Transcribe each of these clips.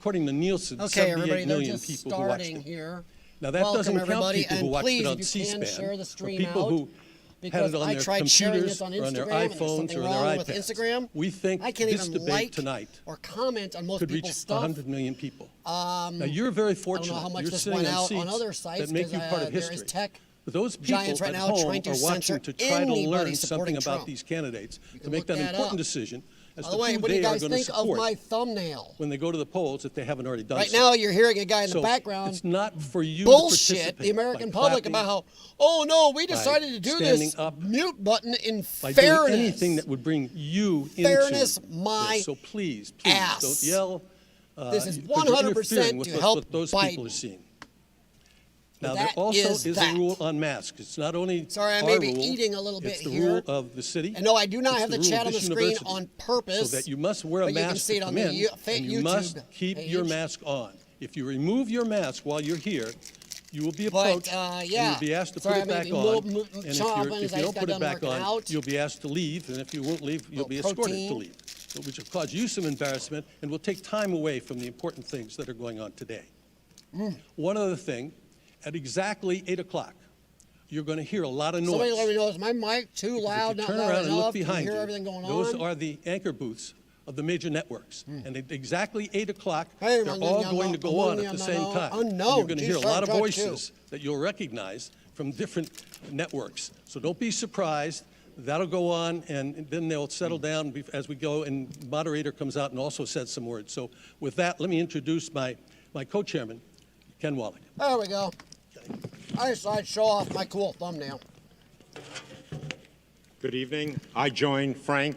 According to Nielsen, Okay, 78 million just people who watched it. Here. Now that doesn't count everybody, people who and watched please, it on if you C-SPAN, share the or stream people out, who had it on I their tried sharing computers this on or on their Instagram, and there's iPhones something or on their wrong iPads. with Instagram. We think I can't this even debate like tonight or comment on most could reach people's stuff. 100 million people. Now you're very I don't fortunate. know how much You're this sitting went on out seats on other sites that make you part of there history. is tech But those people giants right at now home trying to are watching censor to try to anybody learn something supporting about Trump. these candidates to can make look that that important up. decision as By to the way, who what do you they are guys going to think of support my thumbnail? when they go to the polls if they haven't already done Right so. now, you're hearing a guy in So the background it's not for you to bullshit participate the American by public clapping, about how, oh no, we decided to do standing this up, mute button in by fairness. doing anything that would bring you Fairness, into my this. So please, ass. don't yell. This is 'cause you're 100% interfering with to what help those Biden. people are seeing. But Now, there that also is is that. a rule on masks. It's not only Sorry, I our may be rule, eating a little bit it's the here. rule of the city. And no, I do not It's have the rule chat of on the this screen university. on purpose. So that you must wear a but you can mask see to it on come the in, and you must YouTube keep page. your mask on. If you remove your mask while you're here, you will be But, approached yeah. and you'll be asked to Sorry, put it I may back be on. And chomping if as you I don't got put it done back working on, out. you'll be asked to leave. And if you won't leave, you'll be escorted protein. to leave, which will cause you some embarrassment and will take time away from the important things that are going on today. One other thing, at exactly 8 o'clock, you're going to hear a lot of noise. Somebody let me know, is my mic too loud, If you not turn loud around and enough? look Can you behind hear you, everything going those on? are the anchor booths of the major networks. And at exactly 8 o'clock, Hey, they're all going to go on at the same time. And you're going to hear a lot of voices that you'll recognize from different networks. So don't be surprised. That'll go on, and then they'll settle down as we go, and moderator comes out and also says some words. So with that, let me introduce my co-chairman, Ken Wallach. There we go. I decided to show off my cool thumbnail. Good evening. I join Frank,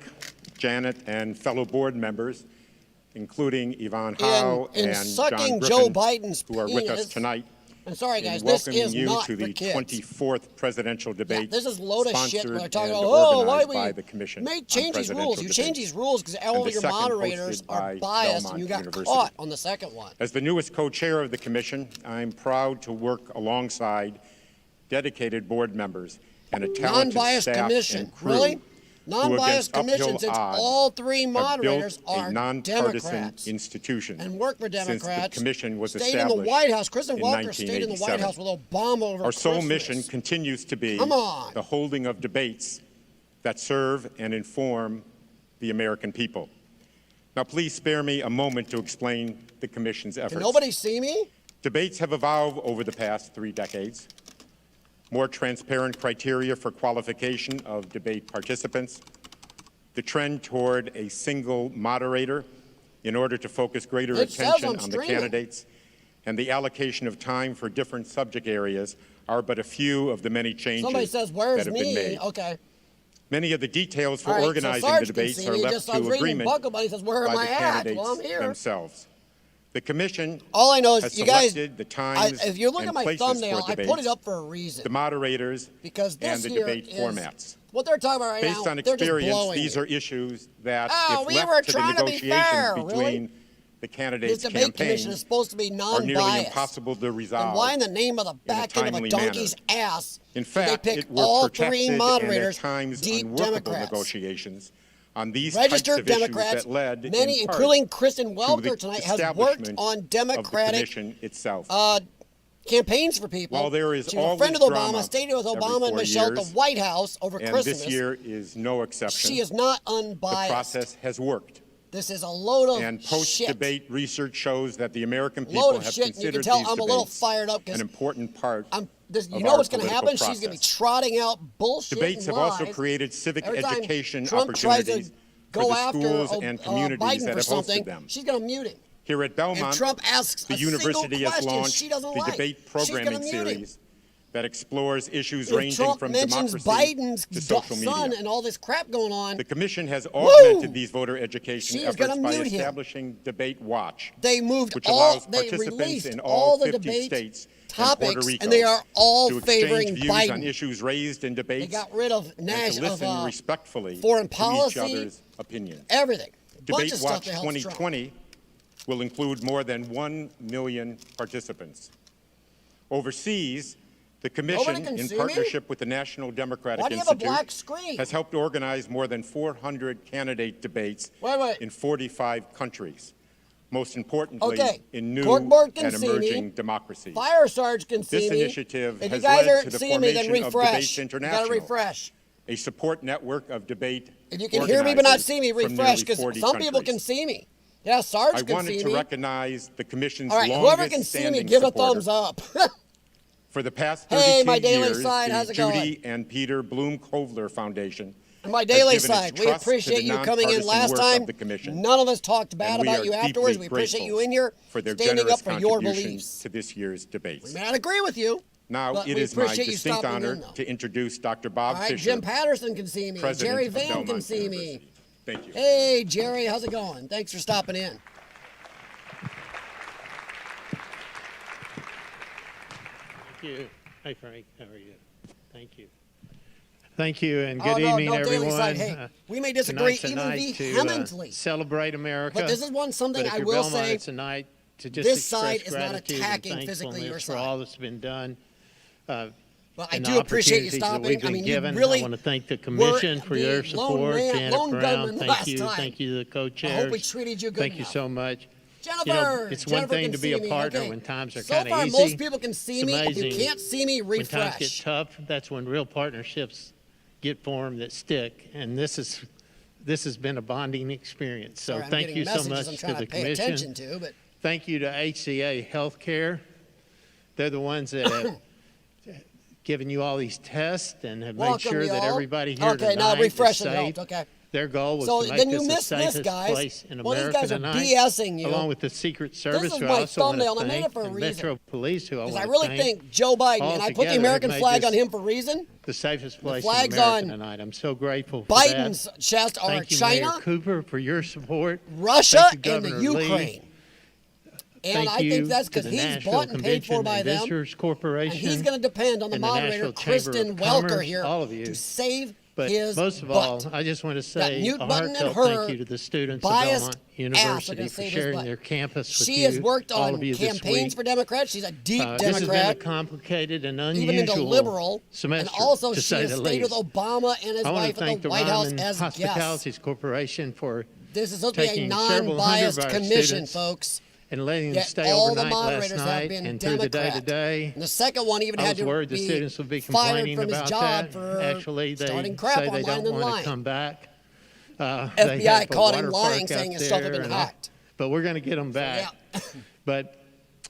Janet, and fellow board members, including Yvonne Howe in and sucking John Joe Griffin, Biden's who are with us penis. tonight, And sorry, in guys, this welcoming is you not to for the kids. 24th presidential debate, This is a load of shit where they're sponsored talking and about, oh, why organized we by the Commission on change these rules. Presidential You change Debates, these rules because all and the your second moderators hosted are by biased, and Belmont you got University. caught on the second one. As the newest co-chair of the Commission, I'm proud to work alongside dedicated board members and a talented Non-biased staff commission, and crew really? who, Non-biased against uphill commission, since odds, all three have moderators built are a nonpartisan Democrats institution and work for since Democrats. the commission was stayed in the established White House. Kristen in Welker stayed in the White 1987. House with Obama over Our sole Christmas. mission continues to be Come on. the holding of debates that serve and inform the American people. Now, please spare me a moment to explain the Commission's efforts. Can nobody see me? Debates have evolved over the past 3 decades. More transparent criteria for qualification of debate participants, the trend toward a single moderator in order to focus greater It says attention I'm on the streaming. candidates, and the allocation of time for different subject areas are but a few of the many changes Somebody says, that where's have been me? made. Okay. Many of the details for All right, organizing so the Sarge can debates see are me. left Just, I was to reading agreement Buckle Bunny says, where am by I the at? candidates Well, I'm here. themselves. The Commission All I know is has you guys, selected the times if you look and at my places thumbnail, for I put debates, it up for a reason. the moderators, Because this and the here debate is formats. what they're talking about right Based now. on They're just experience, blowing these it. are issues that, Oh, if we left were to the trying to be negotiations fair, between really? the candidates' This debate commission campaigns, is supposed to be are nearly non-biased. impossible to And resolve. why in the name of the back end of a timely donkey's manner. ass In did fact, they pick it were all protected three moderators, and at times deep unworkable Democrats? negotiations on these Registered types of Democrats, issues that led, many, in part, including Kristen to Welker the tonight, has worked establishment on of the Democratic Commission itself. campaigns for people. While there is she was a friend of always Obama, drama stayed with every Obama and 4 Michelle at the years, White House over and Christmas. this year is no exception. She is not The unbiased. process has worked. This is a load of And shit. post-debate research shows that the American Load people of have shit, and you can considered tell these I'm a little debates fired up an because important part you of know our what's going to happen? political She's going to be process. trotting out bullshit Debates and have also lies. created civic Every time education Trump tries to opportunities go for the after schools and communities Biden that for have something, hosted them. she's going to mute him. Here at If Belmont, Trump asks the a single university has question launched she doesn't the like, debate she's programming going to mute him. series that explores issues If ranging Trump from mentions democracy Biden's to social son media. and all this crap going on, The Commission has augmented Woo! these voter education She is gonna efforts by mute him. establishing Debate Watch, they moved which all, allows they participants released in all all the 50 debate states topics, and Puerto Rico and they are all to exchange favoring views on Biden. issues raised in They debates got rid of and Nash, to listen of respectfully foreign to policy, each other's opinion. everything. Bunch Debate of stuff Watch that helps Trump. 2020 will include more than 1 million participants. Overseas, the Commission, can in see me? partnership with the National Democratic Why do you have a Institute, black screen? has helped organize more than 400 candidate debates Wait. in 45 countries. most importantly, Okay. in new Court board can and see me. emerging democracies. Fire Sarge can see This me. initiative If you has guys led aren't to the seeing me, then formation of refresh. Debates You gotta International, refresh. a support network of debate If you can hear me but not organizers see me, from refresh, nearly because 40 some people can countries. see me. Yeah, Sarge I can wanted see to me. recognize the Commission's All right, whoever can longest see me, standing give a supporter. thumbs up. For the past Hey, 32 my daily years, side, the how's it Judy and Peter Bloom Kovler Foundation My has daily given its side, we trust to appreciate the you coming in nonpartisan last work time. of the Commission, None of us talked bad and we about are you afterwards. deeply We appreciate grateful you in here, for their standing generous up for your contributions beliefs. to this year's debates. We may not agree with you. Now, but it we is my appreciate you distinct stopping honor in, though. to introduce Dr. All Bob right, Fisher, Jim Patterson can see me. President Jerry of Van can Belmont see me. University. Thank you. Hey, Jerry, how's it going? Thanks for stopping in. Thank you. Hi, Frank. How are you? Thank you. Thank you, and Oh, good no, evening, no daily everyone. side. Hey, we may disagree Tonight's a even night to, vehemently. celebrate America. But this is something But if I you're will Belmont, say, it's a night to just this express side is not gratitude attacking and physically your thankfulness for side. all that's been done. But I and do the appreciate you opportunities that stopping. we've I been mean, given. you really I want to thank the commission for your the lone support. man- Janet lone Brown, gunman thank last you. time. Thank you to the co-chairs. I hope we treated you good Thank you enough. so much. Jennifer, You know, it's one Jennifer thing can to be see a me. partner Okay. when times are So kind of far, easy. most people can see It's me. If you amazing can't see me, when times get refresh. tough, that's when real partnerships get formed that stick. And this has been a bonding experience. So Sorry, I'm thank getting you so messages much I'm to trying the to pay commission. attention to, but Thank you to HCA Healthcare. They're the ones that have given you all these tests and have made welcome, sure that y'all. everybody here Okay, now tonight refresh is and safe. helped. Okay. Their goal was So to then make you this the missed this, safest guys. place in Well, these America guys are tonight, BSing you. along with the Secret Service, is who my I also want thumbnail, to and I made thank, it for a and reason. Metro Police, who I Because want I to really thank. think Joe Biden, All and I put the together American have made flag this on him for a reason. The safest place flag's in America on tonight. I'm so grateful for Biden's that. chest are Thank you, China, Mayor Cooper, for your support. Russia, Thank you, and the Governor Lee. Ukraine. And Thank I you think that's to because the he's Nashville bought and paid for Convention by and them. Visitors And Corporation he's going to depend on the and the moderator, Nashville Chamber of Kristen Welker Commerce, here, all of you. to save But his most of butt. all, I just want to That say mute a button and heartfelt her thank you to the students of biased Belmont ass are University gonna for save his sharing butt. their campus with She you, has worked all on of you this campaigns week. for Democrats. She's a deep This has been a Democrat, complicated and even into unusual liberal. semester, And also, to she say has the stayed least. with Obama and his I want wife to at thank the the White House Ryman as guests. Hospitalities Corporation for This is supposed to be a taking several hundred non-biased of our commission, students folks. and letting them Yet stay all the overnight last moderators have night been and through the day Democrat. today. And the second one even I had was to worried the be students would be fired complaining from his about job that. for Actually, they starting crap say they online don't and want lying. to come back. They FBI have a caught him water lying, park saying out his stuff had there been and all. hacked. But we're going to get them back. Yeah. But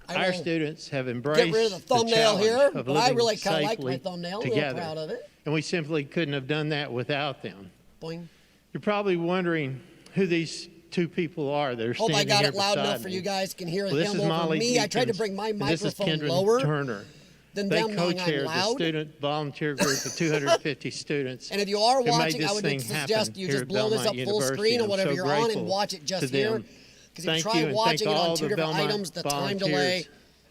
I our will students have embraced Get rid of the thumbnail here, challenge of but I living really kind of like my safely thumbnail. A together. little proud of it. And we simply couldn't have done that without them. Boing. You're probably wondering who these two people are that are Hope I standing got here it loud beside enough for me. you guys can hear Well, this him is over Molly me. I tried to Deakins, bring my and this is microphone Kendra lower Turner. than They them knowing I'm co-chaired the loud. student volunteer group of 250 students. And if you are who made watching, this I would thing suggest happen you here just at blow this up Belmont full University. screen or I'm whatever so you're on and grateful watch it just to here. them. Because if you Thank try you, and watching thank it all on two the different Belmont items, the time volunteers delay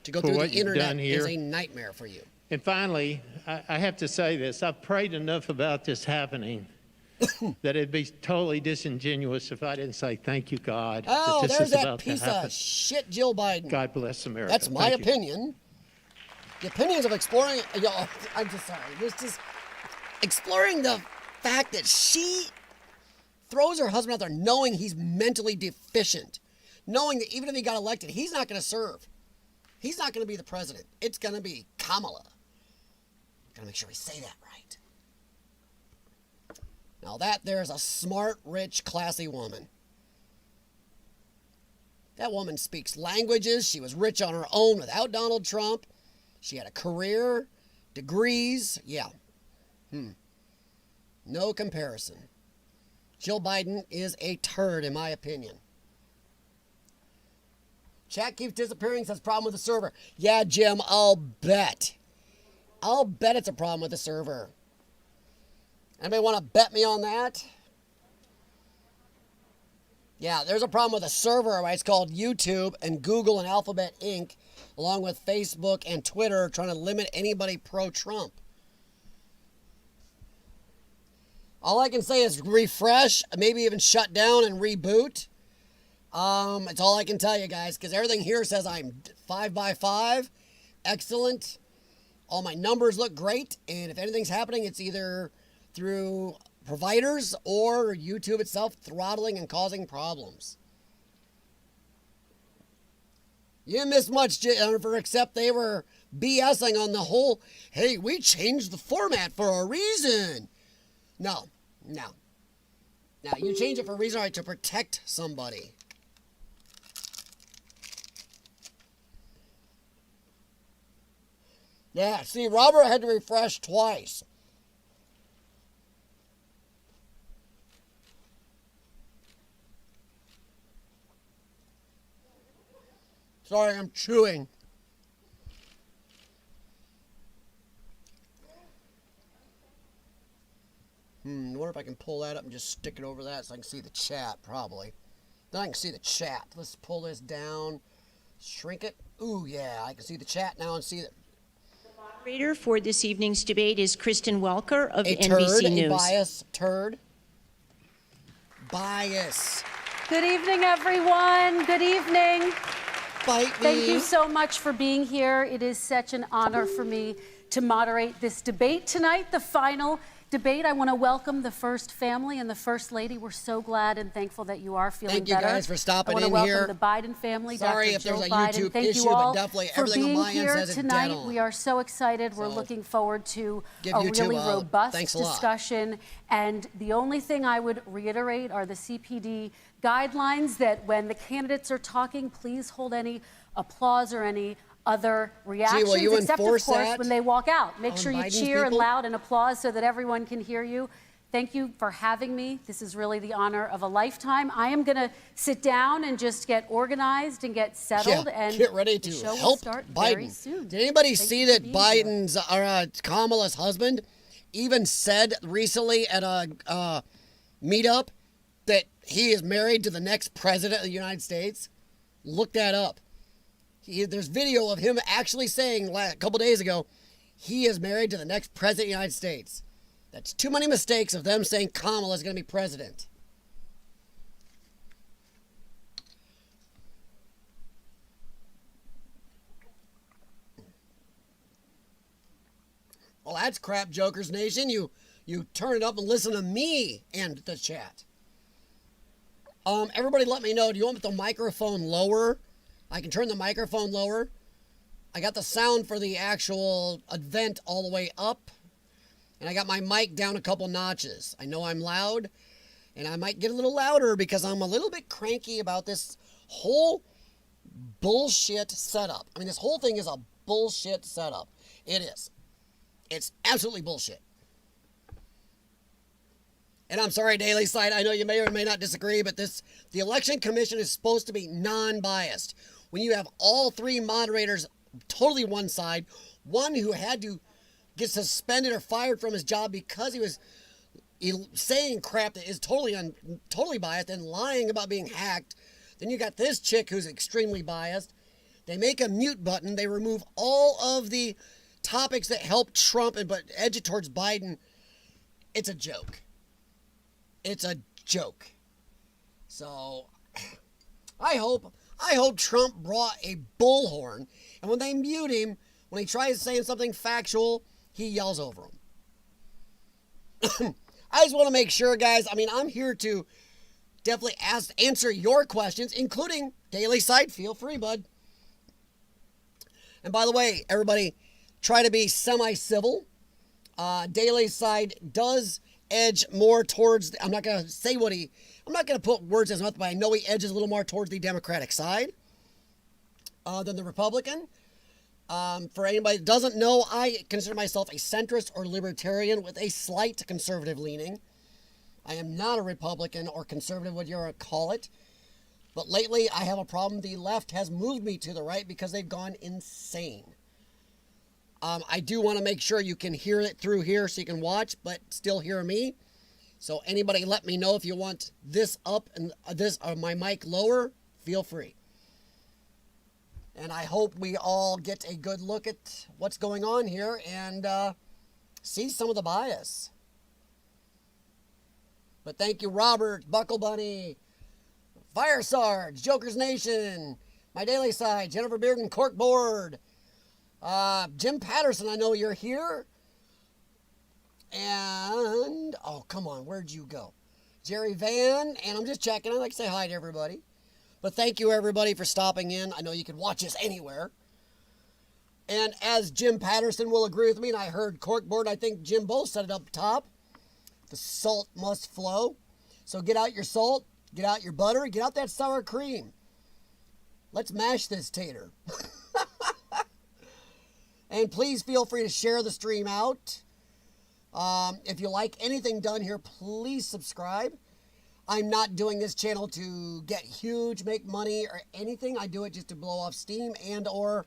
to go for through the what you've internet done is here. a nightmare for you. And finally, I have to say this. I've prayed enough about this happening that it'd be totally disingenuous if I didn't say thank you, God, Oh, that this there's is that about to piece happen. of shit, Jill Biden. God bless America. That's my Thank you. opinion. The opinions of exploring, I'm just sorry. This just exploring the fact that she throws her husband out there knowing he's mentally deficient, knowing that even if he got elected, he's not going to serve. He's not going to be the president. It's going to be Kamala. Got to make sure we say that right. Now that there's a smart, rich, classy woman. That woman speaks languages. She was rich on her own without Donald Trump. She had a career, degrees. Yeah. No comparison. Jill Biden is a turd, in my opinion. Chat keeps disappearing, says problem with the server. Yeah, Jim, I'll bet. I'll bet it's a problem with the server. Anybody want to bet me on that? Yeah, there's a problem with the server. Right? It's called YouTube, and Google and Alphabet Inc., along with Facebook and Twitter, trying to limit anybody pro-Trump. All I can say is refresh, maybe even shut down and reboot. It's all I can tell you guys, because everything here says I'm 5x5, excellent. All my numbers look great, and if anything's happening, it's either through providers or YouTube itself throttling and causing problems. You didn't miss much, Jennifer, except they were BSing on the whole, hey, we changed the format for a reason. No. Now, you change it for a reason, right, to protect somebody. Yeah, see, Robert had to refresh twice. Sorry, I'm chewing. I wonder if I can pull that up and just stick it over that so I can see the chat, probably. Then I can see the chat. Let's pull this down, shrink it. Ooh, yeah, I can see the chat now and see it. The moderator for this evening's debate is Kristen Welker of A NBC turd, News. a bias turd. Bias. Good evening, everyone. Good evening. Bite me. Thank you so much for being here. It is such an honor for me to moderate this debate tonight, the final debate. I want to welcome the First Family and the First Lady. We're so glad and thankful that you are feeling Thank you better. guys for stopping in I want to here. welcome the Biden family. Sorry Dr. if there's Jill a Biden. YouTube Thank issue, you all but definitely for everything on being my end here says it's tonight. dead on. We are so excited. We're So, looking forward to give a YouTube really a robust thanks a lot. discussion. And the only thing I would reiterate are the CPD guidelines that when the candidates are talking, please hold any applause or any other reactions, will you except of enforce course that when they walk out. Make on sure you Biden's cheer and people? loud and applause so that everyone can hear you. Thank you for having me. This is really the honor of a lifetime. I am going to sit down and just get organized and get settled, and get ready the to show will help start Biden. very soon. Did anybody Thank see you for that being here. Biden's Kamala's husband even said recently at a meetup that he is married to the next president of the United States? Look that up. There's video of him actually saying a couple days ago he is married to the next president of the United States. That's too many mistakes of them saying Kamala is going to be president. Well, that's crap, Jokers Nation. You turn it up and listen to me and the chat. Everybody let me know, do you want the microphone lower? I can turn the microphone lower. I got the sound for the actual event all the way up. And I got my mic down a couple notches. I know I'm loud, and I might get a little louder because I'm a little bit cranky about this whole bullshit setup. I mean, this whole thing is a bullshit setup. It is. It's absolutely bullshit. And I'm sorry, Daily Side, I know you may or may not disagree, but the Election Commission is supposed to be non-biased. When you have all three moderators totally one side, one who had to get suspended or fired from his job because he was saying crap that is totally biased and lying about being hacked. Then you got this chick who's extremely biased. They make a mute button. They remove all of the topics that help Trump but edge it towards Biden. It's a joke. It's a joke. So I hope Trump brought a bullhorn, and when they mute him, when he tries saying something factual, he yells over him. I just want to make sure, guys, I mean, I'm here to definitely answer your questions, including Daily Side. Feel free, bud. And by the way, everybody, try to be semi-civil. Daily Side does edge more towards, I'm not going to put words in his mouth, but I know he edges a little more towards the Democratic side than the Republican. For anybody that doesn't know, I consider myself a centrist or libertarian with a slight conservative leaning. I am not a Republican or conservative, what you want to call it. But lately, I have a problem. The left has moved me to the right because they've gone insane. I do want to make sure you can hear it through here so you can watch, but still hear me. So anybody let me know if you want this up and my mic lower, feel free. And I hope we all get a good look at what's going on here and see some of the bias. But thank you, Robert, Buckle Bunny, Fire Sarge, Jokers Nation, My Daily Side, Jennifer Bearden, Corkboard, Jim Patterson, I know you're here. And, oh, come on, where'd you go? Jerry Van, and I'm just checking. I'd like to say hi to everybody. But thank you, everybody, for stopping in. I know you can watch us anywhere. And as Jim Patterson will agree with me, and I heard Corkboard, I think Jim both said it up top, the salt must flow. So get out your salt, get out your butter, get out that sour cream. Let's mash this tater. And please feel free to share the stream out. If you like anything done here, please subscribe. I'm not doing this channel to get huge, make money, or anything. I do it just to blow off steam and or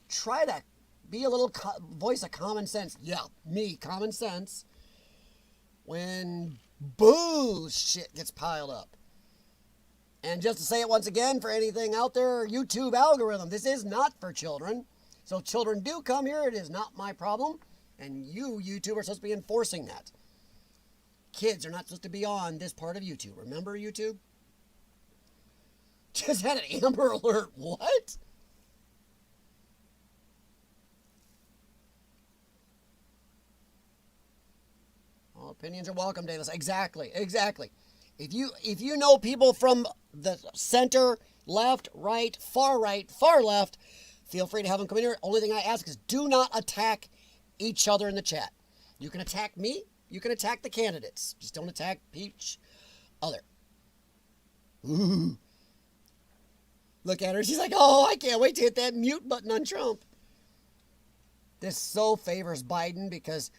try to be a little voice of common sense. Yeah, me, common sense. When bullshit gets piled up. And just to say it once again, for anything out there, YouTube algorithm, this is not for children. So children do come here, it is not my problem. And you, YouTube, are supposed to be enforcing that. Kids are not supposed to be on this part of YouTube. Remember, YouTube? Just had an Amber Alert. What? All opinions are welcome, Davis. Exactly, exactly. If you know people from the center, left, right, far left, feel free to have them come in here. Only thing I ask is do not attack each other in the chat. You can attack me. You can attack the candidates. Just don't attack each other. Ooh. Look at her. She's like, oh, I can't wait to hit that mute button on Trump. This so favors Biden because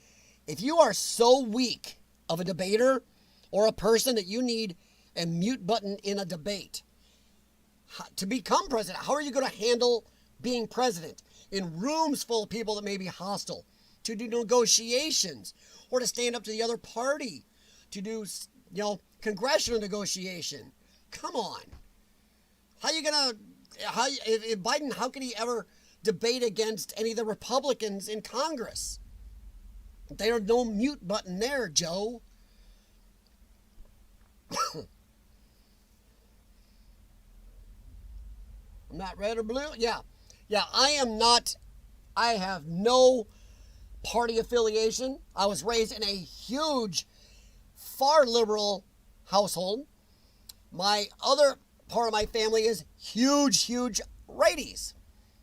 if you are so weak of a debater or a person that you need a mute button in a debate to become president, how are you going to handle being president in rooms full of people that may be hostile, to do negotiations, or to stand up to the other party, to do, congressional negotiation? Come on. How you going to, if Biden, how could he ever debate against any of the Republicans in Congress? There's no mute button there, Joe. I'm not red or blue? Yeah, I am not. I have no party affiliation. I was raised in a huge, far liberal household. My other part of my family is huge righties.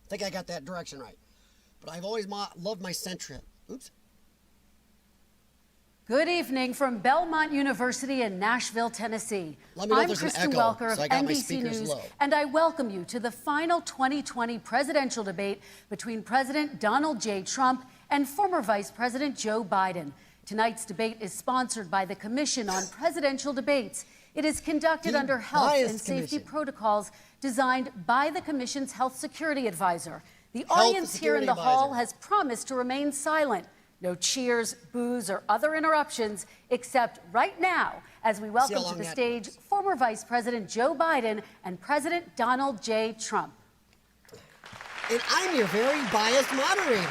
I think I got that direction right. But I've always loved my centrist. Oops. Good evening from Belmont University in Nashville, Tennessee. Let me know if I'm there's an Kristen echo, Welker of so I got my NBC speakers News, low. and I welcome you to the final 2020 presidential debate between President Donald J. Trump and former Vice President Joe Biden. Tonight's debate is sponsored by the Commission on Presidential Debates. It is conducted under health and safety protocols designed by the Commission's health security advisor. The audience here in the hall has promised to remain silent. No cheers, boos, or other interruptions, except right now, as we welcome to the stage former Vice President Joe Biden and President Donald J. Trump. And I'm your very biased moderator.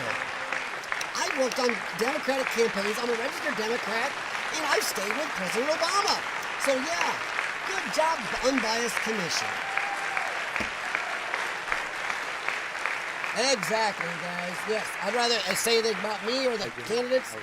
I worked on Democratic campaigns. I'm a registered Democrat, and I've stayed with President Obama. So yeah, good job, unbiased commission. Exactly, guys. Yes, I'd rather say anything about me or the candidates.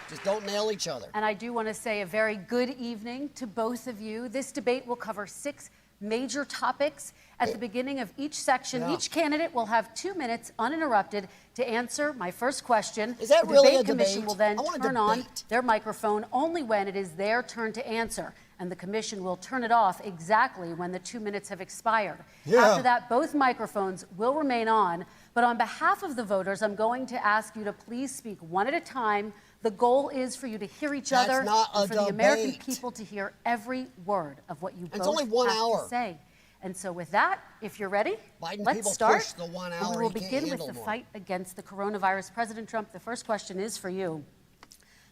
Just don't nail each other. And I do want to say a very good evening to both of you. This debate will cover 6 major topics. At the beginning of each section, each candidate will have 2 minutes uninterrupted to answer my first question. Is that the really debate a commission debate? will then turn on debate. their microphone only when it is their turn to answer. And the commission will turn it off exactly when the 2 minutes have expired. After that, both microphones will remain on. But on behalf of the voters, I'm going to ask you to please speak one at a time. The goal is for you to hear each other and for the American people to hear every word of what you both only 1 have hour. to say. And so with that, if you're ready, Biden let's people start. push the 1 And hour. we will He can't begin with handle the more. fight against the coronavirus. President Trump, the first question is for you.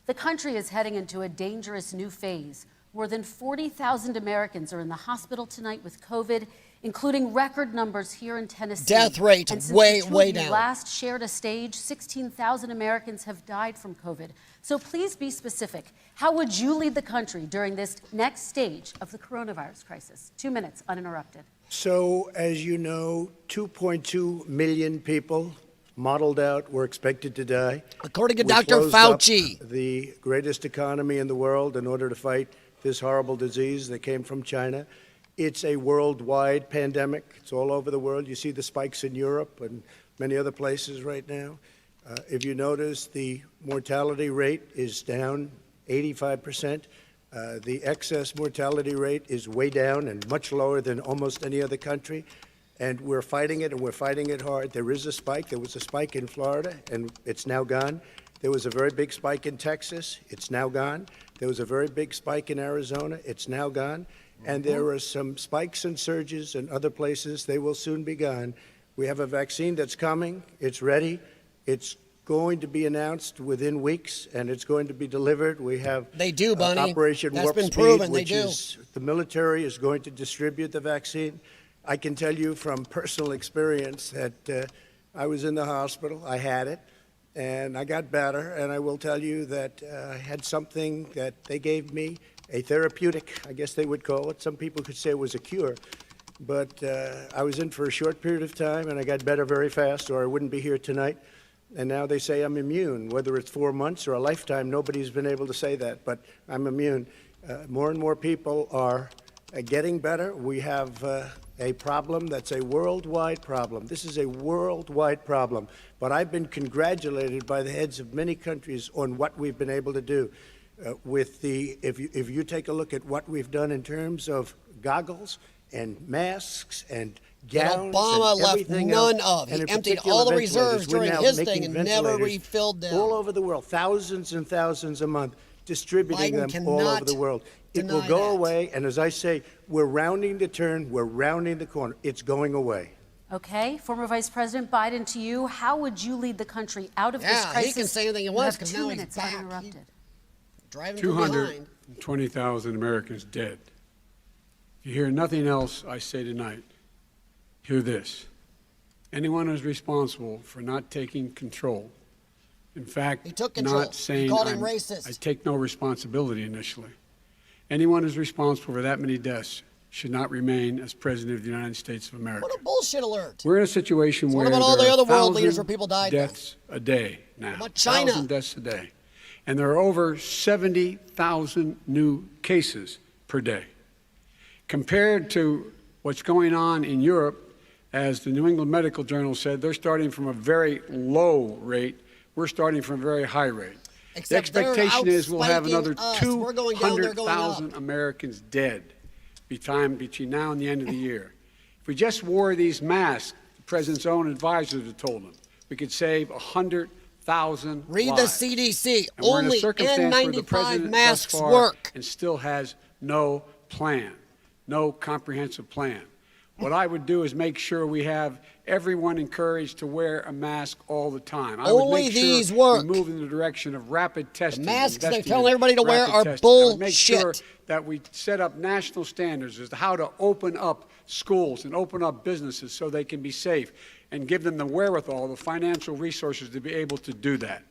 The country is heading into a dangerous new phase. More than 40,000 Americans are in the hospital tonight with COVID, including record numbers here in Tennessee. Death rate and since way the two of you down. last shared a stage, 16,000 Americans have died from COVID. So please be specific. How would you lead the country during this next stage of the coronavirus crisis? 2 minutes, uninterrupted. So, as you know, 2.2 million people modeled out were expected to die. According to We Dr. closed up Fauci. the greatest economy in the world in order to fight this horrible disease that came from China. It's a worldwide pandemic. It's all over the world. You see the spikes in Europe and many other places right now. If you notice, the mortality rate is down 85%. The excess mortality rate is way down and much lower than almost any other country. And we're fighting it, and we're fighting it hard. There is a spike. There was a spike in Florida, and it's now gone. There was a very big spike in Texas. It's now gone. There was a very big spike in Arizona. It's now gone. And there are some spikes and surges in other places. They will soon be gone. We have a vaccine that's coming. It's ready. It's going to be announced within weeks, and it's going to be delivered. We have Bunny. Operation That's Warp been Speed, proven. which They do. is the military is going to distribute the vaccine. I can tell you from personal experience that I was in the hospital. I had it, and I got better. And I will tell you that I had something that they gave me, a therapeutic, I guess they would call it. Some people could say it was a cure. But I was in for a short period of time, and I got better very fast, or I wouldn't be here tonight. And now they say I'm immune. Whether it's 4 months or a lifetime, nobody's been able to say that, but I'm immune. More and more people are getting better. We have a problem that's a worldwide problem. This is a worldwide problem. But I've been congratulated by the heads of many countries on what we've been able to do. If you take a look at what we've done in terms of goggles and masks and gowns, Obama and left everything none else, of. and He in emptied particular all the ventilators. reserves We're during now his making thing and never ventilators refilled them. all over the world, thousands and thousands a month, distributing Biden them all over cannot the world. It will deny go that. away, and as I say, we're rounding the turn, we're rounding the corner. It's going away. Okay, former Vice President Biden, to you, how would you lead the country out of this Yeah, crisis? he can say anything he You wants have because 2 now he's minutes back. uninterrupted. Driving from behind. 220,000 Americans dead. If you hear nothing else I say tonight, hear this. Anyone who's responsible for not taking control, in fact, He took control. not saying He called him I racist. take no responsibility initially. Anyone who's responsible for that many deaths should not remain as President of the United States of America. What a bullshit alert. We're in a situation So where what about all there the are other world 1,000 leaders where people died then? deaths a day now. What about China? 1,000 deaths a day. And there are over 70,000 new cases per day. Compared to what's going on in Europe, as the New England Medical Journal said, they're starting from a very low rate. We're starting from a very high rate. Except the expectation they're is we'll have another outspiking us. We're going down, they're going up. 200,000 Americans dead between now and the end of the year. If we just wore these masks, the president's own advisors have told him, we could save 100,000 Read lives. the CDC. And we're in a Only circumstance where the N95 president masks thus far work. and still has no plan, no comprehensive plan. What I would do is make sure we have everyone encouraged to wear a mask all the time. I would Only make these sure work. we move in the direction of rapid testing. masks they're investing telling in everybody to wear rapid are testing. I would make bullshit. sure that we set up national standards as to how to open up schools and open up businesses so they can be safe and give them the wherewithal, the financial resources to be able to do that.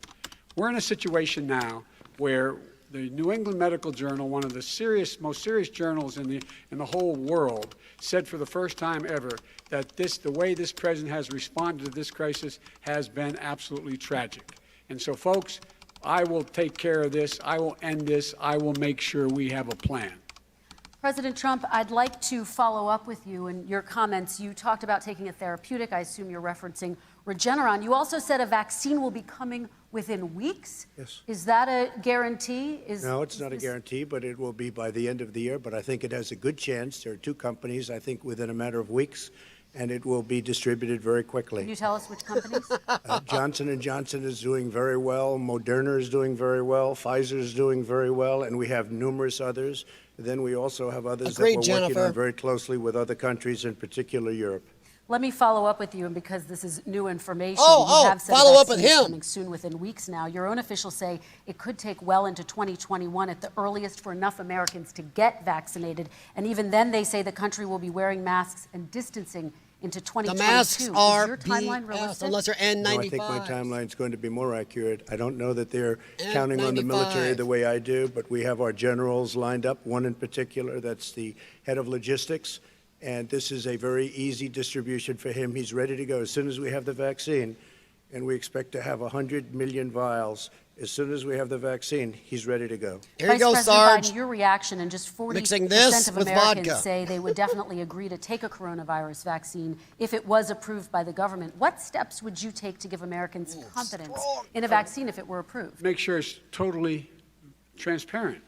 We're in a situation now where the New England Medical Journal, one of the most serious journals in the whole world, said for the first time ever that the way this president has responded to this crisis has been absolutely tragic. And so, folks, I will take care of this. I will end this. I will make sure we have a plan. President Trump, I'd like to follow up with you in your comments. You talked about taking a therapeutic. I assume you're referencing Regeneron. You also said a vaccine will be coming within weeks. Yes. Is that a guarantee? No, it's not a guarantee, but it will be by the end of the year. But I think it has a good chance. There are two companies, I think, within a matter of weeks, and it will be distributed very quickly. Can you tell us which companies? Johnson & Johnson is doing very well. Moderna is doing very well. Pfizer is doing very well, and we have numerous others. Then we also have others that we're working Jennifer. on very closely with other countries, in particular Europe. Let me follow up with you, and because this is new information, Oh, you have said follow up with vaccines him. coming soon within weeks now. Your own officials say it could take well into 2021 at the earliest for enough Americans to get vaccinated. And even then, they say the country will be wearing masks and distancing into 2022. The masks Is are your timeline BS, realistic? unless they're N95. No, I think my timeline is going to be more accurate. I don't know that they're counting on the military the way I do, but we have our generals lined up, one in particular that's the head of logistics, and this is a very easy distribution for him. He's ready to go. As soon as we have the vaccine, and we expect to have 100 million vials. As soon as we have the vaccine, he's ready to go. Here you Vice go, President Sarge. Biden, your reaction, and just 40% Mixing this of with Americans vodka. say they would definitely agree to take a coronavirus vaccine if it was approved by the government. What steps would you take to give Americans confidence in a vaccine if it were approved? Make sure it's totally transparent.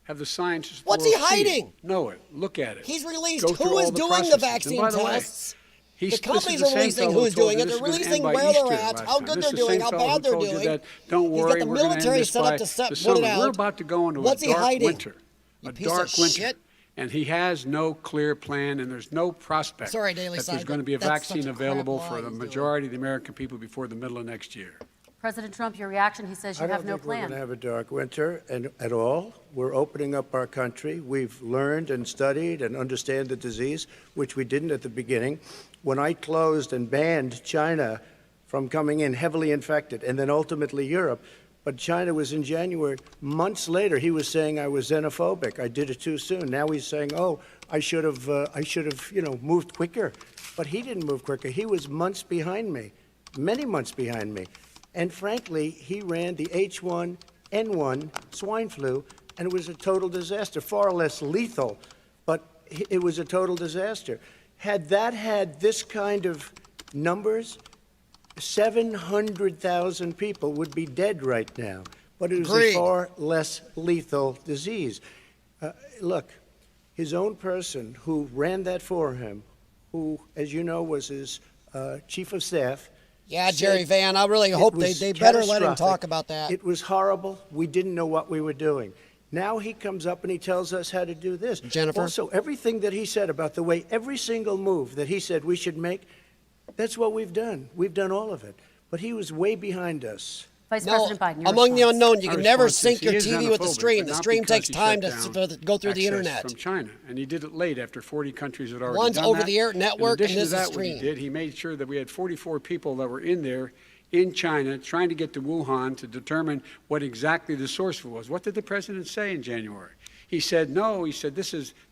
Have the scientists. What's he hiding? Know it. Look at it. He's released Go through who is all the doing the processes. vaccine And by the way, tests. He's, The companies this is are the same releasing fellow who's who told doing you it. this They're was gonna releasing end by where they're Easter at, last how time. good This they're is the doing, same how fellow bad who they're told you doing. that, don't He's worry, got the we're gonna military end this set up by to set the put it summer. We're out. about to go into What's a he dark hiding? winter. You A piece dark of winter. shit. And he has no clear plan, and there's no prospect Sorry, Daily that there's Side, going to be a that's such vaccine a crap available lie for the he's doing. majority of the American people before the middle of next year. President Trump, your reaction, he says you I have don't no think we're going plan. to have a dark winter at all. We're opening up our country. We've learned and studied and understand the disease, which we didn't at the beginning. When I closed and banned China from coming in heavily infected, and then ultimately Europe, but China was in January. Months later, he was saying I was xenophobic. I did it too soon. Now he's saying, oh, I should have, moved quicker. But he didn't move quicker. He was months behind me, many months behind me. And frankly, he ran the H1N1 swine flu, and it was a total disaster, far less lethal, but it was a total disaster. Had that had this kind of numbers, 700,000 people would be dead right now. But it was Agreed. a far less lethal disease. Look, his own person who ran that for him, who, as you know, was his chief of staff. Yeah, Jerry said Van, I really it hope was they better let him catastrophic. talk about that. It was horrible. We didn't know what we were doing. Now he comes up and he tells us how to do this. Jennifer? Also, everything that he said about the way every single move that he said we should make, that's what we've done. We've done all of it. But he was way behind us. Vice No, President Biden, your among the response. unknown, you Our can never response is sync your he is TV with the xenophobic, stream. but The not stream because takes he time shut to go through the access internet. from China, and he did it late after 40 countries had already One's done over-the-air that. network, In addition and to this is that, what he stream. did, he made sure that we had 44 people that were in there in China trying to get to Wuhan to determine what exactly the source was. What did the president say in January? He said, no, he said,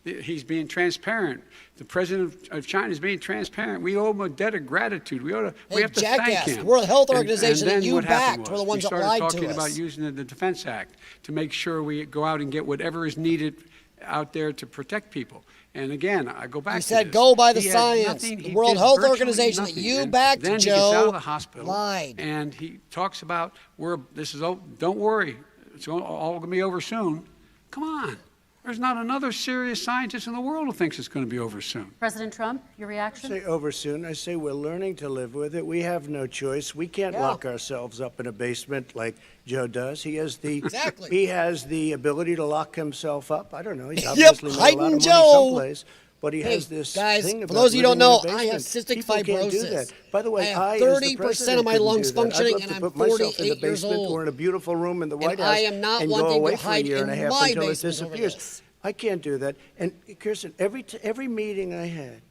he's being transparent. The president of China is being transparent. We owe him a debt of gratitude. We have to thank jackass, him. the World Health And Organization that then you what happened backed were the ones we that started lied to talking us. about using the Defense Act to make sure we go out and get whatever is needed out there to protect people. And again, I go back He to said, this. go by the He had science. nothing. The He World did Health virtually Organization that nothing. you And backed, then he gets out Joe, of the hospital lied. and he talks about, don't worry, it's all going to be over soon. Come on. There's not another serious scientist in the world who thinks it's going to be over soon. President Trump, your reaction? Say over soon. I say we're learning to live with it. We have no choice. We can't lock ourselves up in a basement like Joe does. He has the Exactly. He has the ability to lock himself up. I don't know. He's obviously made a lot of Heightened money Joe. someplace. But he Hey, has this guys, thing for about those of you who don't living in know, a I have basement. cystic People can't do fibrosis. that. By the way, I have as the 30% of president my couldn't lungs do that. I'd functioning, love and to I'm put myself in the 48 years basement old. or in a beautiful room in the White And House I am not and wanting go to away for a hide year and a in half my until it basement over disappears. this. I can't do that. And Kirsten, every meeting I had,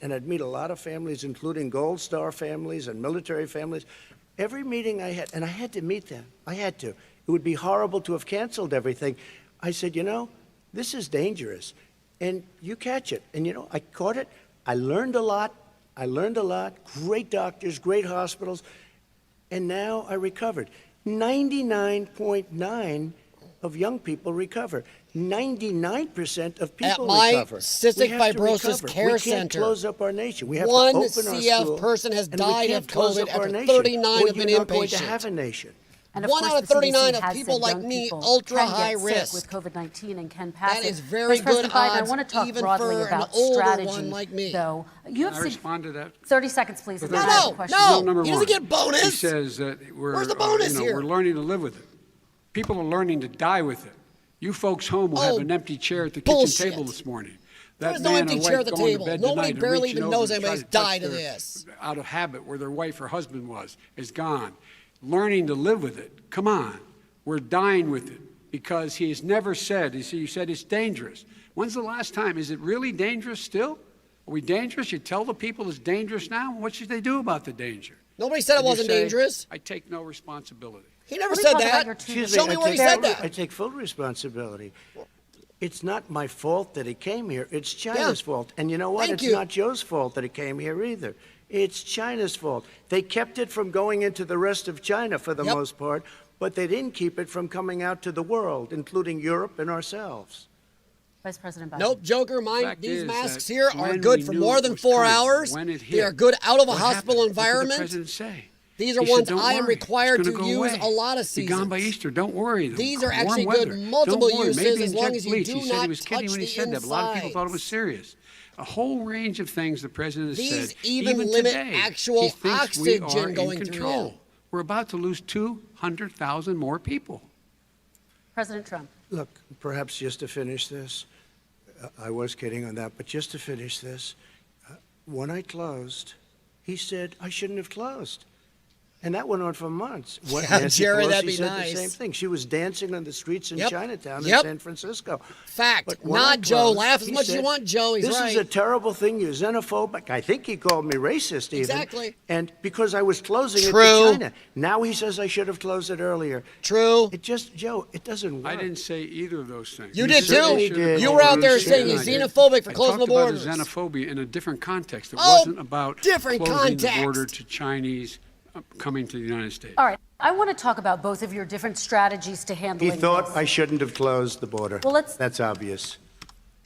and I'd meet a lot of families, including Gold Star families and military families, every meeting I had, and I had to meet them. I had to. It would be horrible to have canceled everything. I said, this is dangerous, and you catch it. And I caught it. I learned a lot. Great doctors, great hospitals, and now I recovered. 99.9 of young people recover. 99% of people At my recover. cystic We have to fibrosis recover. care we can't center, close up our nation. We have one to open our CF schools, person has and we died can't of close COVID up our after nation, 39 or have been you're not going to inpatient. have a nation. And of 1 course, out of the 39 CDC of has people said like young me, people ultra can get high sick risk. with COVID-19 and can pass That it. is very Vice President good Biden, I odds, want to talk even broadly for an about older strategy, one like me. though. You have I respond to that. 30 seconds, please. and then I have a question. No. Number He doesn't one, get bonus. He says that Where's the bonus here? we're learning to live with it. People are learning to die with it. You folks home will have an empty chair at the bullshit. kitchen table this morning. There's That no man empty or chair wife at the going to table. bed Nobody tonight and barely reaching even over knows to try anybody's to touch died of their- this. Out of habit, where their wife or husband is gone. Learning to live with it. Come on. We're dying with it because he has never said, you said it's dangerous. When's the last time? Is it really dangerous still? Are we dangerous? You tell the people it's dangerous now? What should they do about the danger? Nobody said it And you wasn't say, dangerous. I take no responsibility. He never Let me said talk about that. your two Excuse Show me I where he take said full- that. I take full responsibility. It's not my fault that he came here. It's China's fault. And you know what? Thank It's you. not Joe's fault that he came here either. It's China's fault. They kept it from going into the rest of China for the most part, but they didn't keep it from coming out to the world, including Europe and ourselves. Vice President Biden. Nope, Joker, Fact these is masks that here are when good we for knew more it than was 4 coming, hours. when it They are hit, good out of a what hospital happened? What did the environment. president say? These are He said, ones "Don't I am worry, required it's to gonna go use away. a lot of Be gone by seasons. Easter. Don't worry. These are Warm actually weather. good multiple Don't worry. uses Maybe as long inject as you bleach. do He said not he was kidding touch when he the said that. But a lot of people thought it was insides. serious. A whole range of things the president has These said. even limit today, actual he thinks we oxygen are going in through control. them. We're about to lose 200,000 more people. President Trump. Look, perhaps just to finish this, I was kidding on that, but just to finish this, when I closed, he said I shouldn't have closed. And that went on for months. What Yeah, Nancy Jerry, Pelosi that'd be said nice. the same thing. She was dancing on the streets in Yep. Chinatown Yep. in San Francisco. Fact, But when I not Joe. closed, Laugh as he much as you said, want, Joe. He's this right. is a terrible thing. You're xenophobic. I think he called me racist even. Exactly. And because I was closing it True. to China. Now he says I should have closed it earlier. True. It just, Joe, it doesn't work. I didn't say either of those things. You did certainly too. did. You were out there You saying he's certainly did. xenophobic for I closing the talked borders. about his xenophobia in a different context. It Oh, wasn't about different closing context. the border to Chinese coming to the United States. All right. I want to talk about both of your different strategies to He handling thought this. I shouldn't have closed the border. Well, let's- That's obvious.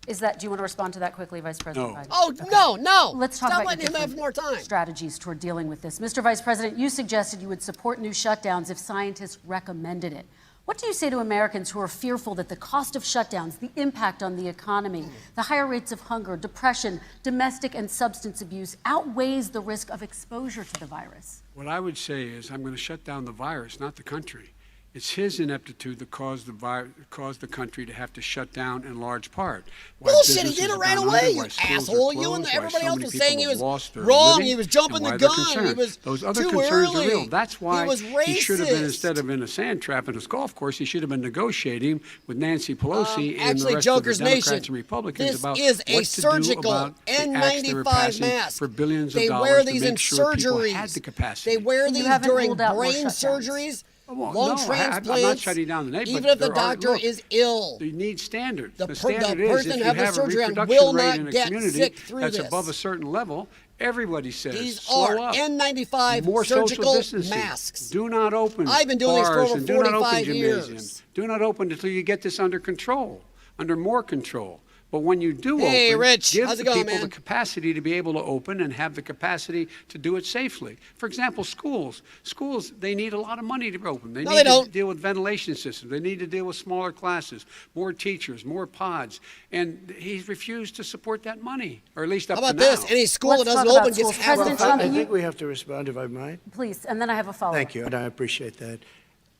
Do you want to respond to that quickly, Vice President No. Biden? Oh, no. Let's talk Stop about letting your him have different more time. strategies toward dealing with this. Mr. Vice President, you suggested you would support new shutdowns if scientists recommended it. What do you say to Americans who are fearful that the cost of shutdowns, the impact on the economy, the higher rates of hunger, depression, domestic and substance abuse outweighs the risk of exposure to the virus? What I would say is I'm going to shut down the virus, not the country. It's his ineptitude that caused the country to have to shut down in large part. Why Bullshit, he businesses did it have right gone away, under, you why schools are asshole. You and closed, why everybody so else many was people saying he have was lost their wrong, living, he was jumping and the why they're gun, he concerned. was Those other too concerns early, are real. That's why he was he should have been, racist. instead of in a sand trap in a golf course, he should have been negotiating with Nancy Pelosi and the actually, rest Joker's of the Democrats Nation, and Republicans this about is a what to do surgical about the acts they were N95 passing mask. for billions They of dollars wear to these make in sure people surgeries. had the capacity. They wear You these haven't during ruled out more brain shutdowns. surgeries, Well, lung no, transplants. I'm not shutting down the name, even but if the there are- doctor look, is ill. You need standards. The The per- the standard is person if you having have a surgery on reproduction will rate not in a get community sick through that's this. above a certain level, everybody says These slow are up. N95 More social surgical distancing. masks. Do not open I've been doing this for bars over and do not open 45 gymnasiums. years. Do not open until you get this under control, under more control. But when you do Hey, open, Rich, give how's the it going, people man? the capacity to be able to open and have the capacity to do it safely. For example, schools. Schools, they need a lot of money to open. They No, need they to don't. deal with ventilation systems. They need to deal with smaller classes, more teachers, more pods. And he's refused to support that money, or at least up How about to now. this? Any school Let's that doesn't talk about open gets schools. half President the Trump, I can think you- we have to respond, if I might. Please, and then I have a follow-up. Thank you, and I appreciate that.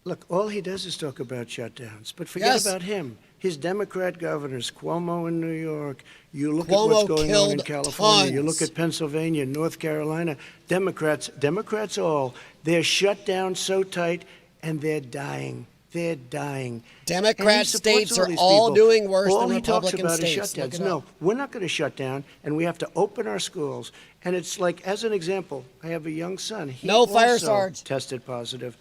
Look, all he does is talk about shutdowns, but forget Yes. about him. His Democrat governors, Cuomo in New York, you look Cuomo at what's going on in killed California, you look tons. at Pennsylvania, North Carolina, Democrats all, they're shut down so tight, and they're dying. They're dying. Democrat And he supports states are these all people. doing worse all than he talks Republican about states. is Look shutdowns. it No, up. we're not going to shut down, and we have to open our schools. And it's like, as an example, I have a young son. He No fire also sarge. tested positive.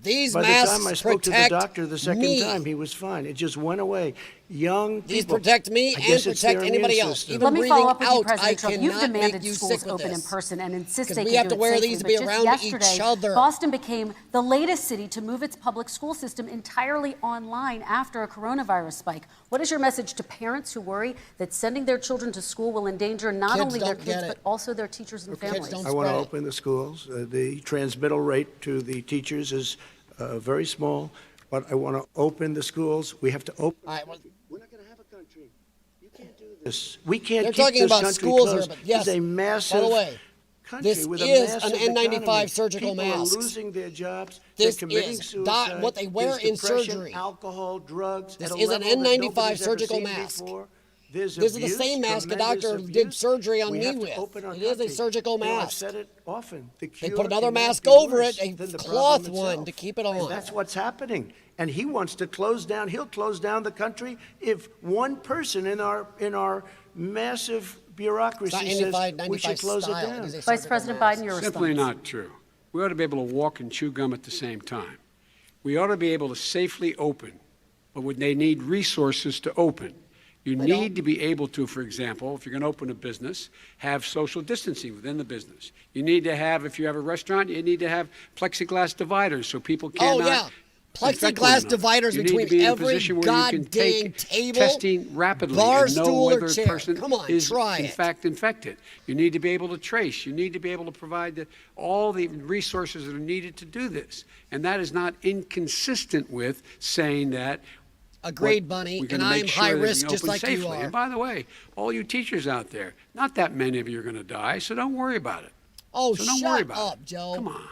These By the time I masks spoke to the protect doctor the second me. time, he was fine. It just went away. Young These people, protect me I and guess it's protect their anybody immune else. system. Even Let me breathing follow up with you, out, President I Trump. You've cannot demanded make you schools sick with open in this. person and insist 'Cause they we can have do to it wear safely. these to But be just around each yesterday, other. Boston became the latest city to move its public school system entirely online after a coronavirus spike. What is your message to parents who worry that sending their children to school will endanger not Kids only their don't get kids it. but also their teachers and Kids families? don't I want to spread it. open the schools. The transmittal rate to the teachers is very small, but I want to open the schools. We have to open. All right, well, We're not going to have a country. You can't do this. We can't They're keep talking this about country schools here, closed. but yes, This is a massive by the way, country this with a is massive an N95 economy. surgical People mask. are losing their jobs. This They're committing is suicide. what they wear There's in depression, surgery. Alcohol, drugs. This at a is an level that N95 nobody's ever surgical seen mask. before. There's This is the abuse, same mask a tremendous doctor abuse. did surgery on We me have to with. open our It is a country. surgical You know, I've mask. said it often. The They cure put another cannot mask be over worse it, a than the cloth problem one itself. to keep it on. And that's what's happening. And he wants to close down. He'll close down the country if one person in our massive bureaucracy It's says not we 95 should close it style. down. It is a Vice surgical President mask. Biden, your response. Simply not true. We ought to be able to walk and chew gum at the same time. We ought to be able to safely open, but they need resources to open. You I need don't. to be able to, for example, if you're going to open a business, have social distancing within the business. You need to have, if you have a restaurant, you need to have plexiglass dividers so people cannot. Oh, yeah. infect one Plexiglass another. dividers You need to between be in a every position where you can goddamn take table, testing rapidly bar and know stool, or whether a chair. person Come on, is try in it. fact infected. You need to be able to trace. You need to be able to provide all the resources that are needed to do this. And that is not inconsistent with saying that Agreed, Bunny. we're And gonna make I'm sure high that we risk just open like you safely. are. And by the way, all you teachers out there, not that many of you are going to die, so don't worry about it. Oh, So don't worry shut about up, it. Joe. Come on.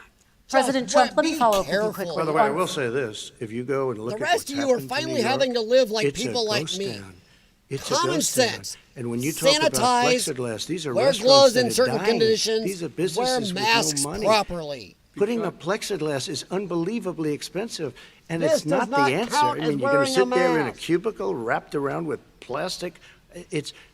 President Just Trump, let me be follow up with you careful. quickly. By the way, I will say this: if you go and look The at rest what's of you are happened to finally New York, having to live like it's a people like ghost me. town. It's a Common ghost town. sense. And when you talk about Sanitize, plexiglass, these are wear restaurants gloves that in are certain dying. conditions, These are wear businesses masks with no money. properly. Putting up plexiglass is unbelievably expensive, and This it's not does the not answer. count I as mean, you're going to wearing a sit there in a mask. cubicle wrapped around with plastic.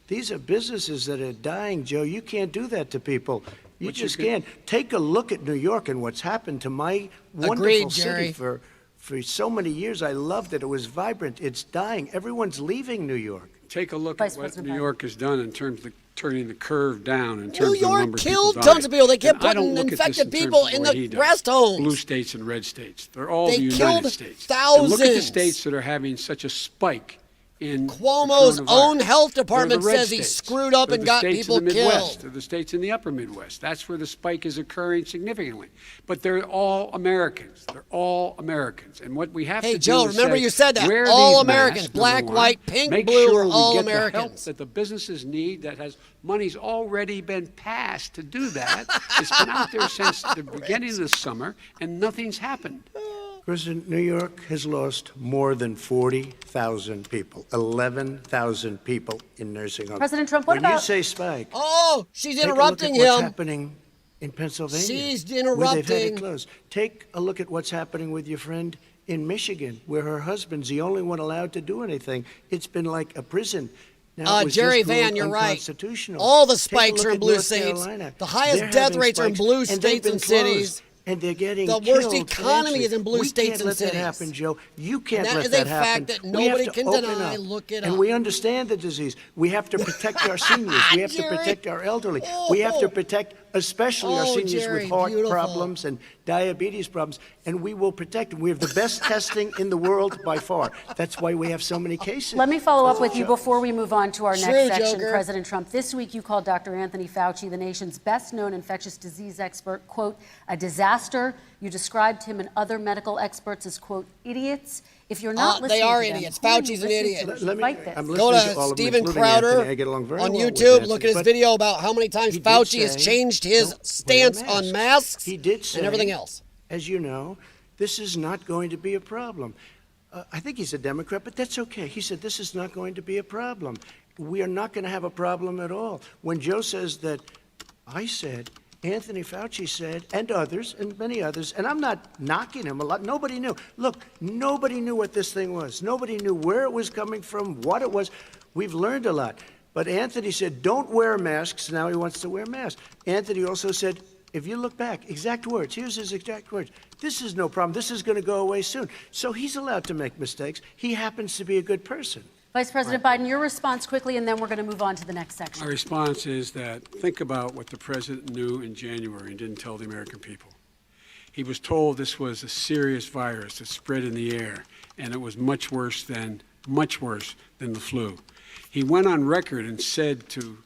These are businesses that are dying, Joe. You can't do that to people. You But you just can- can't. Take a look at New York and what's happened to my wonderful Agreed, city Jerry. for so many years. I loved it. It was vibrant. It's dying. Everyone's leaving New York. Take a look Vice at what President New Biden. York has done in terms of turning the curve down in terms New of the York number of people killed dying. tons of people. They kept And I don't putting look at this infected in terms people of in what the he does. rest homes. Blue states and red states. They're all They the killed United States. And look at the thousands. states that are having such a spike in Cuomo's the coronavirus. own health They're department the red says he states. screwed up They're and the got states people in the Midwest. killed. They're the states in the upper Midwest. That's where the spike is occurring significantly. But they're all Americans. They're all Americans. And what we have Hey, to Joe, do is remember say, you said that. wear All these Americans, masks, black, number one. white, pink, Make blue, sure are we all get the help Americans. that the businesses need, that has money's already been passed to do that. It's been out there since the beginning of the summer, and nothing's happened. President, New York has lost more than 40,000 people, 11,000 people in nursing homes. President Trump, what when you about- say spike, Oh, she's take interrupting a look at what's him. happening in Pennsylvania. She's Where they've had interrupting. it closed. Take a look at what's happening with your friend in Michigan, where her husband's the only one allowed to do anything. It's been like a prison. Now, it was Jerry just ruled Van, you're right. unconstitutional. All the Take a spikes look are in at blue North states. Carolina. The highest They're death having rates are in spikes, blue and they've states been and closed, cities. And they're getting The worst killed economy financially. is in blue We states can't and let that cities. happen, Joe. You can't And that let is that a happen. fact that We have nobody to can open deny. up. Look it And up. we understand the disease. We have to protect our seniors. We have to Jerry. protect our elderly. We have to Oh. protect especially our Oh, seniors Jerry, with heart beautiful. problems and diabetes problems. And we will protect them. We have the best testing in the world by far. That's why we have so many cases. Let me follow up with you before we move on to our True, next section, Joker. President Trump. This week you called Dr. Anthony Fauci, the nation's best-known infectious disease expert, quote, a disaster. You described him and other medical experts as, quote, idiots. If you're not listening they are to them, idiots. who are you Fauci's an listening idiot. to to Let me- fight this? I'm Go listening to to all of them, Steven including Crowder Anthony. I get along very on well with YouTube. Anthony, Look at his but video about how many times he did Fauci has say, changed his "Don't wear a stance mask." on masks He did say, and everything else. As you know, this is not going to be a problem. I think he's a Democrat, but that's okay. He said this is not going to be a problem. We are not going to have a problem at all. When Joe says that, I said, Anthony Fauci said, and others, and many others, and I'm not knocking him a lot. Nobody knew. Look, nobody knew what this thing was. Nobody knew where it was coming from, what it was. We've learned a lot. But Anthony said, don't wear masks. Now he wants to wear masks. Anthony also said, if you look back, exact words, here's his exact words. This is no problem. This is going to go away soon. So he's allowed to make mistakes. He happens to be a good person. Vice President Biden, your response quickly, and then we're going to move on to the next My section. response is that think about what the president knew in January and didn't tell the American people. He was told this was a serious virus that spread in the air, and it was much worse than the flu. He went on record and said to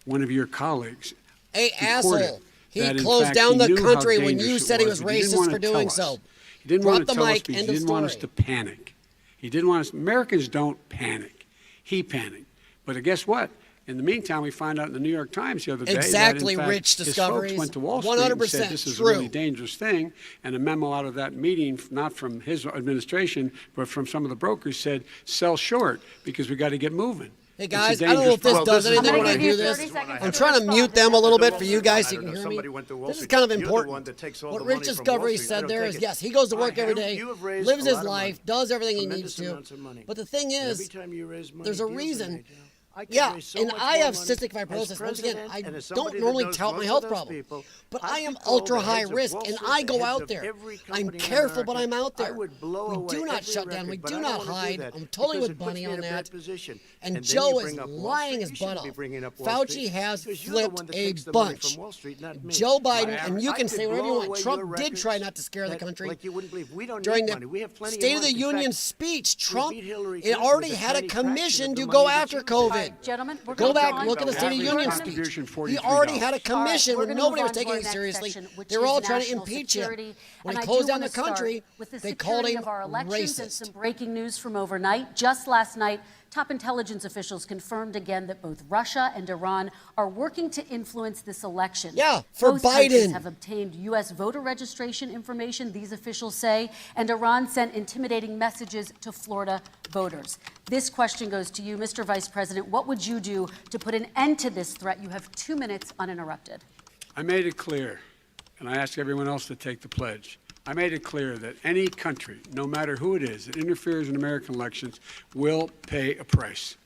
one of your colleagues, Hey, reported asshole. He that, in closed fact, down he the knew how country when dangerous you it said he was but he didn't racist wanna for tell doing us. so. He didn't Drop want the to tell us mic, because end he of didn't want us story. to panic. He didn't want us. Americans don't panic. He panicked. But guess what? In the meantime, we find out in the New York Times the other day Exactly, that, in fact, rich his discoveries. folks went to Wall Street and 100% said this is true. a really dangerous thing. And a memo out of that meeting, not from his administration, but from some of the brokers, said sell short because we got to get moving. Hey, It's a guys, I don't know if this dangerous does process. anything I'm when gonna I give do you this. 30 seconds I'm to trying to respond. mute them a little bit for you guys I so you don't can know, hear me. somebody went to Wall This is Street. kind of You're the important. one that takes all What the Rich money from Discovery Wall Street. I said don't there take is, it. yes, he goes to I work every have- day, you have raised lives a his lot of life, money. does everything he Tremendous needs to. amounts of money. But the thing And is, every time you raise money, there's a deals are reason. made, Joe. I can Yeah, raise so and much I more have money cystic as fibrosis. Once again, president I and as don't somebody that normally knows tout my most health of those problem, people, but I I am could call the ultra high heads of risk, Wall and Street, I the go heads out of there. every I'm company in careful, but America. I'm out I there. would blow We away do not every shut down. record, We but do I don't not wanna do hide. that I'm totally because with it puts Bunny me in on a bad that. position. And then Joe you is bring up Wall lying Street. his You butt shouldn't be off. bringing up Wall Fauci Street, has because you're the flipped one that a takes the money bunch. from Wall Street, not me. Joe Biden, My and you I can could say whatever you blow want. away Trump your did try records not to scare the country. like you wouldn't believe. We don't During need the money. We have plenty State of of the money. In Union fact, speech, we Trump beat Hillary it Clinton already with a had a tiny fraction of commission the to money go that after you COVID. did. right, gentlemen, we're Go gonna back, move on look to at the the State of the next Union item. speech. Contribution, He $43. already had a All right, commission we're when gonna nobody move was on to taking our it next seriously. section, which They were is all trying to national impeach security. him. When And he I closed do down the wanna start country, with the they called security him of our elections and racist. some breaking news from overnight. Just last night, top intelligence officials confirmed again that both Russia and Iran are working to influence this election. Yeah, for Both countries Biden. have obtained U.S. voter registration information, these officials say, and Iran sent intimidating messages to Florida voters. This question goes to you, Mr. Vice President. What would you do to put an end to this threat? You have 2 minutes uninterrupted. I made it clear, and I ask everyone else to take the pledge. I made it clear that any country, no matter who it is, that interferes in American elections will pay a price.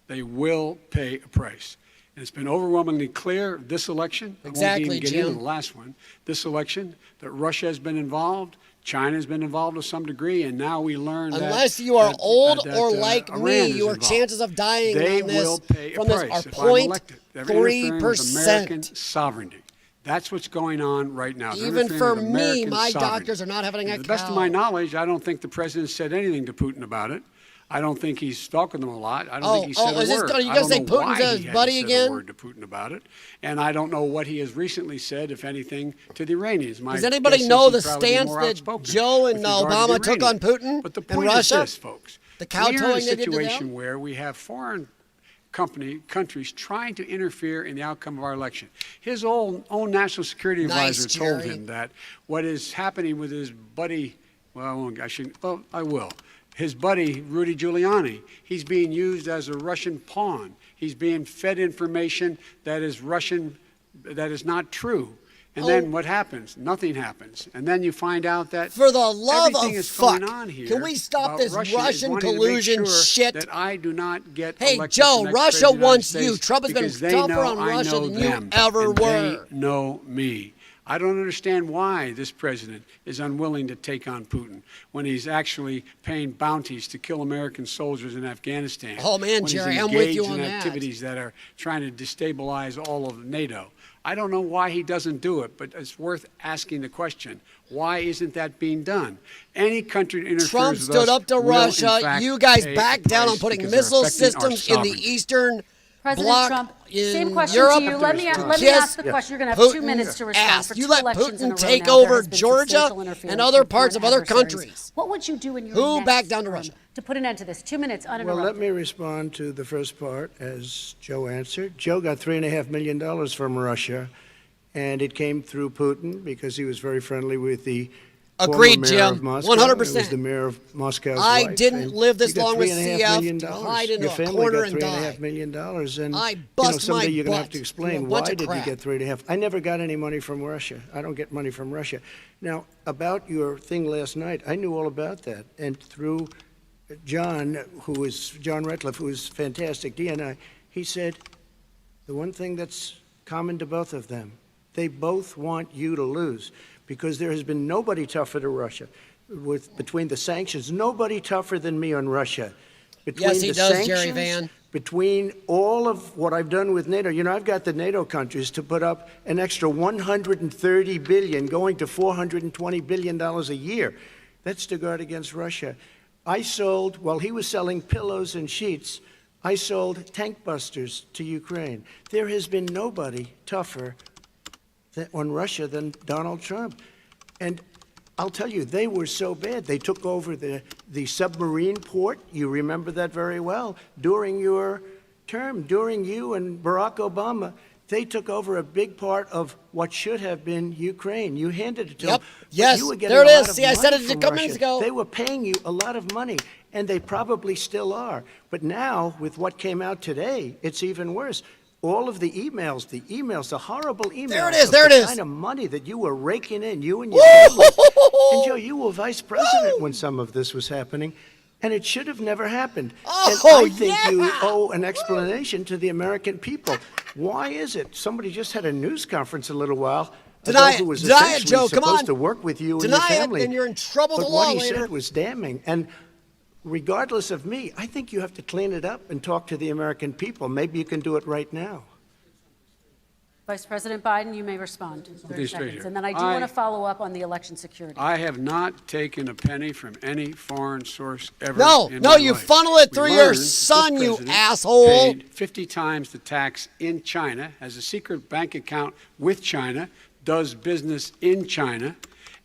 They will pay a price. And it's been overwhelmingly clear this election, I won't Exactly, even get Jim. into the last one, this election, that Russia has been involved, China has been involved to some degree, and now we learn that... Unless you are old or like Iran me, is your involved. chances of dying They on this will pay a from this price are if I'm elected. They're interfering with American 0.3%. sovereignty. That's what's going on right now. They're Even interfering for with me, American my sovereignty. doctors are not having a To the best of my knowledge, I don't think the president said anything to Putin about it. I don't think he's stalking them a lot. I don't think he said a is this word. gonna- you I gonna don't say know why Putin's his he buddy hadn't again? said a word to Putin about it. And I don't know what he has recently said, if anything, to the Iranians. My Does anybody guess is know he'd the probably be stance more that outspoken Joe and with regard to Obama the took on Iranians. Putin But the and point Russia? is this, folks. The kowtowing we are in a they did to them? situation where we have foreign countries trying to interfere in the outcome of our election. His own national security Nice, advisor told Jerry. him that what is happening with his buddy, well, I shouldn't, well, I will. His buddy, Rudy Giuliani, he's being used as a Russian pawn. He's being fed information that is Russian, that is not true. And then what happens? Nothing happens. And then you find out that For the love everything of is fuck, going on here can we stop about this Russia is Russian wanting to make collusion sure shit? That I do not get Hey, elected Joe, the next Russia president of the wants United you. States Trump has been because they tougher know on I Russia know than you them, ever and were. They know me. I don't understand why this president is unwilling to take on Putin when he's actually paying bounties to kill American soldiers in Afghanistan. Oh, man, when Jerry, he's I'm with you engaged on in that. activities that are trying to destabilize all of NATO. I don't know why he doesn't do it, but it's worth asking the question. Why isn't that being done? Any country that interferes Trump with stood us up to will, in Russia. fact, You guys pay backed a down on price putting because they're missile affecting our systems in the sovereignty. Eastern President Bloc Trump, in same question Europe. to you. Let me Kiss ask the question. You're going to have 2 Putin's minutes to respond. ass. For You two let elections in a Putin row take now, there over has been Georgia substantial interference and other from parts of foreign other adversaries. countries. What would you do in your Who next backed down to term Russia? to put an end to this? 2 minutes Well, uninterrupted. let me respond to the first part, as Joe answered. Joe got $3.5 million from Russia, and it came through Putin because he was very friendly with the Agreed, former mayor Jim. of Moscow. 100%. It was the mayor of Moscow's I wife, didn't and live this you got long with $3.5 CF million. to hide into Your a family corner got and die. $3.5 million, and I bust someday my you're going to have butt to through explain a why bunch of did you crap. get 3.5. I never got any money from Russia. I don't get money from Russia. Now, about your thing last night, I knew all about that, and through John Ratcliffe, who is fantastic, DNI, he said the one thing that's common to both of them, they both want you to lose, because there has been nobody tougher to Russia. Between the sanctions, nobody tougher than me on Russia. Between Yes, he the does, Jerry sanctions, Van. Between all of what I've done with NATO, I've got the NATO countries to put up an extra $130 billion, going to $420 billion a year. That's to guard against Russia. I sold, while he was selling pillows and sheets, I sold tank busters to Ukraine. There has been nobody tougher on Russia than Donald Trump. And I'll tell you, they were so bad. They took over the submarine port. You remember that very well. During your term, during you and Barack Obama, they took over a big part of what should have been Ukraine. You handed it to Yep. them. But Yes, you were getting there it a lot is. of See, I said money it a from couple minutes Russia. ago. They were paying you a lot of money, and they probably still are. But now, with what came out today, it's even worse. All of the emails, the horrible emails. There it is, of there it the is. kind of money that you were raking in, you and your family. And Joe, you were vice president when some of this was happening. And it should have never happened. Oh, and I think yeah. you owe an explanation to the American people. Why is it? Somebody just had a news conference a little while Deny ago it. who was Deny it, essentially Joe. Come supposed on. to work with you and Deny your it, family. then you're in trouble with But the law what he later. said was damning. And regardless of me, I think you have to clean it up and talk to the American people. Maybe you can do it right now. Vice President Biden, you may respond. 30 straight seconds. here. And then I do want to follow up on the election security. I have not taken a penny from any foreign source ever No, in no, my you life. funnel it We through your learned this son, you president asshole. Paid 50 times the tax in China, has a secret bank account with China, does business in China,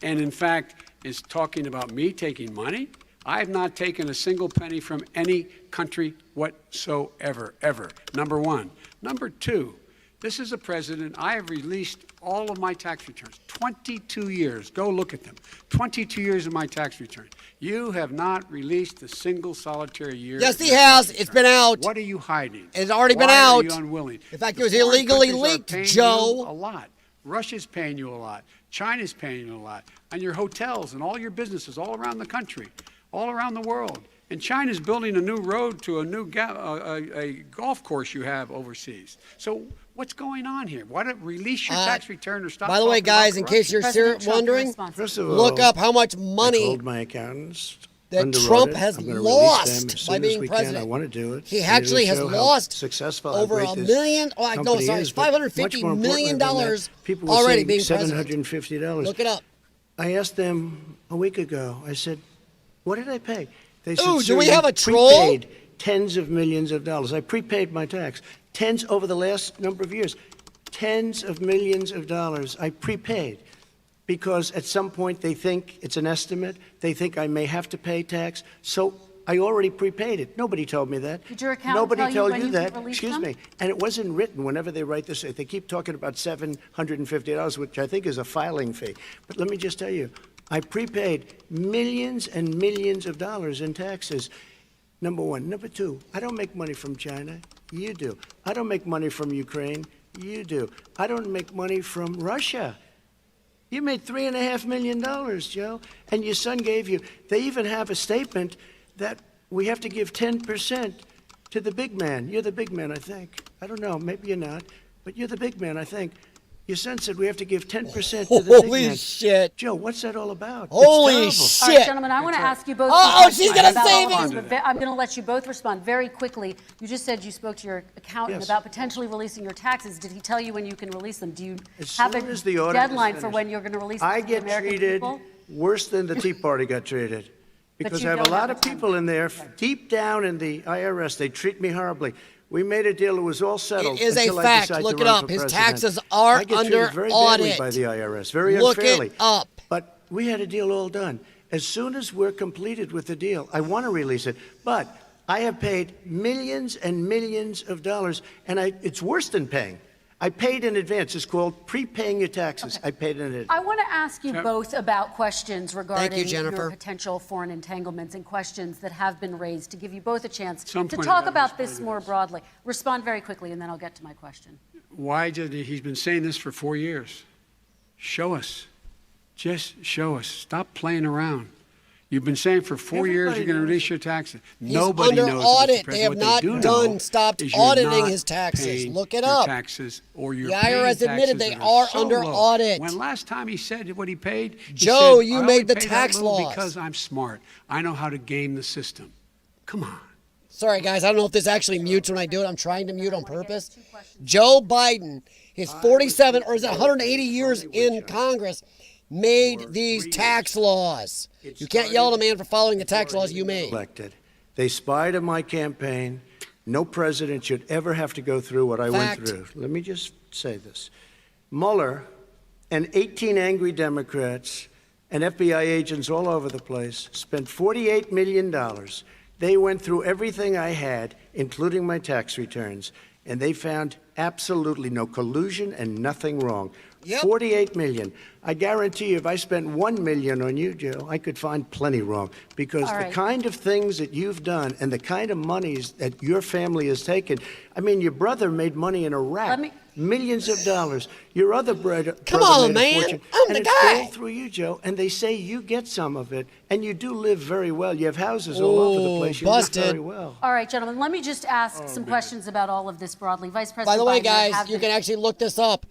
and in fact is talking about me taking money. I have not taken a single penny from any country whatsoever, ever. Number one. Number two, this is a president, I have released all of my tax returns, 22 years. Go look at them. 22 years of my tax return. You have not released a single solitary year. Yes, of he your has. tax It's return. been out. What are you hiding? It's already been Why out. Are you unwilling? In fact, The it was foreign illegally countries are leaked, paying Joe. you a lot. Russia's paying you a lot. China's paying you a lot. And your hotels and all your businesses all around the country, all around the world. And China's building a new road to a new a golf course you have overseas. So what's going on here? Why don't release your tax return or stop? By the way, talking about guys, in case corruption? you're President Trump, wondering, response. First of all, look up how much I money called my accountants. that underwrote Trump it. has I'm gonna release them lost as by soon as being we president. Can. I want to do it. He To actually has show how lost successful, how over great $1 this million. Oh, no, company sorry, is, but much $550 more million importantly than that, people were already saying being president. $750. Look it up. I asked them a week ago. I said, "What did I pay?" They said, Ooh, do "Sir, we you have a troll?" prepaid tens of millions of dollars." I prepaid my tax. Tens over the last number of years. Tens of millions of dollars I prepaid because at some point they think it's an estimate. They think I may have to pay tax. So I already prepaid it. Nobody told me that. Did your accountant Nobody tell you told when you you could that. release Excuse them? me. And it wasn't written whenever they write this. They keep talking about $750, which I think is a filing fee. But let me just tell you, I prepaid millions and millions of dollars in taxes. Number one. Number two, I don't make money from China. You do. I don't make money from Ukraine. You do. I don't make money from Russia. You made $3.5 million, Joe, and your son gave you. They even have a statement that we have to give 10% to the big man. You're the big man, I think. I don't know. Maybe you're not, but you're the big man, I think. Your son said we have to give 10% to the big Holy man. shit. Joe, what's that all about? Holy it's All shit. right, gentlemen, I want to ask you both. Oh, some she's questions gonna about save all of me. this, but I'm going to let you both respond very quickly. You just said you spoke to your accountant Yes. about potentially releasing your taxes. Did he tell you when you can release them? Do you As have soon a as the audit is deadline for finished. when you're going to release them I to the get American treated people? worse than the Tea Party got treated. Because you I have a don't lot have of a time. people in there, deep down in the IRS, they treat me horribly. We made a deal, it was all settled. It is a until I fact. decide to Look it run up. for His president. taxes are I get under treated very badly audit. by the IRS, very Look it unfairly. up. But we had a deal all done. As soon as we're completed with the deal, I want to release it. But I have paid millions and millions of dollars, and it's worse than paying. I paid in advance. It's called prepaying your taxes. I paid in advance. I want to ask you both about questions regarding Jennifer. your potential foreign entanglements and questions that have been raised to give you both a chance Some to point talk about about this this more broadly. Respond very quickly, and then I'll get to my question. Why did he's been saying this for 4 years? Show us. Just show us. Stop playing around. You've been saying for 4 years Everybody you're going to knows release your taxes. He's Nobody under knows. it, Mr. audit. They President. have What not do done- know stopped is you're auditing not his taxes. paying Look it your up. Taxes, or you're The paying IRS admitted taxes they that are so under low. audit. When last time he said what he paid, he Joe, said, you "I made only the pay that tax little laws." because I'm smart. I know how to game the system. Come on. Sorry, guys. I don't know if this actually mutes when I do it. I'm trying to mute on purpose. Joe Biden, his 47 or is it 180 years in Congress, made these tax laws. You can't yell at a man for following the tax laws you made. Elected. They spied on my campaign. No president should ever have to go through what I Fact. went through. Let me just say this. Mueller and 18 angry Democrats and FBI agents all over the place spent $48 million. They went through everything I had, including my tax returns, and they found absolutely no collusion and nothing wrong. Yep. 48 million. I guarantee you, if I spent 1 million on you, Joe, I could find plenty wrong. Because All the right. kind of things that you've done and the kind of monies that your family has taken, I mean, your brother made money in Iraq. Millions of dollars. Your other brother on, made a man. fortune. I'm and the it's guy. all through you, Joe. And they say you get some of it. And you do live very well. You have houses all over the place. You busted. live very well. All right, gentlemen, let me just ask some questions about all of this broadly. Vice President By the way, Biden, I guys, have you been- can actually look this up.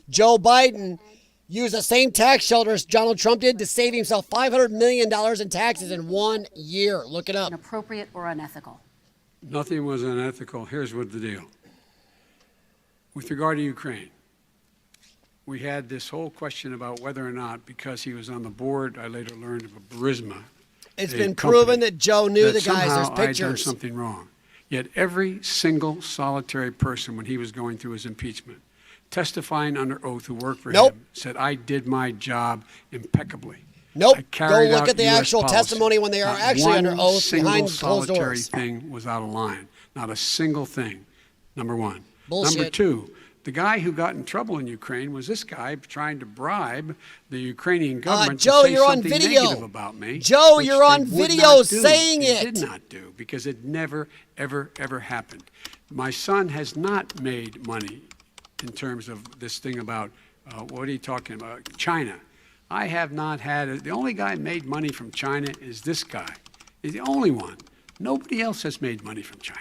Joe Biden used the same tax shelters Donald Trump did to save himself $500 million in taxes in 1 year. Look it up. inappropriate or unethical. Nothing was unethical. Here's what the deal. With regard to Ukraine, we had this whole question about whether or not, because he was on the board, I later learned of a Burisma. It's a been company, proven that Joe knew the guys. There's somehow I had done pictures. something wrong. Yet every single solitary person, when he was going through his impeachment, testifying under oath who worked for Nope. him, said, I did my job impeccably. Nope. I Go carried look out at the US actual policy. testimony when they are Not actually under one oath single behind closed solitary doors. thing was out of line. Not a single thing. Number one. Bullshit. Number two, the guy who got in trouble in Ukraine was this guy trying to bribe the Ukrainian government Joe, to say you're on something video. negative about me. Joe, which you're they on would video not do. saying They it. did not do, because it never, ever, ever happened. My son has not made money in terms of this thing about, what are you talking about, China. I have not had, the only guy made money from China is this guy. He's the only one. Nobody else has made money from China.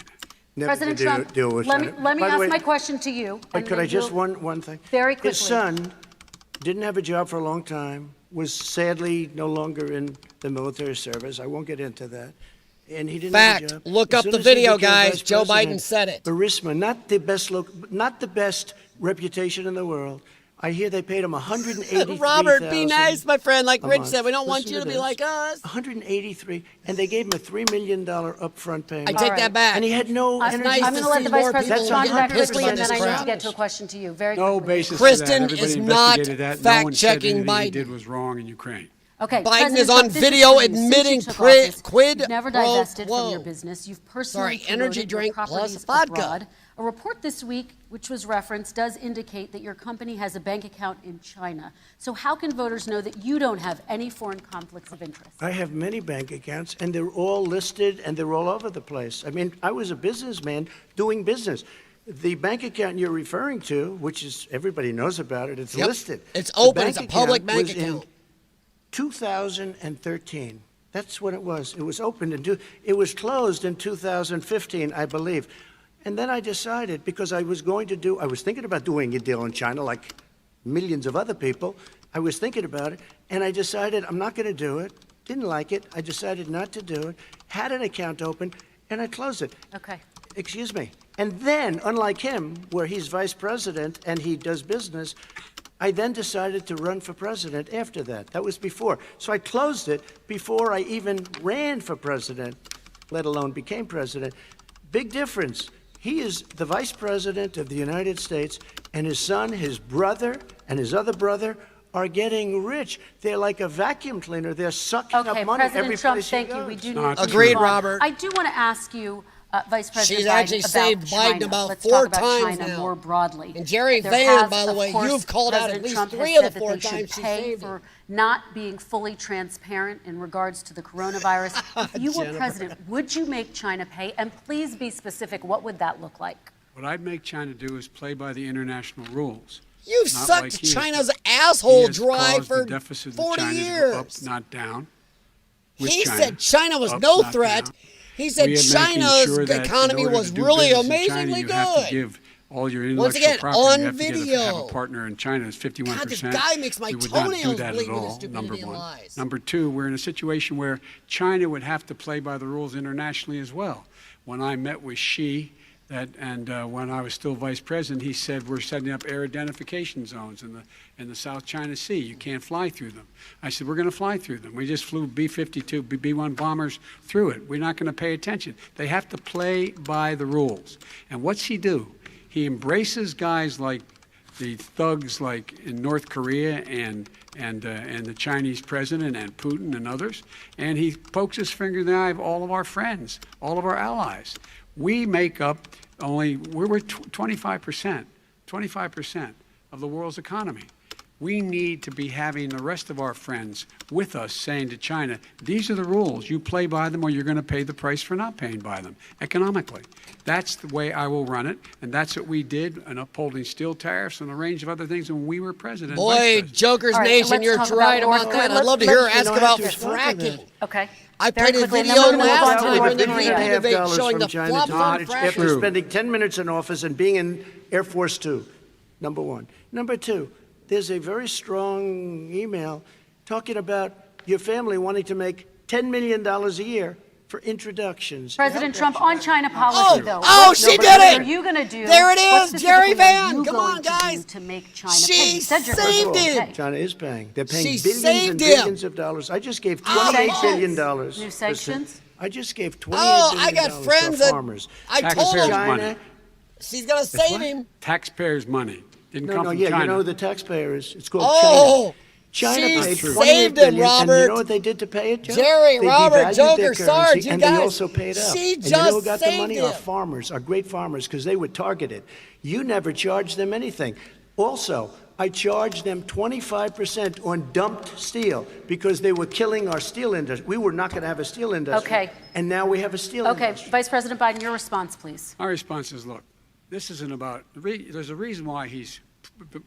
Never President did Trump, deal with let me, China. let me By the ask way, my question to you. But and could then I just, you'll- one thing? Very quickly. His son didn't have a job for a long time, was sadly no longer in the military service. I won't get into that. And he didn't have a Fact. job. Look As up soon the as he video, became guys. vice Joe president, Biden said it. Burisma, not the best reputation in the world. I hear they paid him $183,000. Robert, be nice, my friend. Like a Rich month. said, we don't want Listen you to be this. like us. 183, and they gave him a $3 million upfront payment. I take right. that back. And he had no I'm energy. nice going to to let see the Vice more President people respond to that get pissed quickly, about and then I this need to crap. get to a question to you. Very No quickly. basis Kristen for that. Everybody is not investigated that. No one said fact-checking anything Biden. he did was wrong in Ukraine. Okay, Biden President is on Trump, this video for you. Since you admitting took pri- office, quid you've never pro divested quo. from your business. You've personally Sorry, energy promoted your drink plus properties vodka. abroad. A report this week, which was referenced, does indicate that your company has a bank account in China. So how can voters know that you don't have any foreign conflicts of interest? I have many bank accounts, and they're all listed, and they're all over the place. I mean, I was a businessman doing business. The bank account you're referring to, which is, everybody knows about it, it's Yep. listed. It's The open. bank It's a public account bank was in account. 2013. That's when it was. It was opened it was closed in 2015, I believe. And then I decided, because I was thinking about doing a deal in China like millions of other people. I was thinking about it, and I decided I'm not going to do it. Didn't like it. I decided not to do it. Had an account open, and I closed it. Okay. Excuse me. And then, unlike him, where he's vice president and he does business, I then decided to run for president after that. That was before. So I closed it before I even ran for president, let alone became president. Big difference. He is the vice president of the United States, and his son, his brother, and his other brother are getting rich. They're like a vacuum cleaner. They're sucking Okay, up money every President Trump, place he thank you. goes. We do Not need to true. Agreed, move on. Robert. I do want to ask you, Vice President She's Biden, actually about saved Biden China. about Let's 4 talk about times China now. more broadly. And Jerry There Van, has, by the of way, course, you've called out at President least Trump 3 has of the said 4 that they times should she pay saved for it. not being fully transparent in regards to the coronavirus. If you were Jennifer. president, would you make China pay? And please be specific. What would that look like? What I'd make China do is play by the international rules. You've Not sucked like he has China's done. asshole He has dry caused for the deficit of 40 China to go years. up, not down. with He China. said China was Up, no not threat. down. He said We are making China's sure that in economy order was to do really business in China, amazingly you have to good. give all your Once intellectual again, property. on You have to have video. a partner in China. It's 51%. God, this guy makes my we would not do toenails that bleed at with his all, stupidity number and one. lies. Number two, we're in a situation where China would have to play by the rules internationally as well. When I met with Xi, when I was still vice president, he said we're setting up air identification zones in the South China Sea. You can't fly through them. I said we're going to fly through them. We just flew B-52, B-1 bombers through it. We're not going to pay attention. They have to play by the rules. And what's he do? He embraces guys like the thugs like in North Korea and the Chinese president and Putin and others, and he pokes his finger in the eye of all of our friends, all of our allies. We make up we're 25% of the world's economy. We need to be having the rest of our friends with us saying to China, these are the rules. You play by them or you're going to pay the price for not paying by them economically. That's the way I will run it, and that's what we did in upholding steel tariffs and a range of other things when we were president. Boy, Joker's Nation, you're right about that. I'd love to hear her ask about fracking. Okay. I played a video last time in the VP debate showing the flops on fracking. After spending 10 minutes in office and being in Air Force Two, number one. Number two, there's a very strong email talking about your family wanting to make $10 million a year for introductions. President Trump, on China policy, though. Oh, she did What it! are you going to do? There it What is, Jerry specifically are Van. you Come going on, to guys. do to make China She pay? You said you're going to saved him. pay. China is paying. They're paying She billions saved and him. billions of dollars. I just gave Oh, $28 billion. New sanctions? I just gave $28 Oh, billion I got to friends that farmers. I told Taxpayers' him money. she's going to save him. Taxpayers' money. Didn't No, come no, from yeah, China. you know who the taxpayer is. It's called Oh, China. she China paid saved $28 him, billion, and Robert. you know what they did to pay it, Joe? Jerry, They Robert, devalued Joker, their Sarge, currency, you and guys. they also paid up. She And you know who just got the money? saved Our him. farmers, our great farmers, because they were targeted. You never charged them anything. Also, I charged them 25% on dumped steel because they were killing our steel industry. We were not going to have a steel industry. Okay. And now we have a steel Okay, industry. Vice President Biden, your response, please. My response is, look, this isn't about, there's a reason why he's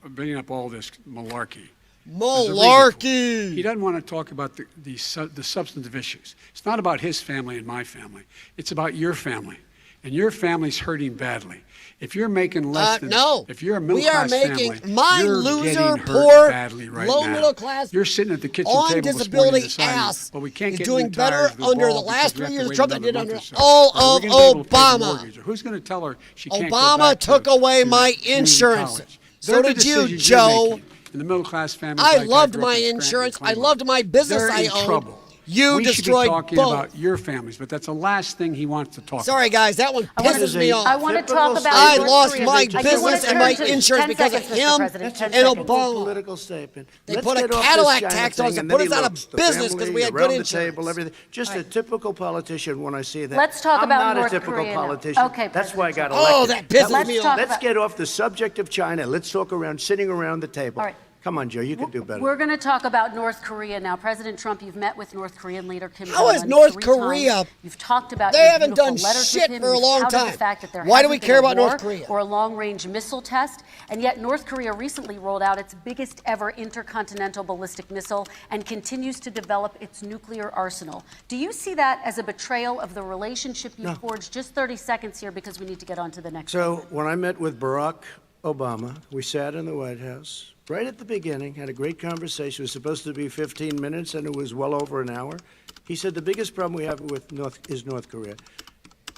bringing up all this malarkey. There's a reason for it. He doesn't want to talk about the substantive issues. It's not about his family and my family. It's about your family. And your family's hurting badly. If you're making less than, no. if you're a We are middle-class making family, my you're loser, getting hurt poor, badly right low now. middle class, You're sitting at the kitchen on table this disability morning deciding, ass well, we can't is get doing new better tires to under the ball last because 3 we have years to Trump wait than did another under month or so. all Are of we gonna be able to pay the Obama. mortgage? Or who's going to tell her she can't go Obama back took to away my community insurance. college? So They're the did you, decisions you're Joe. making. In the middle-class families I like loved grew up my in Scranton, insurance. I Cleveland, loved my business they're I in owned. trouble. You we destroyed should be talking both. about your families, but that's the last thing he wants to talk Sorry, about. guys, that one pisses me off. I want to talk about I North lost Korea. my I just business wanna and my turn to- insurance 10 because of seconds, Mr. him President, 10 and seconds. Obama. Political statement. They Let's put a get off this Cadillac China tax on thing, us and and put then us he out of looks, the business 'cause family we had around good the table, insurance. everything. Just a typical politician when I see that. Let's talk I'm about not North a typical Korea now. politician. Okay, That's why I got President Oh, elected. that pisses Let's me talk off. Let's about- get off the subject of China. Let's talk around, sitting around the table. All right. Come on, Joe, you can do better. We're going to talk about North Korea now. President Trump, you've met with North Korean leader Kim How is Jong-un North 3 Korea- times. You've talked about They your haven't beautiful done letters shit with him. for a You've long touted time. The fact that there Why do we hasn't care been a about North war Korea? or a long-range missile test, and yet North Korea recently rolled out its biggest ever intercontinental ballistic missile and continues to develop its nuclear arsenal. Do you see that as a betrayal of the relationship you forged? Just 30 seconds here because we need to get on to the next. So when I met with Barack Obama, we sat in the White House right at the beginning, had a great conversation. It was supposed to be 15 minutes, and it was well over an hour. He said the biggest problem we have with North Korea.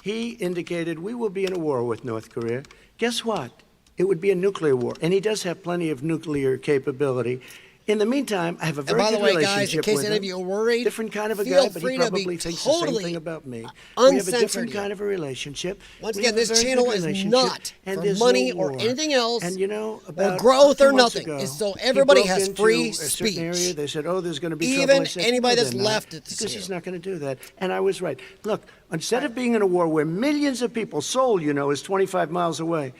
He indicated we will be in a war with North Korea. Guess what? It would be a nuclear war, and he does have plenty of nuclear capability. In the meantime, I have a very by the good way, guys, in relationship case with any him. of you are worried, Different kind of a feel guy, but free he to be probably thinks the same totally thing about me. We have a uncensored different here. kind of a relationship. Once We again, have a this very channel good is relationship, not and for there's money no or war. anything else, And you know, or about growth 2 or months nothing. ago, It's so he everybody broke has into free a certain speech. area. They said, "Oh, there's going to be trouble." Even I said, anybody "No, that's they're not, left at the because scale." he's not going to do that." And I was right. Look, instead of being in a war where millions of people, Seoul, you know, is 25 miles away,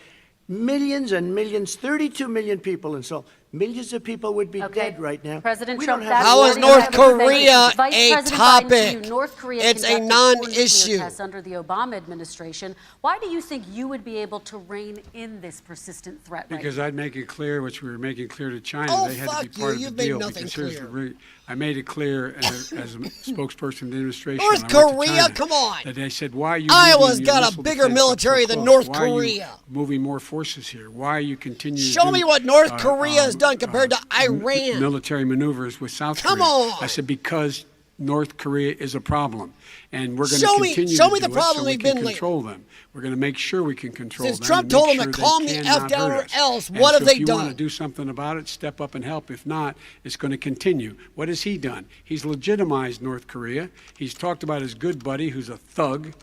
millions and millions, 32 million people in Seoul. Millions of people would be Okay. dead right now. President We Trump, don't have that's How what is we North have to say. Korea Vice a President Biden, to topic? you, North Korea It's a conducted 4 nuclear non-issue. tests under the Obama administration. Why do you think you would be able to rein in this persistent threat right Because now? I'd make it clear, which we were making clear to China, Oh, they had to fuck be you. part of You've the made deal. nothing Because here's the clear. I made it clear as a spokesperson of the administration. North when I went to Korea? China, Come on. That they said, why are you Iowa's moving your got a missile bigger defense up military so than close? North Why are you Korea? moving more forces here? Why are you continuing Show to me do, what North Korea has done compared to Iran. military maneuvers with South Come Korea? on. I said, because North Korea is a problem, and we're going to Show me- continue show to me the do it problem so we we've can been like- control them. We're going to make sure we can control Since them. Trump and told make them to sure calm they the F cannot down hurt or us. else, And what have so they if you want done? to do something about it, step up and help. If not, it's going to continue. What has he done? He's legitimized North Korea. He's talked about his good buddy, who's a thug,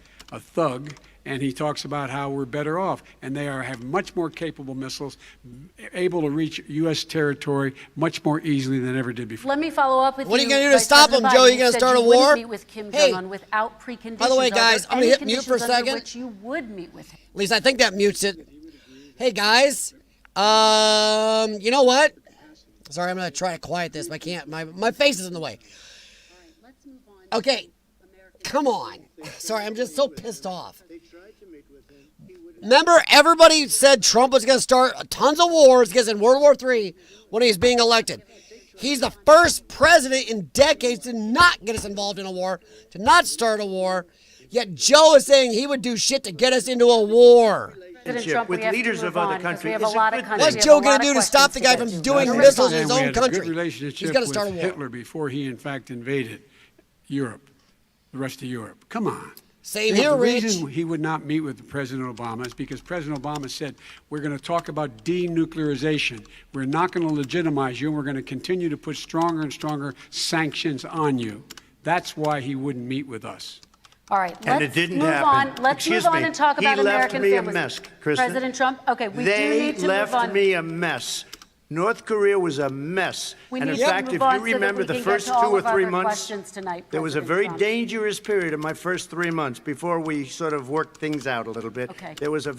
and he talks about how we're better off. And they have much more capable missiles, able to reach U.S. territory much more easily than ever did before. Let me follow up with you. What are you gonna do to Vice stop President him, Joe? Biden. You gonna said start a you wouldn't war? meet with Kim Hey, Jong-un without preconditions. by the way, Are there guys, I'm gonna any hit mute for a conditions under second. which you would meet with him? At least I think that mutes it. Hey, guys. You know what? Sorry, I'm going to try to quiet this, but I can't. My face is in the way. Okay, come on. Sorry, I'm just so pissed off. Remember, everybody said Trump was going to start tons of wars, because in World War III, when he was being elected. He's the first president in decades to not get us involved in a war, to not start a war. Yet Joe is saying he would do shit to get us into a war. Trump, with leaders of other countries. What's Joe going to do to stop the guy from doing missiles in his own We had a country? good relationship He's got to start a with war. Hitler before he, in fact, invaded Europe, the rest of Europe. Come on. Same here, The Rich. reason he would not meet with President Obama is because President Obama said, we're going to talk about denuclearization. We're not going to legitimize you, and we're going to continue to put stronger and stronger sanctions on you. That's why he wouldn't meet with us. All right, And it let's didn't move happen. on. Let's Excuse move on me. and talk He about left American me a families. mess, Kristen. President Trump, okay, we do They need to move left on. me a mess. North Korea was a mess. We And in need to fact, move if on you so that remember we the can get first to 2 all or of our 3 other months, questions tonight, there was a President very Trump. dangerous period in my first 3 months before we sort of worked things out a little bit. Okay. There was a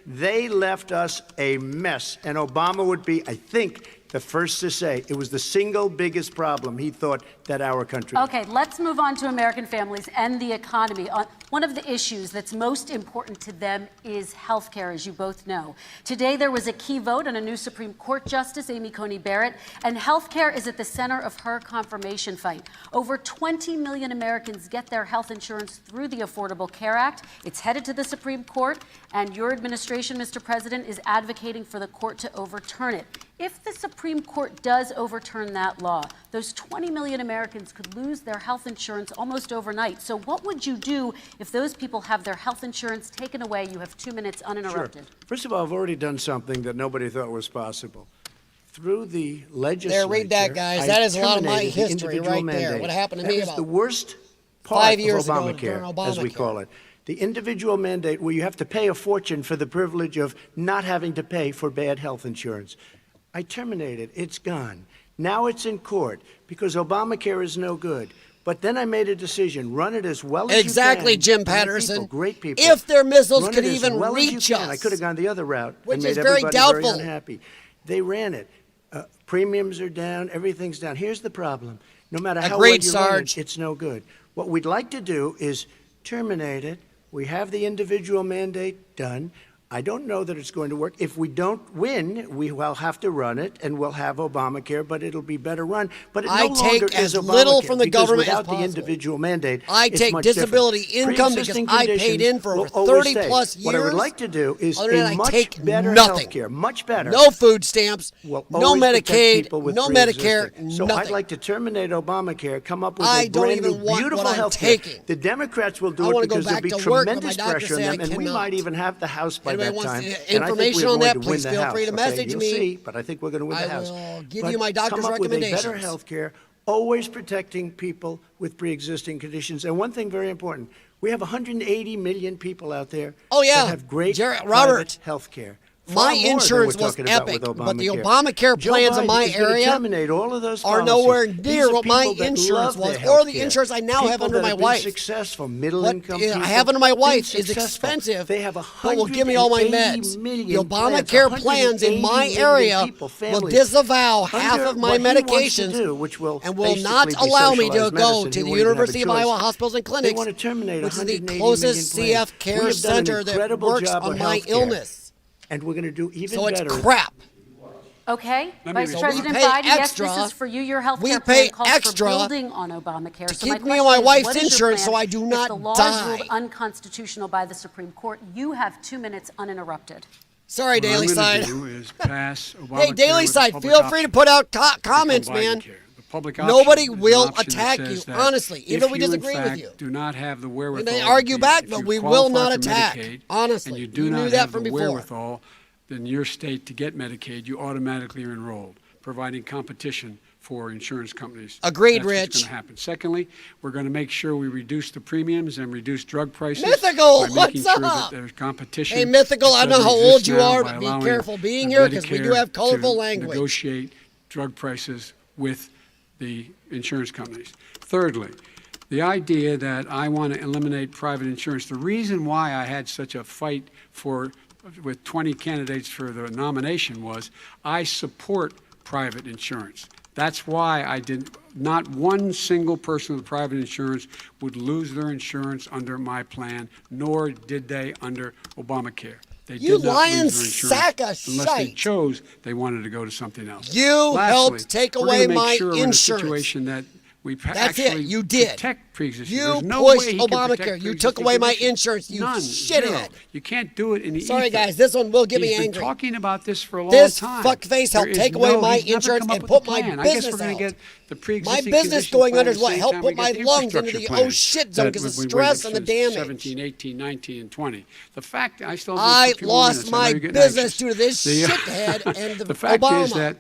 they left us a mess. And Obama would be, I think, the first to say it was the single biggest problem he thought that our country had. Okay, let's move on to American families and the economy. One of the issues that's most important to them is health care, as you both know. Today, there was a key vote on a new Supreme Court Justice, Amy Coney Barrett, and health care is at the center of her confirmation fight. Over 20 million Americans get their health insurance through the Affordable Care Act. It's headed to the Supreme Court, and your administration, Mr. President, is advocating for the court to overturn it. If the Supreme Court does overturn that law, those 20 million Americans could lose their health insurance almost overnight. So what would you do if those people have their health insurance taken away? You have 2 minutes uninterrupted. Sure. First of all, I've already done something that nobody thought was possible. Through the legislature, There, read that, guys. I That is a lot of my terminated the history individual right there. mandate. What happened to That me was about the worst part 5 years of ago Obamacare, during as we Obamacare. call it. The individual mandate where you have to pay a fortune for the privilege of not having to pay for bad health insurance. I terminated. It's gone. Now it's in court because Obamacare is no good. But then I made a decision: run it as well as Exactly, you can. Jim My Patterson. people, great people. If their missiles Run could it as even well as you reach can. us, I could have gone the other route which and made is very everybody doubtful. very unhappy. They ran it. Premiums are down. Everything's down. Here's the problem: no matter how Agreed, well you run Sarge. it, it's no good. What we'd like to do is terminate it. We have the individual mandate done. I don't know that it's going to work. If we don't win, we will have to run it, and we'll have Obamacare, but it'll be better run. But it I no take longer as is little Obamacare, from the because government as without the possible. individual mandate, I it's take much disability different. income because Pre-existing I paid conditions in for will over always 30 stay. plus What I would years. like to do is Other than a I much take better nothing. health care, much better. No food stamps, Will no always protect Medicaid, people with no Medicare, pre-existing. So nothing. I'd like to terminate Obamacare, come up with I a don't brand new, even want beautiful what I'm health care. taking. The Democrats will I do wanna it go because there'll back be to work, but tremendous my doctors pressure on say I them, and we cannot. might even have the House by Anybody that wants time. the And I think information we're on going that, to win please the feel House. free to Okay, message you'll me. see, but I think we're going to win I the House. will give But you my doctor's come up with a better recommendations. health care, always protecting people with pre-existing conditions. And one thing very important, we have 180 million people out there Oh, yeah. that have great Robert, private health care. My insurance was epic, but the Obamacare plans in my area are nowhere near what my insurance was, or the insurance I now have under my wife. Successful, middle What income I have under my wife is successful. expensive, They have but will give me all my 180 meds. million The Obamacare plans in my 180 area million people, will families, disavow half under of my what he wants to medications do, which will and will not basically be allow me to socialized go medicine. to He the won't even have a University of choice. Iowa hospitals and They clinics, want to terminate which is the 180 closest million CF plans. We care have done an center that incredible works job on on my healthcare. illness. And we're going to do even So it's better. crap. Okay, Let me Vice respond. President We pay Biden, extra. yes, this is for you. Your health We care pay plan calls extra for building on Obamacare. to So my keep me and question my is, wife's what is your insurance plan so I do if not the law is die? ruled unconstitutional by the Supreme Court? You have 2 minutes uninterrupted. Sorry, What Daily I'm Side. going to do is pass Obamacare Hey, Daily with Side, public feel free to option put out to comments, become man. Biden-care. The public Nobody option is an will option that attack says you, that honestly, even if we you, in disagree with fact, you. do not have the We wherewithal. may argue back, if but you we will qualify not for attack. Medicaid, Honestly, and you do you not knew that have from the before. wherewithal in your state to get Medicaid, you automatically are enrolled, providing competition for insurance companies. Agreed, That's what's Rich. going to happen. Secondly, we're going to make sure we reduce the premiums and reduce drug prices. Mythical, by making what's sure up? that there's competition. Hey, Mythical, I that know how doesn't old exist you now are, by but be allowing careful being here, 'cause we do Medicare have colorful to language. Negotiate drug prices with the insurance companies. Thirdly, the idea that I want to eliminate private insurance. The reason why I had such a fight with 20 candidates for the nomination was I support private insurance. That's why not one single person with private insurance would lose their insurance under my plan, nor did they under Obamacare. They You did not lying lose their insurance sack of unless they shite. chose they wanted to go to something else. You Lastly, helped take we're away gonna make my sure we're in a insurance. situation that we That's actually it. You did. protect pre-existing. You There's no pushed way he can Obamacare. protect You took pre-existing away my conditions. insurance, you None. shithead. Zero. You can't do it in the Sorry, ether. guys, this one will get me He's been angry. talking about this for a long This time. fuckface helped There is take away my he's never insurance come up and with put a my plan. I guess business we're going out. to get the My pre-existing business conditions going plan under at is the what same helped time put we my get the lungs into infrastructure the plan oh shit zone that because of we went stress and the into damage. 17, 18, 19, and 20. The fact, I still have I a few more lost minutes. I know my you're getting business anxious. due to this The- shithead and the fact Obama. is that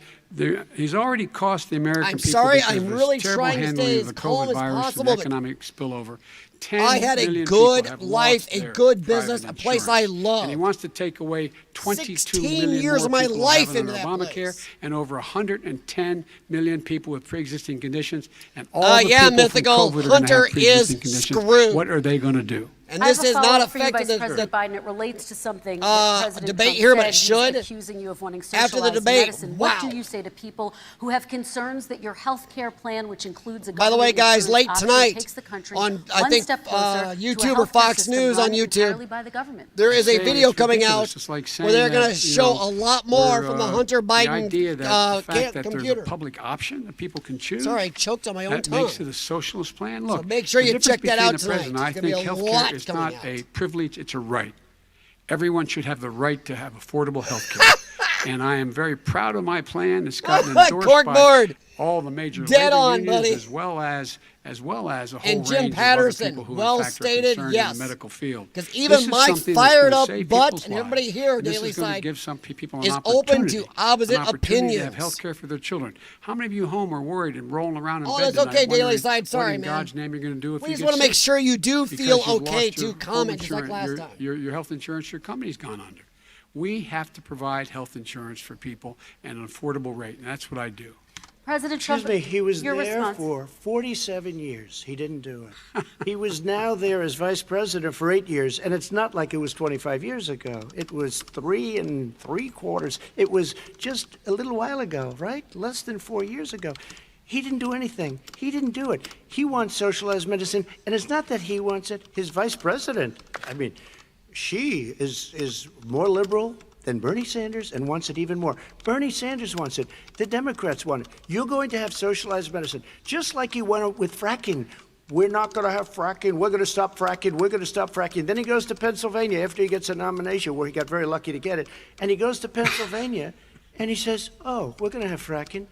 he's already cost the American I'm people sorry, because I'm of his really terrible trying to handling stay of the as calm COVID as virus possible, and but economic spillover. 10 I had a million good people have life, lost a their good private business, a place insurance. I love. And he wants to take away 22 16 million years more of my people life having into that Obamacare place. and over 110 million people with pre-existing conditions. And all the yeah, people Mythical, from COVID are going to Hunter have pre-existing is conditions. screwed. What are they going to do? And I this have a is not follow-up for you, affecting Vice the President Biden. It relates to something that President debate Trump here, but said. should. He's accusing you of wanting After the socialized debate, medicine. wow. What do you say to people who have concerns that your health care plan, which includes a By the way, government guys, insurance late option, tonight takes the country on, I one think, step closer to a YouTube or healthcare Fox system News on run YouTube, entirely by the government? there is a Saying video it's coming ridiculous. out It's like where they're saying going to that, show a lot more we're, from the Hunter the Biden idea that the fact that computer. there's a public option that people can choose. Sorry, I choked on my own That tongue. makes it a socialist plan. Look, make sure the you difference check that between out the tonight. president, I There's gonna think be a lot healthcare is coming not out. a privilege; it's a right. Everyone should have the right to have affordable health care. And I am very proud of my plan. It's gotten endorsed Corkboard. by all the major Dead labor on, unions, buddy. as well as a whole And Jim range Patterson, of other people who well in fact are stated, concerned yes. in the medical field. Because even This is my something that's fired gonna up save butt people's and everybody lives. here, And this Daily is gonna Side, give some people is an open opportunity, to opposite an opportunity to have opinions. health care for their children. How many of you home are worried and rolling around in Oh, bed that's tonight okay, Daily wondering Side. Sorry, what in man. God's name you're going to do if We you just get want to make sick? sure you do Because feel you've okay lost to your home comment just like insurance, last time. your health insurance, your company's gone under. We have to provide health insurance for people at an affordable rate, and that's what I do. President Trump, Excuse me, he was your there response. for 47 years. He didn't do it. He was now there as vice president for 8 years, and it's not like it was 25 years ago. It was 3 3/4. It was just a little while ago, right? Less than 4 years ago. He didn't do anything. He didn't do it. He wants socialized medicine, and it's not that he wants it. His vice president, I mean, she is more liberal than Bernie Sanders and wants it even more. Bernie Sanders wants it. The Democrats want it. You're going to have socialized medicine, just like you went with fracking. We're not going to have fracking. We're going to stop fracking. We're going to stop fracking. Then he goes to Pennsylvania after he gets a nomination, where he got very lucky to get it. And he goes to Pennsylvania, and he says, oh, we're going to have fracking.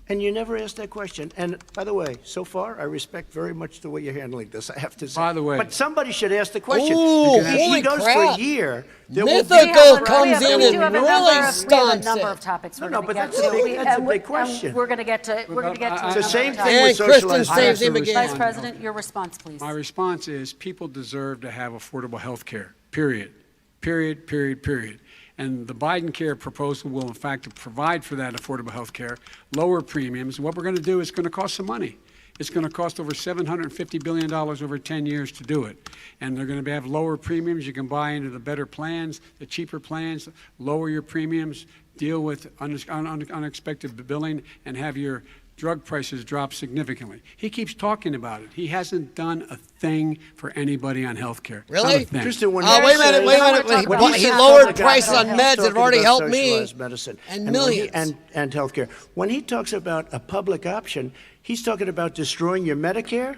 And you never asked that question. And by the way, so far, I respect very much the way you're handling this, I have to say. By the way. But somebody should ask the question. Ooh, Because he holy goes crap. for a year. There will be Mythical fracking. comes in and really We have a stunts number it. of topics No, we're no, going but to get that's a to. big- We- that's a and big we- question. and we're going to get to. We're going to get to. It's the same another thing topic. with And Kristen socialized saves medicine. him again. Vice President, your response, please. My response is people deserve to have affordable health care, period. Period, period, period. And the Biden care proposal will, in fact, provide for that affordable health care, lower premiums. What we're going to do is going to cost some money. It's going to cost over $750 billion over 10 years to do it. And they're going to have lower premiums. You can buy into the better plans, the cheaper plans, lower your premiums, deal with unexpected billing, and have your drug prices drop significantly. He keeps talking about it. He hasn't done a thing for anybody on health care. Really? Kristen, when Oh, he wait a minute, says- wait a minute. when He says lowered public prices option, on he's meds that have talking already about helped me socialized medicine and when millions. and healthcare. When he talks about a public option, he's talking about destroying your Medicare,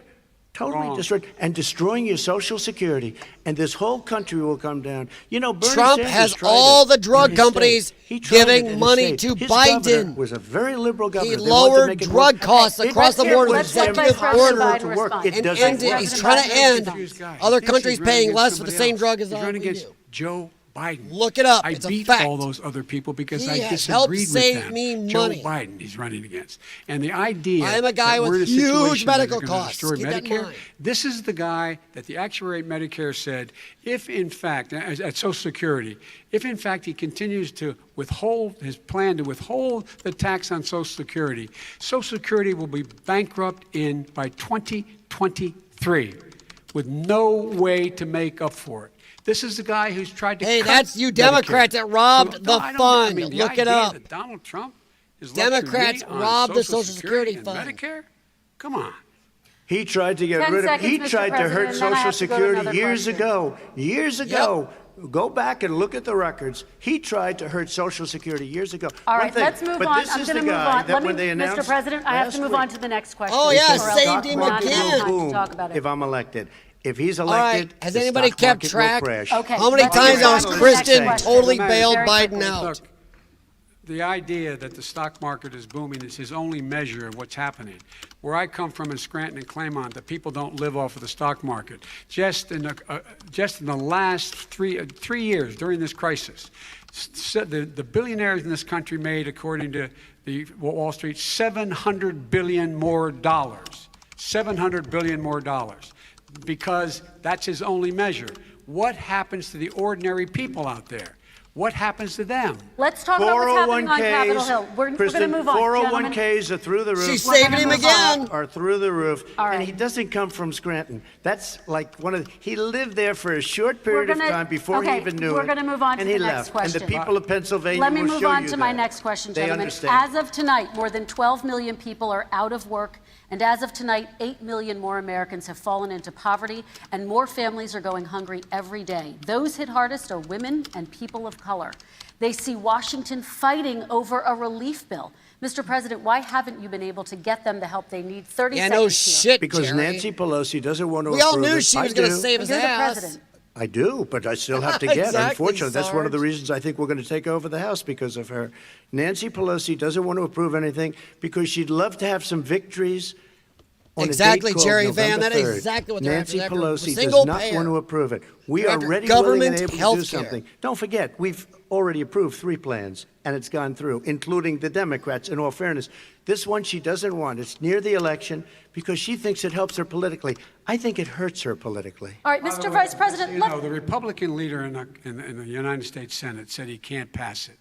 totally destroyed, and destroying your Social Security, and this whole country will come down. You know, Bernie Trump Sanders has tried all it the in drug his companies state. He tried giving it in his money state. to His Biden. governor was a very liberal governor. He They wanted to lowered make it drug work. costs It- across the board with let's let executive Vice President order. Biden to work. respond. It And doesn't end it. work. He's trying to end Confused guy. other He thinks countries he's running paying against less for the somebody same else. drug as He's we running against do. Joe Biden. Look it up. I It's a beat fact. all those other people because He I has helped disagreed with save them. me Joe money. Biden he's running against. And the idea I am a guy that with we're in a huge situation that medical they're gonna costs. destroy Keep that in Medicare, mind. this is the guy that the actuary at Medicare said, if in fact, at Social Security, if in fact he continues to withhold his plan to withhold the tax on Social Security, Social Security will be bankrupt by 2023 with no way to make up for it. This is the guy who's tried to Hey, cut that's you Medicare. Democrats that robbed So, the I don't- fund. I mean, the Look it idea up. that Donald Trump Is lecturing Democrats me on robbed the Social Security and fund. Medicare? Come on. He tried to get 10 rid of, seconds, he Mr. tried to President, hurt and then I Social have to go to Security another years question. ago. Years ago. Go back and look at the records. He tried to hurt Social Security years ago. All One right, thing, let's move but on. this I'm is going to the move guy on. that when they announced Mr. President, I have to last move on week- to the next question. Oh, yeah, Or else saved we're him not gonna have again. time to Boom, talk about it. if I'm elected. If he's All right, elected, has the anybody stock kept market track? will crash. Okay. How many let's times move on has to the Kristen next totally question. bailed Very Biden quickly. out? Look, the idea that the stock market is booming is his only measure of what's happening. Where I come from in Scranton and Claymont, the people don't live off of the stock market. Just in the last three years during this crisis, the billionaires in this country made, according to the Wall Street, $700 billion more. $700 billion more, because that's his only measure. What happens to the ordinary people out there? What happens to them? Let's talk about what's happening on Capitol 401ks, Hill. We're going to Kristen, move on, gentlemen. 401ks are through the roof. She's saving him move on. again. Are through the roof. All And right. he doesn't come from Scranton. That's like he lived there for a short We're period of gonna- time before okay, he even knew it. we're gonna move on to and the he next left. question. And the people of Pennsylvania Let me will move show on you to my that. next question, They gentlemen. understand. As of tonight, more than 12 million people are out of work. And as of tonight, 8 million more Americans have fallen into poverty, and more families are going hungry every day. Those hit hardest are women and people of color. They see Washington fighting over a relief bill. Mr. President, why haven't you been able to get them the help they need? 30 Yeah, seconds no here. shit, Because Jerry. Nancy Pelosi doesn't want to We all approve knew it. she I was going to do. save his You're the ass. president. I do, but I still have to get. Exactly, Unfortunately, that's one of the Sarge. reasons I think we're going to take over the House because of her. Nancy Pelosi doesn't want to approve anything because she'd love to have some victories. On Exactly, a date called Jerry Van, November that is 3rd. exactly what they're Nancy after. Pelosi does Single not payer. want to approve it. We They're are after ready, willing, government and able to do healthcare. something. Don't forget, we've already approved 3 plans, and it's gone through, including the Democrats, in all fairness. This one she doesn't want. It's near the election because she thinks it helps her politically. I think it hurts her politically. All right, Mr. Vice President, You know, the Republican leader in the United States Senate said he can't pass it.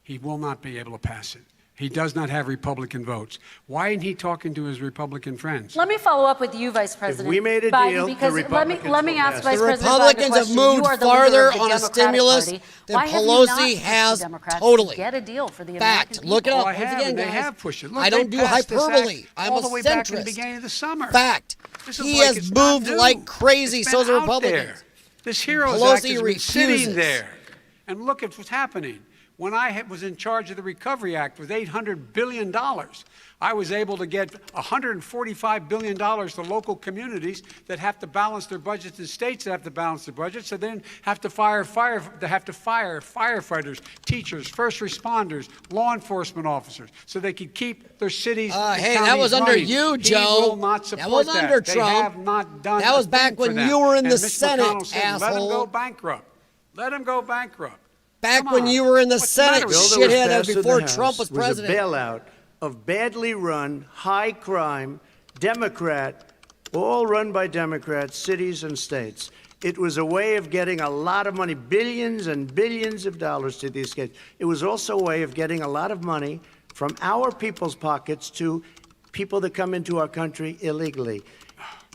He will not be able to pass it. He does not have Republican votes. Why isn't he talking to his Republican friends? let me follow up with you, Vice President. we made a Biden, deal, the because Republicans let me will ask pass Vice it. The President Biden a Republicans have question. moved You are the farther leader of the on a Democratic stimulus Party. than Why have you Pelosi not pushed the has. Democrats Totally. to get a deal for the Fact. American Look it people? up. Oh, I Once have, again, and they guys, have pushed it. Look, I don't they do passed this hyperbole. act I'm all a the way back in the centrist. beginning of the summer. Fact. This is He like has it's not moved new. like crazy. It's So has been the out Republicans. there. This Heroes Pelosi Act has been sitting refuses. there. And look at what's happening. When I was in charge of the Recovery Act with $800 billion, I was able to get $145 billion to local communities that have to balance their budgets and states that have to balance their budgets, so then have to fire firefighters, teachers, first responders, law enforcement officers, so they could keep their cities and Hey, that counties was under running. you, He Joe. will not support That was under They Trump. have not done That was a back thing for when them. you were in And the Mitch Senate, McConnell said, let him go asshole. bankrupt. Let him go bankrupt. Back Come when on. you were in the What's the matter Senate, with you? Bill that was shithead, that passed was in before the Trump was House president. a bailout of badly run, high crime, Democrat, all run by Democrats, cities and states. It was a way of getting a lot of money, billions and billions of dollars to these states. It was also a way of getting a lot of money from our people's pockets to people that come into our country illegally.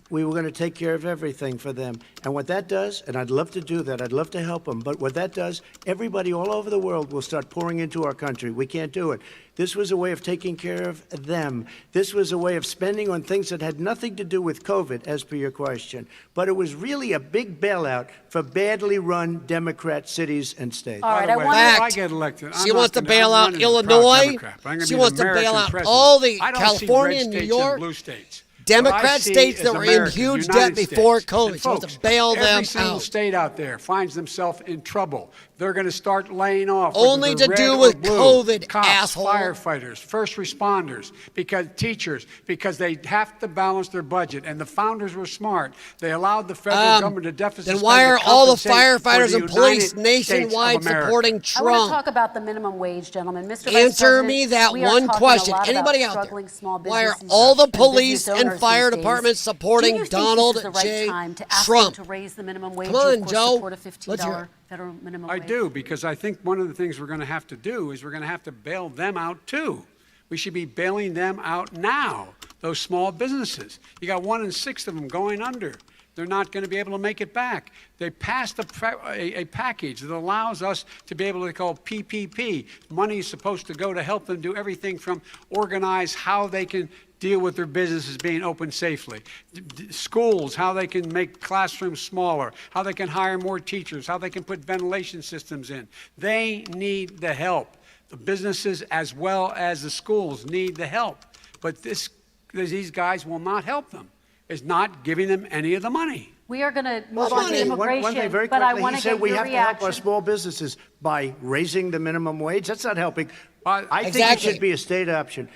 We were going to take care of everything for them. And what that does, and I'd love to do that, I'd love to help them, but what that does, everybody all over the world will start pouring into our country. We can't do it. This was a way of taking care of them. This was a way of spending on things that had nothing to do with COVID, as per your question. But it was really a big bailout for badly run Democrat cities and states. All right, By the I way, want if Fact. I get elected, I'm She not wants to gonna- bail I'm out running as a proud Illinois. Democrat, but I'm gonna She be wants the to bail American out president. all the I don't California see and red New states York. and blue states. Democrat What I see states that is were in America, huge United debt before States. COVID. And She wants to folks, bail them every single out. state out there finds themselves in trouble. They're going to start laying off. Only whether to they're do red or with blue. COVID, Cops, asshole. firefighters, first responders, because teachers, because they have to balance their budget. And the founders were smart. They allowed the federal government to deficit. Then why spend are to all the compensate for firefighters the and police United States of nationwide America. supporting I want to Trump? talk about the minimum wage, gentlemen. Mr. Vice Answer President, me that we are one talking a question. lot about Anybody out struggling there? small Why are businesses all the and business police and owners fire these days. departments Do supporting you think Donald this is the right J. time to ask Trump? them to raise the minimum wage? Come on, of course, Joe. support a Let's hear $15 it. federal minimum I wage. do, because I think one of the things we're going to have to do is we're going to have to bail them out too. We should be bailing them out now, those small businesses. You got 1 in 6 of them going under. they're not going to be able to make it back. They passed a package that allows us to be able to call PPP. Money is supposed to go to help them do everything from organize how they can deal with their businesses being open safely. Schools, how they can make classrooms smaller, how they can hire more teachers, how they can put ventilation systems in. They need the help. The businesses as well as the schools need the help. But these guys will not help them. It's not giving them any of the money. We are going to Well, move on to immigration, one thing very but I quickly, want he to said get we your have to help our reaction. small businesses by raising the minimum wage. That's not helping. I think it Exactly. should be a state option.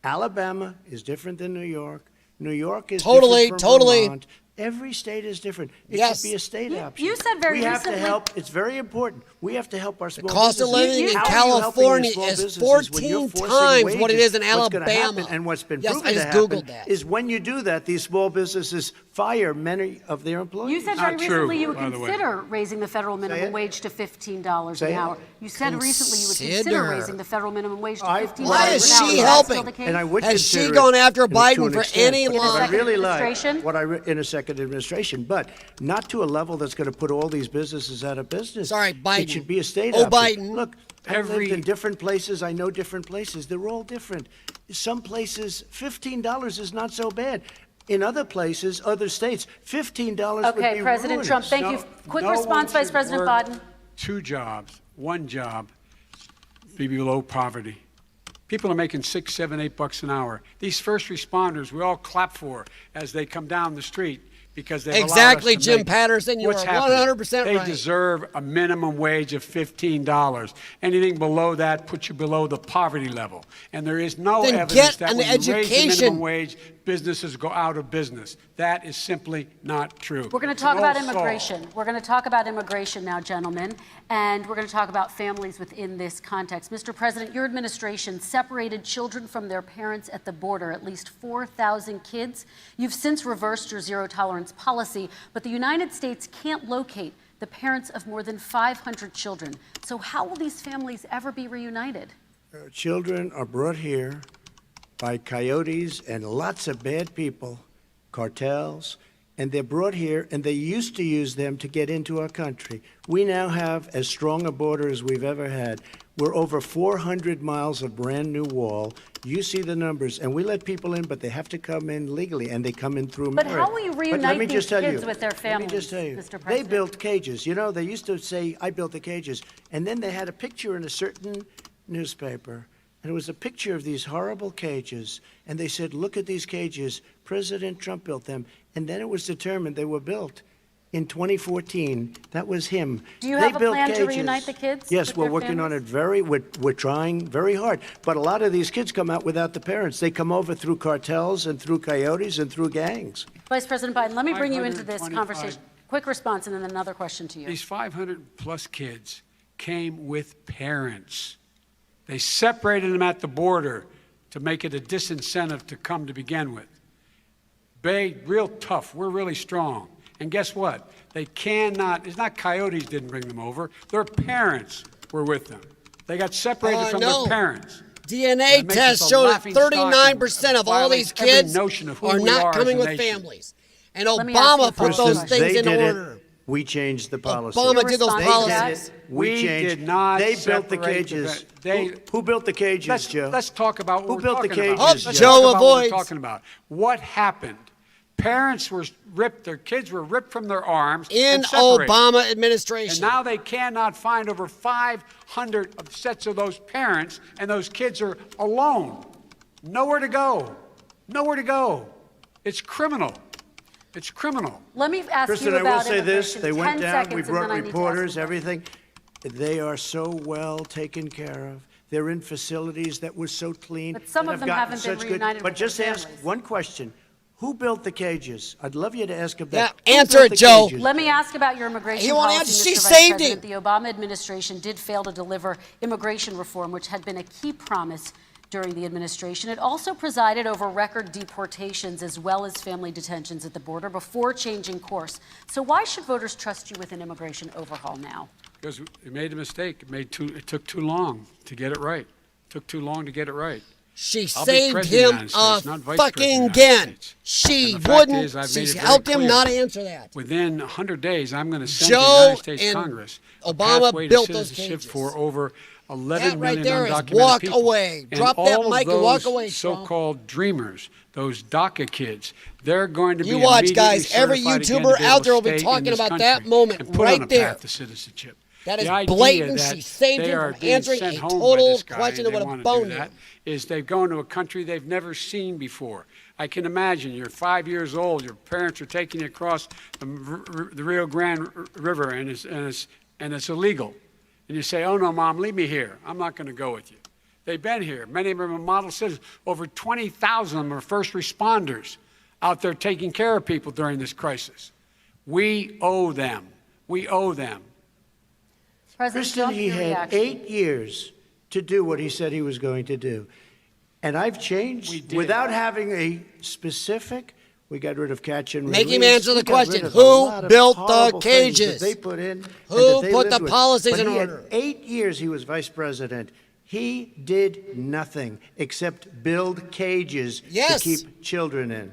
Alabama is different than New York. New York is Totally, different from totally. Vermont. Every state is different. It Yes. should be a state option. you said very we have to recently- help. It's very important. We have to help our small Cost of businesses. living in How are you helping your California small is businesses when you're 14 forcing times what it wages? is in What's gonna happen, Alabama. and what's been Yes, proven I to just happen Googled that. is when you do that, these small businesses fire many of their employees. You said very Not true, recently you would by the way. consider raising the federal minimum it. wage to $15 Say an it. hour. You said recently you would consider Consider. raising the federal minimum wage to I- $15 Why an hour. is Is she that still helping? the case? And I would Has she consider gone it after to Biden an for extent. any In a long? I second really administration? like what in a second administration, but not to a level that's going to put all these businesses out of business. Sorry, Biden. It should be a state Oh, option. Biden. Look, I've lived in different places. I know different places. They're all different. Some places, $15 is not so bad. In other places, other states, $15 would be Okay, President ruinous. Trump, thank you. Quick No response, one Vice should President work Biden. 2 jobs, 1 job, be below poverty. People are making $6, $7, $8 an hour. These first responders, we all clap for as they come down the street because they've Exactly, allowed us to Jim make Patterson, you what's are happening. 100% They right. deserve a minimum wage of $15. Anything below that puts you below the poverty level. And there is no Then evidence get that an when you raise the education. minimum wage, businesses go out of business. That is simply not true. We're going to It's talk an about old saw. immigration. We're going to talk about immigration now, gentlemen, and we're going to talk about families within this context. Mr. President, your administration separated children from their parents at the border, at least 4,000 kids. You've since reversed your zero-tolerance policy, but the United States can't locate the parents of more than 500 children. So how will these families ever be reunited? Children are brought here by coyotes and lots of bad people, cartels, and they're brought here, and they used to use them to get into our country. We now have as strong a border as we've ever had. We're over 400 miles of brand-new wall. You see the numbers, and we let people in, but they have to come in legally, and they come in through But merit. how will you But let reunite me these just tell kids you, with their Let me just families, tell you, Mr. they President? built cages. You know, they used to say, I built the cages, and then they had a picture in a certain newspaper, and it was a picture of these horrible cages, and they said, look at these cages, President Trump built them, and then it was determined they were built in 2014. That was him. Do you They have a built plan to cages. reunite the kids Yes, with we're their working on families? it we're trying very hard, but a lot of these kids come out without the parents. They come over through cartels and through coyotes and through gangs. Vice President Biden, let me bring you into this 525. conversation. Quick response and then another question to you. These 500-plus kids came with parents. They separated them at the border to make it a disincentive to come to begin with. Real tough. We're really strong. And guess what? They cannot, it's not coyotes didn't bring them over. Their parents were with them. They got separated from no. their parents. DNA And it makes tests us a show that laughing stock and 39% of all these violates every kids notion of who are we not are as coming a with nation. families. And Let me ask you a Obama put follow-up those question. things They in did order. it. We changed the policy. Obama did those response to They policies. did it. We changed. did not They built the separate the cages. they- Who built the cages, Joe? Let's talk about what Who we're built the talking about. cages, Oh, Let's Joe talk about what avoids. we're talking about. What happened? Parents were ripped, their kids were ripped from their arms In and separated. Obama And administration. now they cannot find over 500 of sets of those parents, and those kids are alone. Nowhere to go. Nowhere to go. It's criminal. It's criminal. Let me ask Kristen, you I will about say this. immigration. They 10 went down. seconds We and then brought I need to ask reporters, you. everything. They are so well taken care of. They're in facilities that were so clean. But some that of have them gotten haven't been such reunited But with their just ask families. one question. Who built the cages? I'd love you to ask about Yeah, that. Who answer built it, the Joe. cages? Let me ask about your immigration He won't policy, answer. She Mr. Vice saved President. him. The Obama administration did fail to deliver immigration reform, which had been a key promise during the administration. It also presided over record deportations as well as family detentions at the border before changing course. So why should voters trust you with an immigration overhaul now? Because we made a mistake. It took too long to get it right. It took too long to get it right. She I'll be saved president of him the United States, not vice fucking president of the again. United States. She And the fact wouldn't. is, I've made She's it very helped him clear. not answer that. Within 100 days, I'm going to send the Joe United States and Congress a Obama pathway to built those citizenship cages. for over 11 That right million there is undocumented walk people. away. And Drop that all mic of and walk those away, Trump. so-called dreamers, those DACA kids, they're going to be You watch, immediately guys. Every certified again YouTuber to be able out there will to be stay in talking this about country that moment and put right on a there. path to citizenship. That is The idea blatant. that She saved they him are from being answering sent a home by total this guy question and that they would have want to do boned you. that, is they've gone to a country they've never seen before. I can imagine you're 5 years old, your parents are taking you across the Rio Grande River and it's illegal. And you say, oh no, Mom, leave me here. I'm not going to go with you. They've been here. Many of them are model citizens. Over 20,000 of them are first responders out there taking care of people during this crisis. We owe them. We owe them. President Kristen, Trump, he your had reaction. 8 years to do what he said he was going to do. And I've We changed did. without having a specific. We got rid of catch and release. Make him answer the We got rid question. of a Who lot of built the horrible things that cages? they put in and Who that they put lived the with. policies But in he had order? 8 years he was vice president. He did nothing except build cages Yes. to keep children in.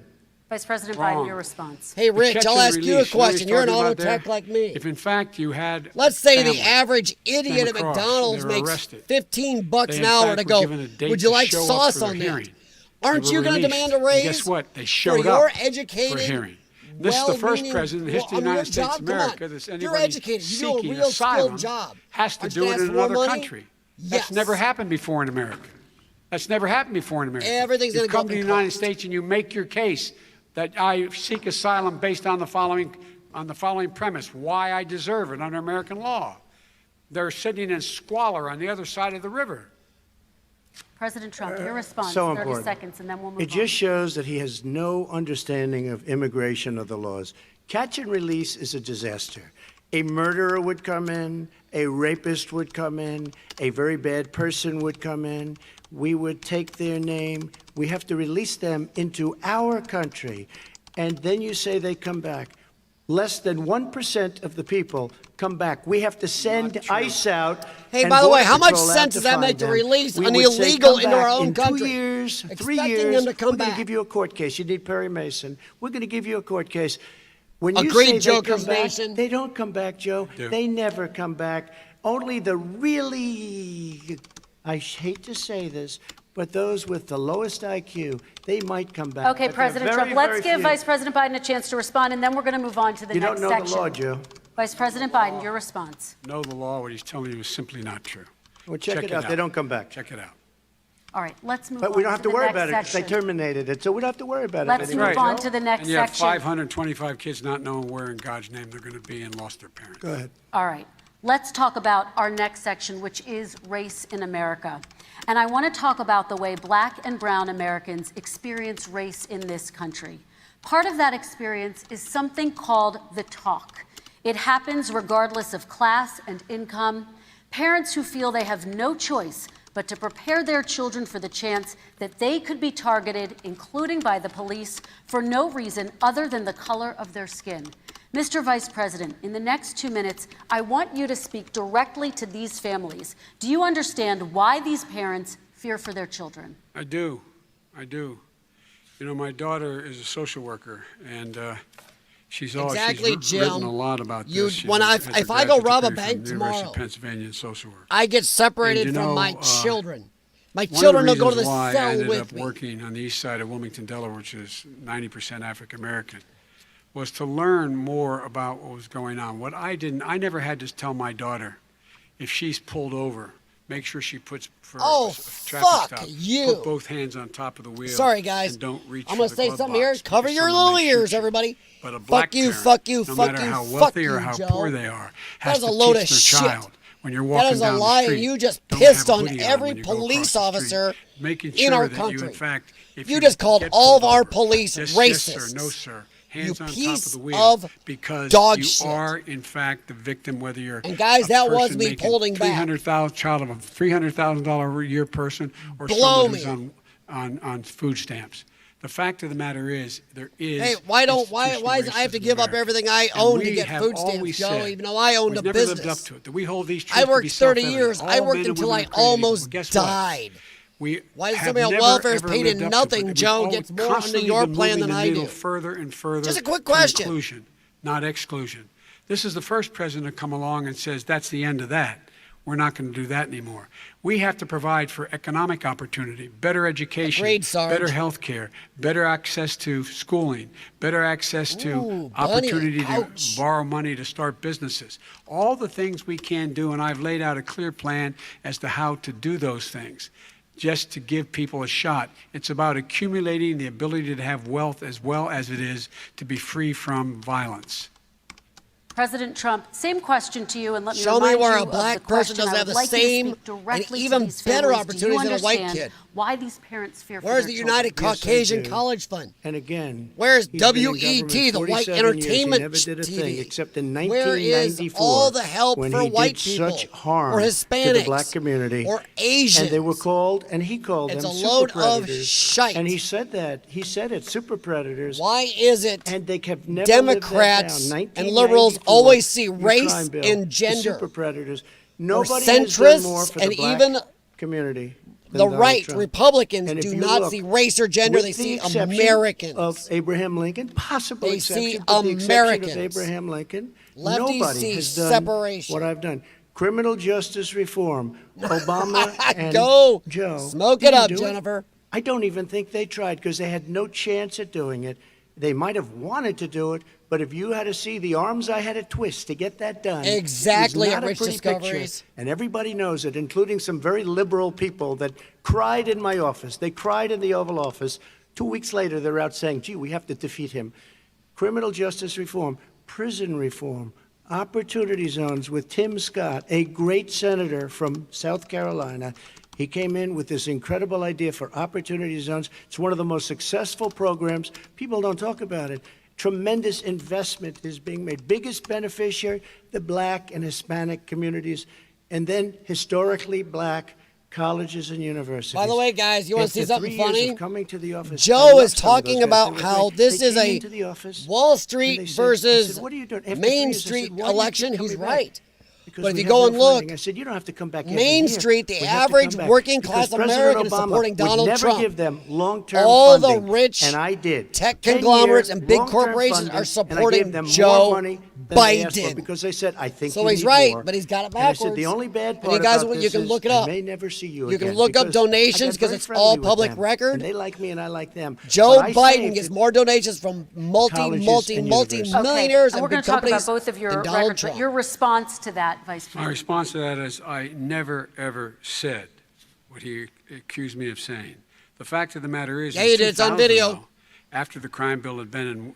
Vice President Wrong. Biden, your response. Hey, The Rich, catch I'll and ask you a release, you know what question. he's You're an talking auto about there? tech like me. If in fact you had Let's say the families average idiot at came across, McDonald's they were makes arrested. $15 They, an in hour fact, to were go. given a date Would you to like show up sauce for their on that? hearing. Aren't They you were going to released. demand a And raise? guess what? They for showed your up educated, for a hearing. This is the first well-meaning- president in the history of the well, United your States job, of come on. America that's You're anybody educated. You do a seeking real skilled asylum job. has to Aren't you do gonna it ask in for more another money? country. Yes. That's never happened before in America. That's never happened before in America. Everything's you gonna go come up to the in United cost. States and you make your case that I seek asylum based on the following premise: why I deserve it under American law. They're sitting in squalor on the other side of the river. President Trump, your response, So 30 important. seconds, and then we'll move It just shows that he has no understanding of immigration or the laws. Catch and release is a disaster. A murderer would come in, a rapist would come in, a very bad person would come in. We would take their name. We have to release them into our country. And then you say they come back. Less than 1% of the people come back. We have to send ICE out. Hey, and by the way, Border how much Patrol out sense to does that find make to them. release We an would say, illegal "Come into our back own in country?" 2 years, 3 Expecting years, them to come we're going back. to give you a court case. You need Perry Mason. We're going to give you a court case. When you Agreed, say they Jokers come back, Nation. they don't come back, Joe. Do. They never come back. Only the really, I hate to say this, but those with the lowest IQ, they might come back. Okay, But they're President very, Trump, let's very give few. Vice President Biden a chance to respond, and then we're going to move on to the You next don't know section. the law, Joe. Vice President Biden, your response. Know the law, what he's telling you is simply not true. Well, check it out. They don't come back. Check it out. All right, let's move on But we don't have to the worry next about it because they section. terminated it, so we don't have to worry about Let's it move anymore. on to the next And you have section. 525 kids not knowing where in God's name they're going to be and lost their parents. Go ahead. All right, let's talk about our next section, which is race in America. And I want to talk about the way Black and brown Americans experience race in this country. Part of that experience is something called the talk. It happens regardless of class and income. Parents who feel they have no choice but to prepare their children for the chance that they could be targeted, including by the police, for no reason other than the color of their skin. Mr. Vice President, in the next 2 minutes, I want you to speak directly to these families. Do you understand why these parents fear for their children? I do. I do. You know, my daughter is a social worker, and she's Exactly, written Jim. a lot about You- this. She's when has a if I go graduate rob a degree from bank the University tomorrow, of Pennsylvania in social work. I get separated And you from know, my children. My One children of will the go to the reasons why I cell ended with up me. working on the east side of Wilmington, Delaware, which is 90% African American, was to learn more about what was going on. What I never had to tell my daughter, if she's pulled over, make sure she puts for Oh, a traffic fuck stop, you. put both hands on top of the wheel. Sorry, guys. And don't reach I'm for gonna the say glove something box here. Cover because your someone little may shoot ears, you. everybody. But a black Fuck you, parent, fuck you, no fuck matter you, how fuck wealthy you, or how Joe. poor they are, has That is to a load teach of their shit. child when you're walking That is a down the lie, and street, you just don't pissed have a on hoodie every when you go across police the street. officer Making in sure our that country. You, in fact, if You just called get all of pulled our over, police yes, racists. Yes, sir. No, sir. You Hands on top piece of the wheel. of because dog you shit. are, in fact, the victim, whether you're And guys, a that was person me making holding back. child of a $300,000 a year person or Blow someone me. who's on food stamps. The fact of the matter is, there is. Hey, why is institutional it I have to racism give up there. everything I And own to we get have food stamps, always Joe, said even though I owned we've a never business? lived up to it. That we hold these truths I to be worked 30 self-evident. years. I All worked men and until women I are created equal. almost Guess what? died. Why does have somebody on never, welfare is ever paid lived in up to nothing, it. We've Joe, always gets more under constantly your been plan moving than the I needle do? further and further. Just a quick to question. Inclusion, not exclusion. This is the first president to come along and says that's the end of that. We're not going to do that anymore. We have to provide for economic opportunity, better education, Agreed, Sarge. better health care, better access to schooling, better access to Ooh, opportunity Bunny, to ouch. borrow money to start businesses. All the things we can do, and I've laid out a clear plan as to how to do those things, just to give people a shot. It's about accumulating the ability to have wealth as well as it is to be free from violence. President Trump, same question to you, and let me Show me remind where you a of black the person question. doesn't I have would the like you to same speak directly and to even these better families. Do you opportunities than a white understand kid. why these parents fear for Where's their the children? United Yes, I Caucasian do. College Fund? And again, Where's he's been in WET, government the white 47 years. entertainment He never did a TV? thing except in Where is 1994 all the help when for he white did people such harm or to Hispanics the black community or Asians? And they were called, and he called It's them a super load of predators. shite. And he said that. He said it, super predators. Why is it And they kept never Democrats lived that down. and liberals 1994, always see the race crime bill, and the gender? super predators. Or Nobody has done more centrists for and the black even community than the Donald right, Trump. Republicans, And if do you not look, see race or gender. with They the see exception Americans. Of Abraham Lincoln, possible They exception, see but the exception Americans. of Abraham Lincoln, Lefties nobody see has done separation. what I've done. Criminal justice reform, Obama and Go Joe. smoke it didn't up, do Jennifer. I don't even think they tried because they had no chance at doing it. They might have wanted to do it, but if you had to see the arms I had to twist to get that done, Exactly, it was not at a Rich pretty Discoveries. picture. And everybody knows it, including some very liberal people that cried in my office. They cried in the Oval Office. 2 weeks later, they're out saying, gee, we have to defeat him. Criminal justice reform, prison reform, opportunity zones with Tim Scott, a great senator from South Carolina. He came in with this incredible idea for opportunity zones. It's one of the most successful programs. People don't talk about it. Tremendous investment is being made. Biggest beneficiary, the black and Hispanic communities, and then historically black colleges and universities. By the way, guys, you want to see After something 3 years funny? of coming to the office, I Joe love is some of those talking guys. about They were how great. this They is came a into the office, Wall and Street they said- I versus said, "What are you doing?" After 3 Main years, I said, Street "Why do you keep election. coming He's back?" right. Because But if we you have go no and look, funding. I said, you don't have to come back every Main year. Street, the We have to average come back. working Because class President American is Obama supporting would Donald never Trump. give them long-term All the funding, rich and I did. tech 10 conglomerates year and big long-term corporations funding, are supporting and I gave them Joe more money than they asked for Biden. because they said, I think So you he's need right, more. but he's got it And I said, backwards. the only bad And part you guys, about you this can is look it I up. may never see you You again. can look up because I got donations because very it's friendly all with public them, record. And they like me and I like them. Joe But I Biden think gets that more donations from colleges and universities. multi-millionaires and and we're going big to talk about companies both of your than Donald records, Trump. but your response to that, Vice My President. response to that is I never, ever said what he accused me of saying. The fact of the matter is, Yeah, in you did. It's on 2000, video. though, after the crime bill had been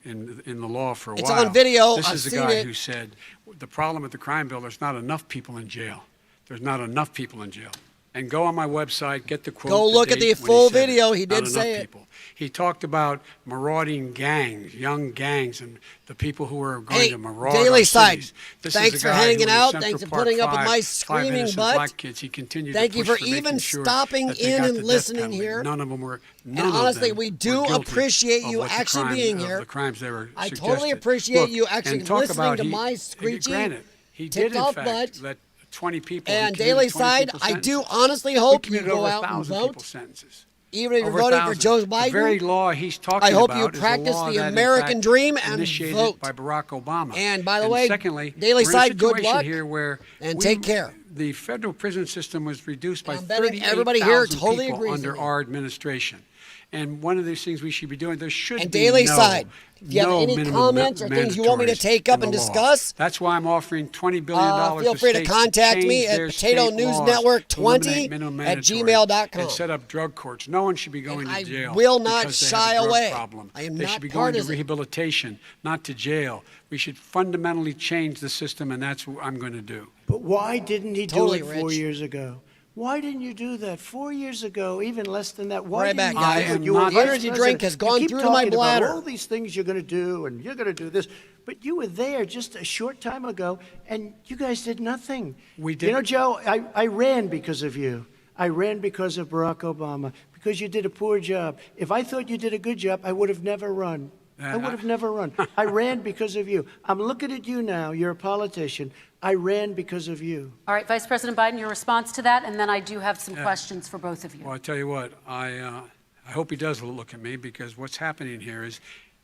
in the law for a It's while, on video. this I've is the seen guy it. who said, the problem with the crime bill, there's not enough people in jail. There's not enough people in jail. And go on my website, get the quote. Go look at date the when full said it. video. He Not did say enough it. people. He talked about marauding gangs, young gangs, and the people who are going Hey, to maraud Daily our Side, cities. This thanks is the for guy hanging who in out. Central Thanks for Park putting up with my 5 screaming innocent butt. black kids. He continued Thank to you push for making even sure stopping that they in got and the death listening penalty. here. None of them were. And None of honestly, them we were do guilty appreciate of you what the actually crime- being of here. The crimes they were I suggested. totally appreciate Look, you actually and talk listening about to he- my screechy, Granted, he did ticked in off fact butt. let 20 people. And he commuted Daily 20 Side, people I do sentences. honestly We hope you commuted go over out and 1,000 vote. people's sentences. Even if you're Over voting for 1,000. Joe The Biden, very law he's talking I hope about you is a practice law the that, in American fact, dream and initiated vote. by Barack Obama. And by the way, secondly, Daily we're Side, in a good situation luck, here where and take care. The federal prison system was reduced by I'm betting everybody here 38,000 totally people agrees with under me. our administration. And one of these things we should be doing, there should And be Daily no, Side, if you have no any minimum comments or things you want me to mandatories take up in and the law. discuss, That's why I'm offering $20 billion feel to free to states contact change me at their Potato state News laws Network to eliminate 20 minimum at mandatories gmail.com. and set up drug courts. No one should be going I to jail. will not because they shy have a drug away. problem. I am they not should be going to partisan. rehabilitation, not to jail. We should fundamentally change the system, and that's what I'm going to do. But why didn't he Totally, do it 4 Rich. years ago? Why didn't you do that 4 years ago, even less than that? Why Right back, didn't you guys. do it? I You am were not- vice Energy drink president. has You gone keep through to my talking about bladder. all these things you're going to do, and you're going to do this. But you were there just a short time ago, and you guys did nothing. We did. You know, Joe, I ran because of you. I ran because of Barack Obama, because you did a poor job. If I thought you did a good job, I would have never run. I would have never run. I ran because of you. I'm looking at you now. You're a politician. I ran because of you. All right, Vice President Biden, your response to that, and then I do have some questions for both of you. Well, I tell you what, I hope he does look at me, because what's happening here is,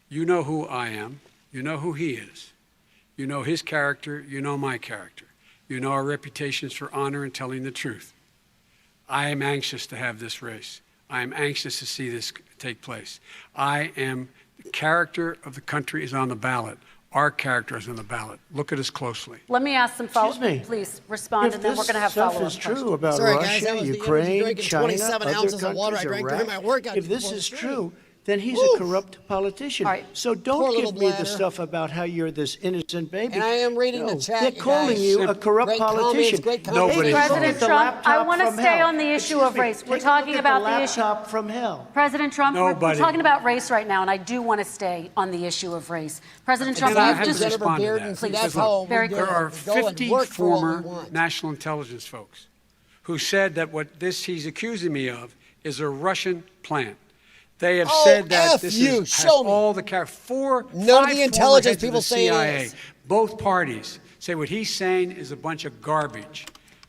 you know who I am, you know who he is, you know his character, you know my character, you know our reputations for honor and telling the truth. I am anxious to have this race. I am anxious to see this take place. The character of the country is on the ballot. Our character is on the ballot. Look at us closely. Let me ask some follow-up. Please respond, and then we're going to have follow-up questions. If this stuff is true about Sorry, Russia, guys, that was the Ukraine, drinking China, 27 other ounces of water I countries, drank during my Iraq, workout if this before is the true, then he's a corrupt politician. All right. So don't Poor give little me the bladder. stuff about how you're this innocent baby. And I am reading the No, chat, they're you calling guys. you a corrupt Great comments, politician. great comments. Nobody- President The Trump, I laptop want to from stay hell. on the issue Excuse of me, race. We're take a talking look at about the issue. laptop from hell. President Trump, we're Nobody- talking about race right now, and I do want to stay on the issue of race. President Trump, I you've have to just respond to that. and see, Please. that's how Very we quick. There are go and 50 work for what we former want. national intelligence folks who said that what he's accusing me of is a Russian plan. They have Oh, said that F this you, has show me. all the None of five the former intelligence heads of people the say it CIA. is. Both parties say what he's saying is a bunch of garbage.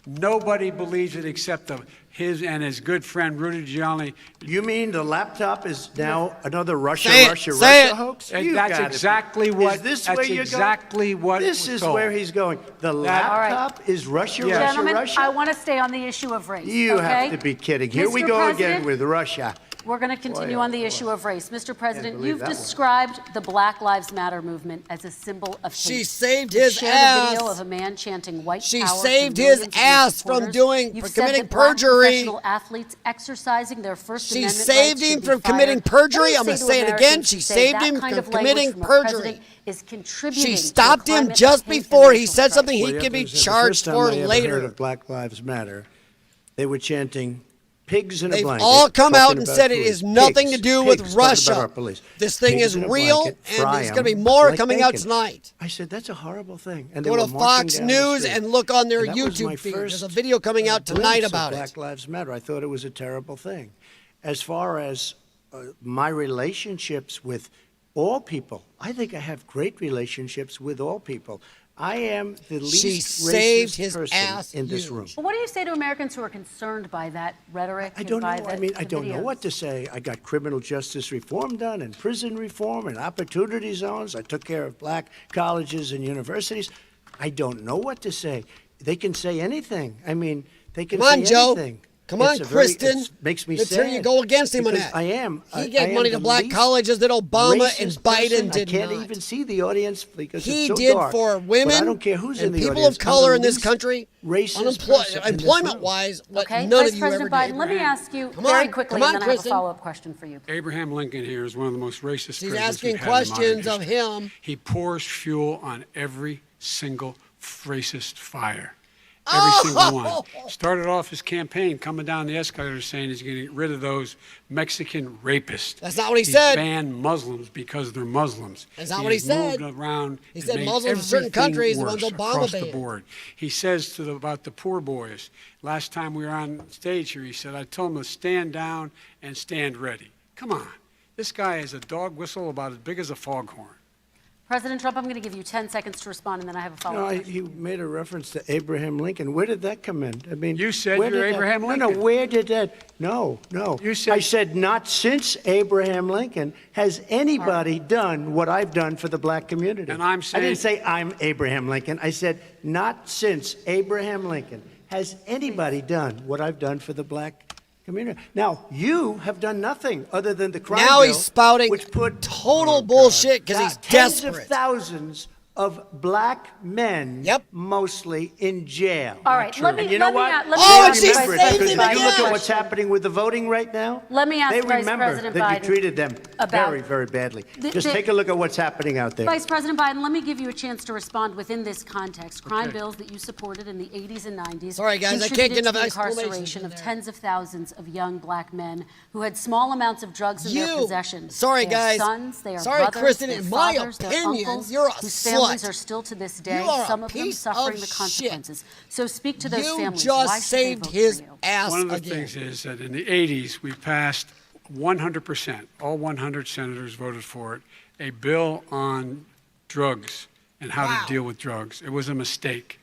Nobody believes it except his and his good friend Rudy Giuliani. You mean the laptop is now another Russia Say it, say it. hoax? And You that's gotta be- exactly what- Is this that's where you're exactly going? what This was is told. where he's going. The All right. laptop is Russia, Yes. Russia, Gentlemen, Russia. I want to stay on the issue of race. You okay? have to be kidding. Here we Mr. go President, again with Russia. We're going to continue Boy, on the issue of race. Mr. President, believe you've that one. described the Black Lives Matter movement as a symbol of hate. She saved You his shared ass. a video of a man chanting white She power saved from his millions of your ass from supporters. You've from said committing that Black perjury. professional athletes exercising their First She Amendment saved rights should him be from fired. committing perjury. What do you I'm gonna to say it again. Americans She who say saved that him kind from of language committing from a perjury. president is contributing She to a stopped him climate of just hate and before he racial said strife? something he Well, you could be have to say, charged the for first time I ever heard later. of Black Lives Matter, they were chanting pigs in a They've blanket. all come out talking and about said it police. is nothing to Pigs, do with pigs, talking Russia. about our police. This thing Pigs is in a real, blanket, and fry there's going to be 'em more like coming out bacon. tonight. I said, that's a horrible thing. And Go they to were marching Fox down the News street. and look on their And that was my YouTube feed. There's a first, video coming out tonight glimpse of about Black it. Lives Matter. I thought it was a terrible thing. As far as my relationships with all people, I think I have great relationships with all people. I am the She least saved racist his person ass in this huge. room. Well, what do you say to Americans who are concerned by that rhetoric? I don't know. and by I mean, I the don't know videos? what to say. I got criminal justice reform done and prison reform and opportunity zones. I took care of black colleges and universities. I don't know what to say. They can say anything. I mean, they can Come on, say Joe. anything. Come on, It's a very- Kristen. it makes me Let's sad. hear you go against him on because that. I am. He I gave am money to the black least colleges that Obama racist and Biden person. did I can't not. even see the audience because He it's so did dark. for But women I don't care who's in and the people audience. of color I'm in the this least country, racist person in this room. employment-wise, what Okay, none Vice of you ever President Biden, did. let me ask you Come very on, quickly, come on, and then I have a Kristen. follow-up question for you. Abraham Lincoln here is one of the most racist He's presidents asking we've had in modern questions of history. him. He pours fuel on every single racist fire. Every single one. Started off his campaign coming down the escalator saying he's going to get rid of those Mexican rapists. That's not what he He's said. banned Muslims because they're Muslims. That's not what he He's said. Moved around. He and said made Muslims in certain everything countries, the ones worse Obama across the banned. board. He says about the poor boys. Last time we were on stage here, he said, I told them to stand down and stand ready. Come on. This guy is a dog whistle about as big as a foghorn. President Trump, I'm going to give you 10 seconds to respond, and then I have a No, follow-up. he made a reference to Abraham Lincoln. Where did that come in? I mean, You said where you're did that- Abraham No, Lincoln. where did that? No. You said- I said not since Abraham Lincoln has anybody done what I've done for the black community. And I'm I didn't saying- say I'm Abraham Lincoln. I said not since Abraham Lincoln has anybody done what I've done for the black community. Now, you have done nothing other than the crime Now bill, he's spouting which put total bullshit because he's tens desperate. of thousands of black men, Yep. mostly in jail. All right, let me, And you know let me, what? let me Oh, and ask she Vice saved Because him if President you Biden look a at what's question. happening with the voting right now, Let me ask they Vice remember President that Biden you treated them about- very, very badly. The- Just the- take a look at what's happening out there. Vice President Biden, let me give you a chance to respond within this context. Crime bills that you supported in the 80s and 90s Sorry, guys, I can't contributed get enough to the explanations incarceration in of there. tens of thousands of young black men who had small amounts of drugs in their possession. Sorry, They are guys. sons, they are Sorry, brothers, Kristen, their in my fathers, their opinion, uncles, you're a whose families slut. are still to this day, You are a some of them piece suffering of the shit. consequences. So speak to those You families. just Why should they saved vote his for you? ass One of the again. things is that in the 80s, we passed 100%. All 100 senators voted for it. a bill on drugs and how to deal with drugs. It was a mistake.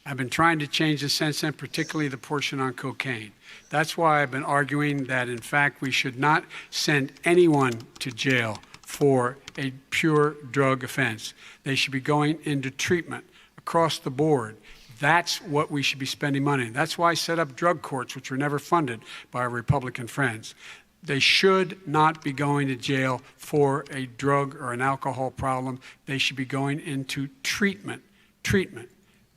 I've been trying to change the since then, particularly the portion on cocaine. That's why I've been arguing that, in fact, we should not send anyone to jail for a pure drug offense. They should be going into treatment across the board. That's what we should be spending money on. That's why I set up drug courts, which were never funded by our Republican friends. They should not be going to jail for a drug or an alcohol problem. They should be going into treatment.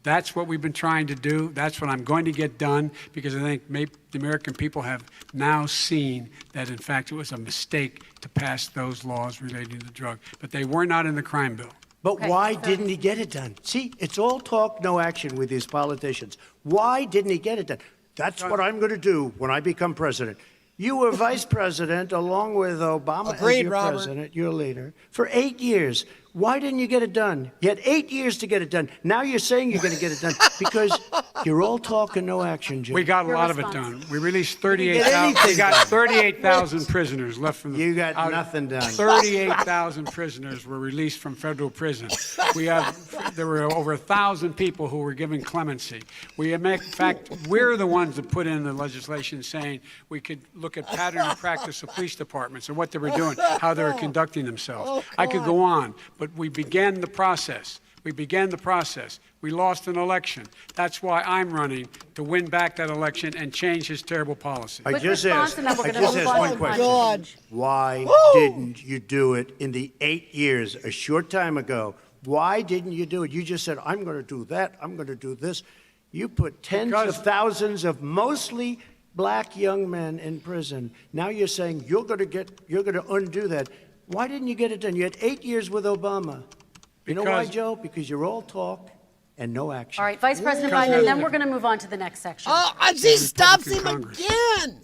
That's what we've been trying to do. That's what I'm going to get done, because I think maybe the American people have now seen that, in fact, it was a mistake to pass those laws relating to the drug. But they were not in the crime bill. But why didn't he get it done? See, it's all talk, no action with these politicians. Why didn't he get it done? That's what I'm going to do when I become president. You were vice president along with Obama as your president, your leader, for 8 years. Why didn't you get it done? You had 8 years to get it done. Now you're saying you're going to get it done because you're all talk and no action, Jim. We got a lot of it done. We released 38,000. We got 38,000 prisoners left from the. You got nothing done. 38,000 prisoners were released from federal prison. There were over 1,000 people who were given clemency. In fact, we're the ones that put in the legislation saying we could look at pattern and practice of police departments and what they were doing, how they were conducting themselves. I could go on, but we began the process. We lost an election. That's why I'm running, to win back that election and change his terrible policy. I just asked one question. God. Why didn't you do it in the 8 years, a short time ago? Why didn't you do it? You just said, I'm going to do that, I'm going to do this. You put tens of thousands of mostly black young men in prison. Now you're saying you're going to undo that. Why didn't you get it done? You had 8 years with Obama. You know why, Joe? Because you're all talk and no action. All right, Vice President Biden, and then we're going to move on to the next section. He stops him again.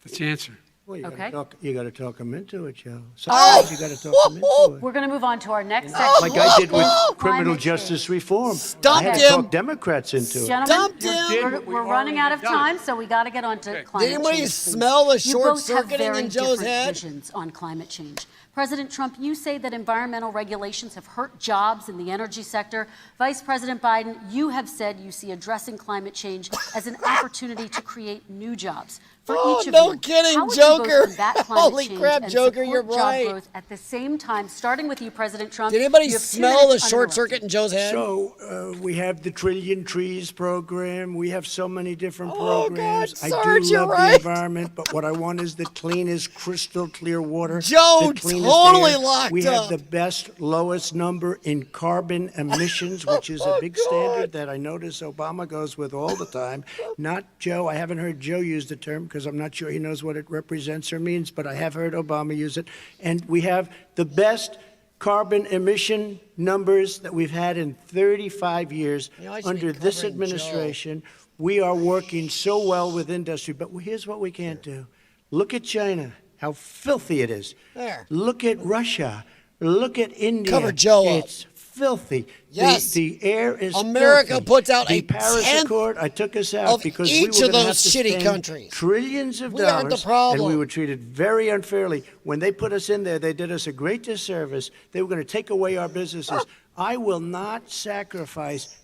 That's the answer. Well, you Okay. got to talk him into it, Joe. Sometimes you got to talk him into it. We're going to move on to our next section. Like I did with criminal Climate justice change. reform. Stumped I had to him. talk Democrats into it. Gentlemen, Dumped him. we're running out of time, so we got to get on to climate Did anybody change, please. smell the You both have short-circuiting very in Joe's different head? visions on climate change. President Trump, you say that environmental regulations have hurt jobs in the energy sector. Vice President Biden, you have said you see addressing climate change as an opportunity to create new jobs. For each of no you, kidding, how would Joker. you both combat climate Holy change crap, and Joker, support you're job right. growth at the same time, starting with you, President Trump? Did anybody You have 2 smell the minutes short uninterrupted. circuit in Joe's head? So we have the Trillion Trees program. We have so many different Oh, programs. God, I Sarge, do you're love right. the environment, but what I want is the cleanest, crystal clear water. Joe, the cleanest totally air. locked We up. have the best, lowest number in carbon emissions, which is a big standard that I notice Obama goes with all the time. Not Joe. I haven't heard Joe use the term because I'm not sure he knows what it represents or means, but I have heard Obama use it. And we have the best carbon emission numbers that we've had in 35 years I should be under this covering administration. We are working so well with industry, but here's what we can't do. Look at China, how filthy it is. There. Look at Russia. Look at India. Cover Joe up. It's filthy. Yes. The air is America filthy. puts out the a Paris tenth Accord, I took us out of because each we were of gonna those have to shitty spend countries. trillions of We aren't the dollars, problem. and we were treated very unfairly. When they put us in there, they did us a great disservice. They were going to take away our businesses. I will not sacrifice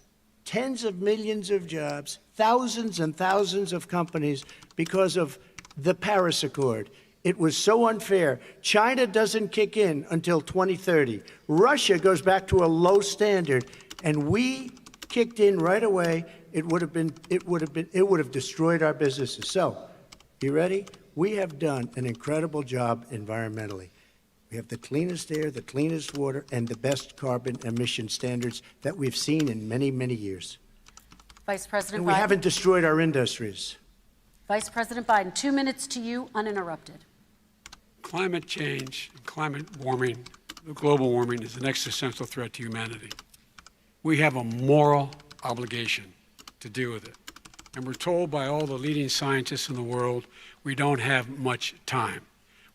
tens of millions of jobs, thousands and thousands of companies because of the Paris Accord. It was so unfair. China doesn't kick in until 2030. Russia goes back to a low standard, and we kicked in right away. It would have destroyed our businesses. So, you ready? We have done an incredible job environmentally. We have the cleanest air, the cleanest water, and the best carbon emission standards that we've seen in many, many years. Vice President And we Biden. haven't destroyed our industries. Vice President Biden, 2 minutes to you, uninterrupted. Climate change, climate warming, global warming is an existential threat to humanity. We have a moral obligation to deal with it. And we're told by all the leading scientists in the world we don't have much time.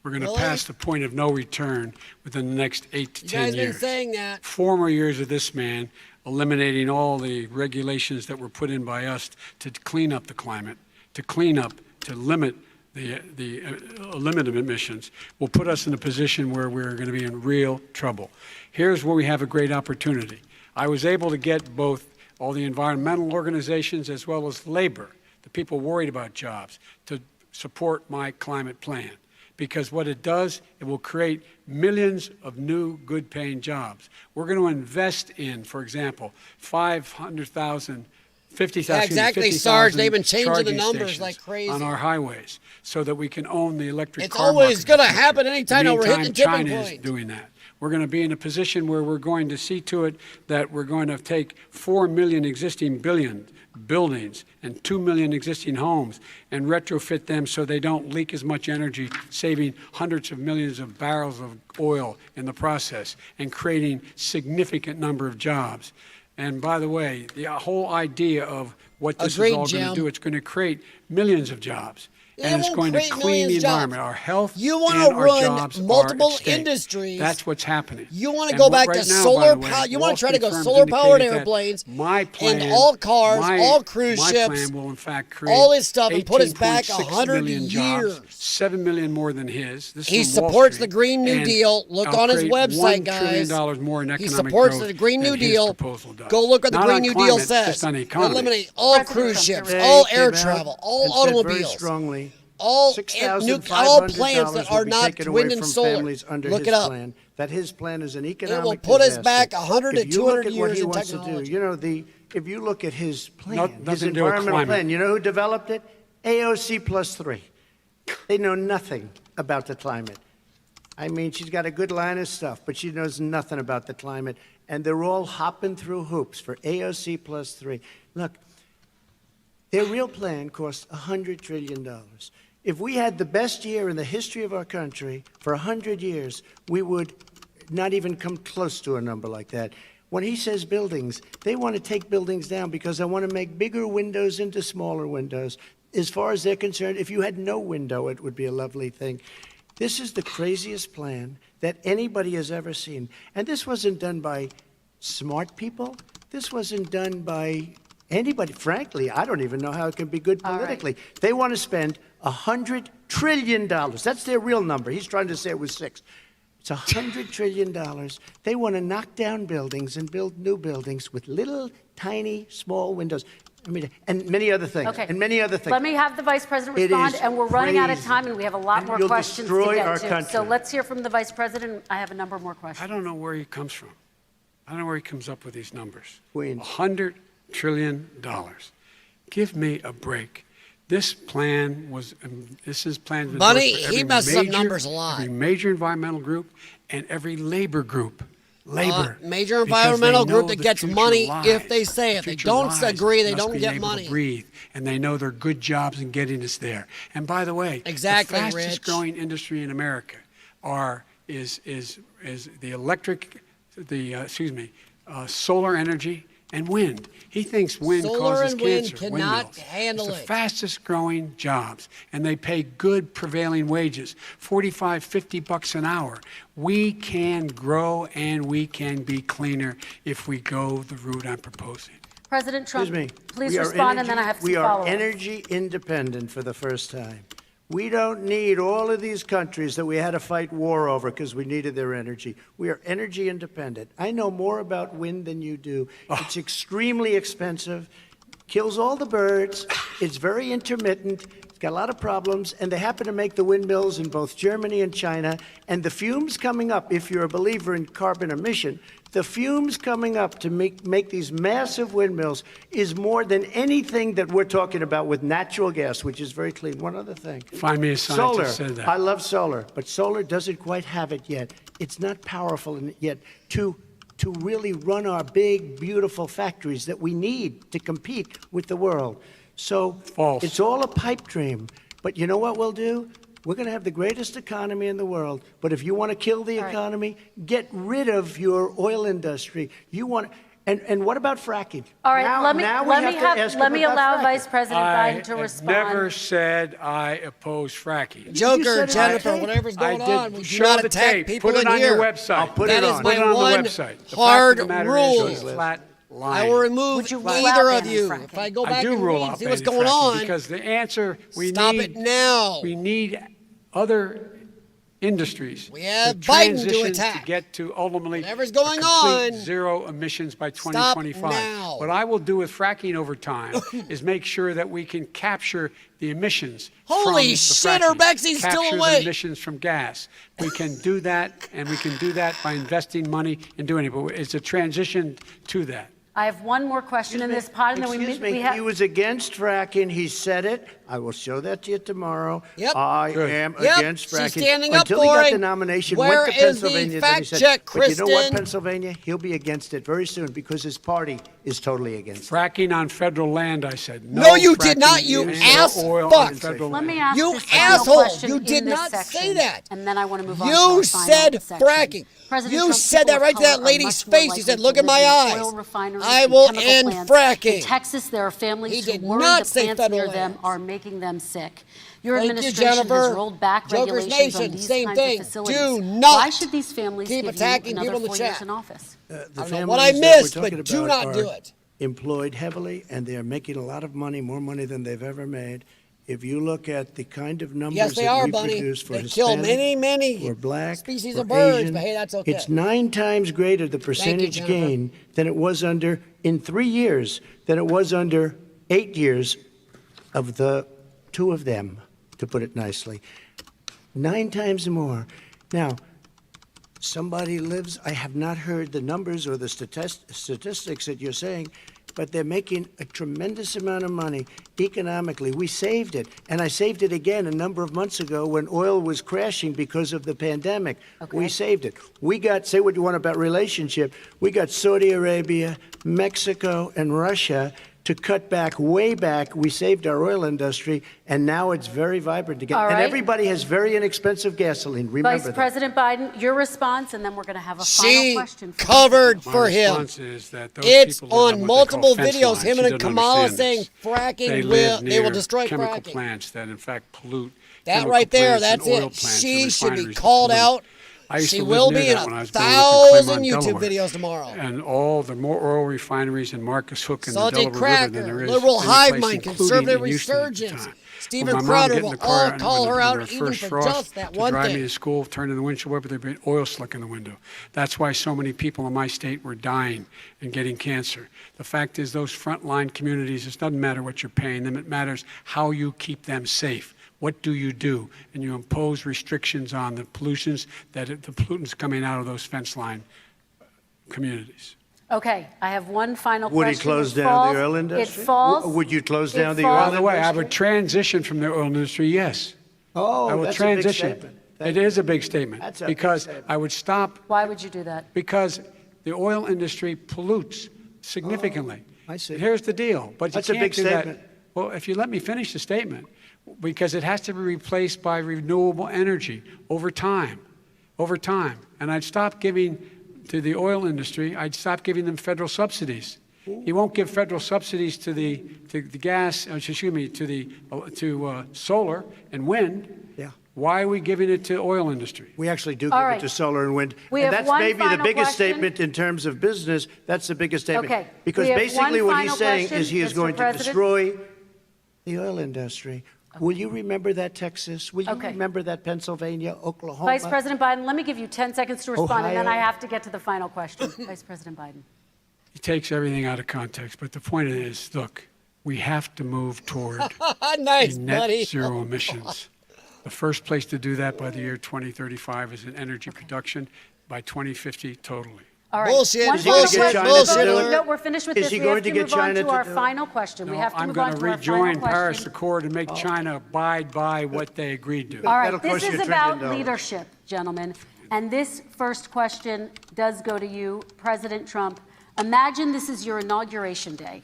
We're going to pass the point of no return within the next 8 to 10 years. You guys been saying that. 4 more years of this man eliminating all the regulations that were put in by us to clean up the climate, to clean up, to limit limited emissions, will put us in a position where we're going to be in real trouble. Here's where we have a great opportunity. I was able to get both all the environmental organizations as well as labor, the people worried about jobs, to support my climate plan. Because what it does, it will create millions of new good-paying jobs. We're going to invest in, for example, 50,000, exactly, Sarge. They've been changing the numbers like crazy on our highways so that we can own the electric It's car always market. going to happen anytime we're hitting the tipping China point. is doing that. We're going to be in a position where we're going to see to it that we're going to take 4 million existing buildings and 2 million existing homes and retrofit them so they don't leak as much energy, saving hundreds of millions of barrels of oil in the process and creating significant number of jobs. And by the way, the whole idea of what this is all going to do, it's going to create millions of jobs. And it's going to clean the environment. Our health and our jobs multiple are at stake. industries. That's what's happening. You want to go back to solar power. You want to try to go solar-powered airplanes in all cars, all cruise ships, my plan will in fact create all this stuff and put us back 18.6 100 million years. Jobs, 7 million more than his. This He is from Wall supports Street, the Green New and Deal. Look I'll on his create website, $1 trillion guys. more in economic He supports growth the Green than New his Deal. proposal does. Go look what the Not Green on New climate, Deal says. just on the economy. Eliminate all President cruise Trump, ships, get all Came air out travel, all and said very automobiles. strongly, all $6,500 plants that are will be not taken away wind and from solar. families under Look his it up. plan, that his plan is an economic It will put us disaster. back 100 to If you look 200 at what years he in wants to technology. do, you know, if you look at his plan, Nothing his to do with environmental climate. plan, you know who developed it? AOC +3. They know nothing about the climate. I mean, she's got a good line of stuff, but she knows nothing about the climate. And they're all hopping through hoops for AOC +3. Look, their real plan costs $100 trillion. If we had the best year in the history of our country for 100 years, we would not even come close to a number like that. When he says buildings, they want to take buildings down because they want to make bigger windows into smaller windows. As far as they're concerned, if you had no window, it would be a lovely thing. This is the craziest plan that anybody has ever seen. And this wasn't done by smart people. This wasn't done by anybody. Frankly, I don't even know how it can be good politically. They want to spend $100 trillion. That's their real number. He's trying to say it was 6. It's $100 trillion. They want to knock down buildings and build new buildings with little, tiny, small windows. I mean, and many other things. Okay. And many other things. Let me have the Vice President It respond, is and we're running out of crazy. time, and we have a lot And more you'll questions to destroy get our to. country. So let's hear from the Vice President. I have a number more I questions. don't know where he comes from. I don't know where he comes up with these numbers. Queens. $100 trillion. Give me a break. This plan was, this is planned to Buddy, for he every messes up major- numbers a lot. Every major environmental group and every labor group. Labor. Major because they environmental group know that the gets future money lies. if they say it. They Future don't lies agree, they must don't be get able to money. breathe, and they know they're good jobs in getting us there. And by the way, Exactly, the fastest Rich. growing industry in America is the electric, solar energy and wind. He thinks wind Solar causes and wind cancer. cannot windmills. handle it's the it. fastest growing jobs, and they pay good prevailing wages, $45, $50 an hour. We can grow and we can be cleaner if we go the route I'm proposing. President Trump, Excuse me. please We are respond, and then I have some We are follow-ups. energy independent for the first time. We don't need all of these countries that we had to fight war over because we needed their energy. We are energy independent. I know more about wind than you do. It's extremely expensive, kills all the birds, it's very intermittent, it's got a lot of problems, and they happen to make the windmills in both Germany and China. And the fumes coming up, if you're a believer in carbon emission, the fumes coming up to make these massive windmills is more than anything that we're talking about with natural gas, which is very clean. One other thing. Find me a scientist Solar. who said that. I love solar, but solar doesn't quite have it yet. It's not powerful yet to really run our big, beautiful factories that we need to compete with the world. So False. It's all a pipe dream. But you know what we'll do? We're going to have the greatest economy in the world. But if you want to kill the economy, get rid of your oil industry. You want, and what about fracking? All right, Now let we me ask him about allow fracking. Vice President I Biden to have respond. never said I oppose fracking. Joker, said it Jennifer, right. whatever's going I did on, we do show not the attack tape. people Put it in on here. your website. I'll put That it is on. my Put it on one the website. The fact hard of the matter rule. is it's flat lying. I will remove Would you rule either out of you. banning If I fracking? go I back do and rule read, out see what's banning going fracking on. because the answer Stop it now. We need other industries. We have to Biden to transition attack. to get to ultimately Whatever's going a complete on, zero emissions by stop 2025. now. What I will do with fracking over time is make sure that we can capture the emissions Holy from shit, the fracking, Urbexy's still capture awake. the emissions from gas. We can do that, and we can do that by investing money and doing it. But it's a transition to that. I have one more question in this pod, and then Excuse we me, have. he was against fracking. He said it. I will show that to you tomorrow. Yep. I Good. am Yep, against she's fracking. standing up Until for he got it. the nomination, Where went to is the Pennsylvania. fact then he said, check, but you know what, Kristen? Pennsylvania? He'll be against it very soon because his party is totally against it. Fracking on federal land, I said. No, you did fracking not, you and ass oil fuck. on federal Let me land. ask You this final asshole, question you in did this not say section, that. and then I want to move on to You our final said section. fracking. President You Trump, said people that of right to color that are lady's much more face. You likely said, to "Look at live my near eyes. oil refineries I and will chemical end plants. fracking." In Texas, there are families He who did worry not the say plants federal near them lands. are making them sick. Your Thank you, administration Jennifer. has rolled back Joker's regulations on Nation, these same kinds thing. of facilities. Do not Why should these families keep give attacking you people another in the 4 years chat. in office? The I don't know families what I that we're missed, talking but do about not do are it. employed heavily, and they're making a lot of money, more money than they've ever made. If you look at the kind of numbers Yes, they that are, we Bunny. produce for They kill Hispanic, many for Black, species for of birds, Asian, but hey, that's okay. it's 9 times greater the percentage Jennifer. gain than it was under in 3 years than it was under 8 years of the 2 of them, to put it nicely. 9 times more. Now, somebody lives, I have not heard the numbers or the statistics that you're saying, but they're making a tremendous amount of money economically. We saved it, and I saved it again a number of months ago when oil was crashing because of the pandemic. Okay. We saved it. We got, say what you want about relationship, we got Saudi Arabia, Mexico, and Russia to cut back, way back. We saved our oil industry, and now it's very vibrant again. All And right. everybody has very inexpensive gasoline. Remember Vice that. President Biden, your response, and then we're going to have a final She question. For covered My for him. response is that those It's people live on what they multiple call fence videos. lines. Him She and doesn't Kamala understand saying this. fracking They will live they will near destroy chemical fracking. plants that in fact pollute. That chemical right there, plants and that's oil it. plants She and should be refineries that called pollute. out. I used She to live will near be in that when I was 1,000 building YouTube Delaware. videos tomorrow. And all the more oil refineries in Marcus Hook and the Salty Delaware River Cracker, than there is liberal any hive place, mind, including conservative in Houston at the resurgence. time. Stephen When my mom Crowder get in will the car all and call with her her out even first for frost just that to one drive me thing. to school, turning the windshield wiper, there'd be oil slick in the window. That's why so many people in my state were dying and getting cancer. The fact is, those frontline communities, it doesn't matter what you're paying them, it matters how you keep them safe. What do? And you impose restrictions on the pollutions the pollutants coming out of those fence line communities. Okay, I have one final Would he question. close It down falls- the oil industry? It falls. Would you close it down the falls- oil By the way, I industry? would transition from the oil industry, yes. Oh, I will that's a big transition. statement. It is a big statement. That's a big because statement. I would stop Why would you do that? because the oil industry pollutes significantly. I see. Here's the deal, but That's you a can't big do statement. that. Well, if you let me finish the statement, because it has to be replaced by renewable energy over time, and I'd stop giving to the oil industry. I'd stop giving them federal subsidies. He won't give federal subsidies to the gas. To solar and wind. Yeah. Why are we giving it to oil industry? We actually do All give right. it to solar and wind. We And have that's one maybe the final biggest question. statement in terms of business. That's the biggest statement. Okay. Because We have basically one what he's final saying question, is he is Mr. going to President. destroy the oil industry. Will you remember that, Texas? Will you Okay. remember that, Pennsylvania, Oklahoma? Vice President Biden, let me give you 10 seconds to respond, and then I Ohio. have to get to the final question. Vice President Biden. He takes everything out of context, but the point is, look, we have to move toward Nice, net buddy. zero emissions. The first place to do that by the year 2035 is in energy production, by 2050 totally. All right. Bullshit. One Is he final gonna get question. China to Before do we it? go, we're finished with Is this. he We going have to to get move on China to to our do it? final question. We No, have to I'm move going on to to our final rejoin Paris question. Accord and make China abide by what they agreed to. All right, That'll this cost you is $1 about trillion. leadership, gentlemen. And this first question does go to you, President Trump. Imagine this is your inauguration day.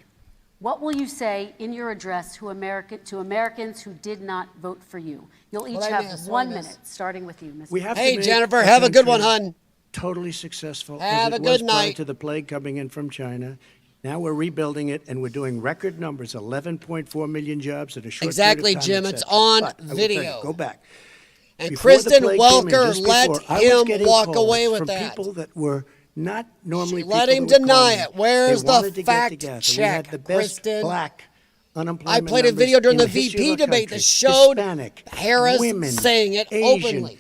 What will you say in your address to Americans who did not vote for you? You'll each What I have miss, 1 what I miss. minute, starting with you, Ms. We have Hey, to make Jennifer, our have a good one, country hun. Totally successful Have as a it was good prior night. to the plague coming in from China. Now we're rebuilding it, and we're doing record numbers, 11.4 million jobs in a short Exactly, period of time, Jim. et It's cetera. on But I will tell you, video. go back. And Before the Kristen plague came in, Welker just let before, I was him getting walk calls away with from that. people that were not normally Let people him that would deny call it. me. Where's They the wanted to get fact together. check, We had the best Kristen? black unemployment I played a numbers video during in the history of VP our debate country. that showed Hispanic, Harris women, saying it Asian, openly.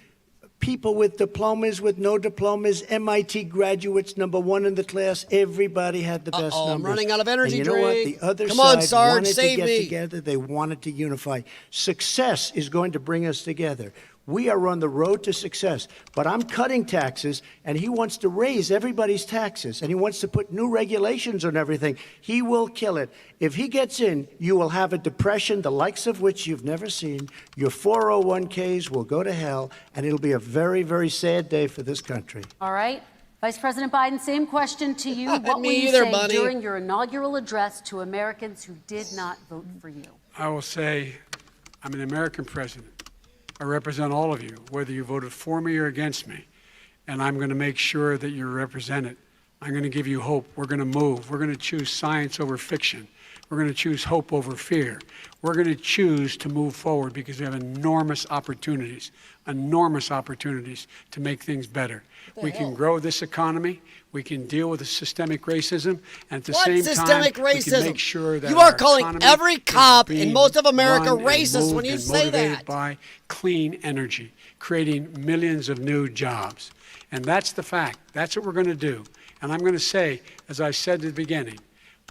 people with diplomas, with no diplomas, MIT graduates, #1 in the class. Everybody had the best numbers. I'm running out of energy and you know what? drink. The other Come side on, Sarge, wanted save to get me. together. They wanted to unify. Success is going to bring us together. We are on the road to success. But I'm cutting taxes, and he wants to raise everybody's taxes, and he wants to put new regulations on everything. He will kill it. If he gets in, you will have a depression, the likes of which you've never seen. Your 401ks will go to hell, and it'll be a very, very sad day for this country. All right. Vice President Biden, same question to you. What will Me you either, say buddy. during your inaugural address to Americans who did not vote for you? I will say, I'm an American president. I represent all of you, whether you voted for me or against me. And I'm going to make sure that you're represented. I'm going to give you hope. We're going to move. We're going to choose science over fiction. We're going to choose hope over fear. We're going to choose to move forward because we have enormous opportunities to make things better. We can grow this economy. We can deal with the systemic racism, and at the same time, systemic we can racism? make sure that You are our calling economy every is cop in being most of America run and racist when moved you and say motivated that. by clean energy, creating millions of new jobs. And that's the fact. That's what we're going to do. And I'm going to say, as I said at the beginning,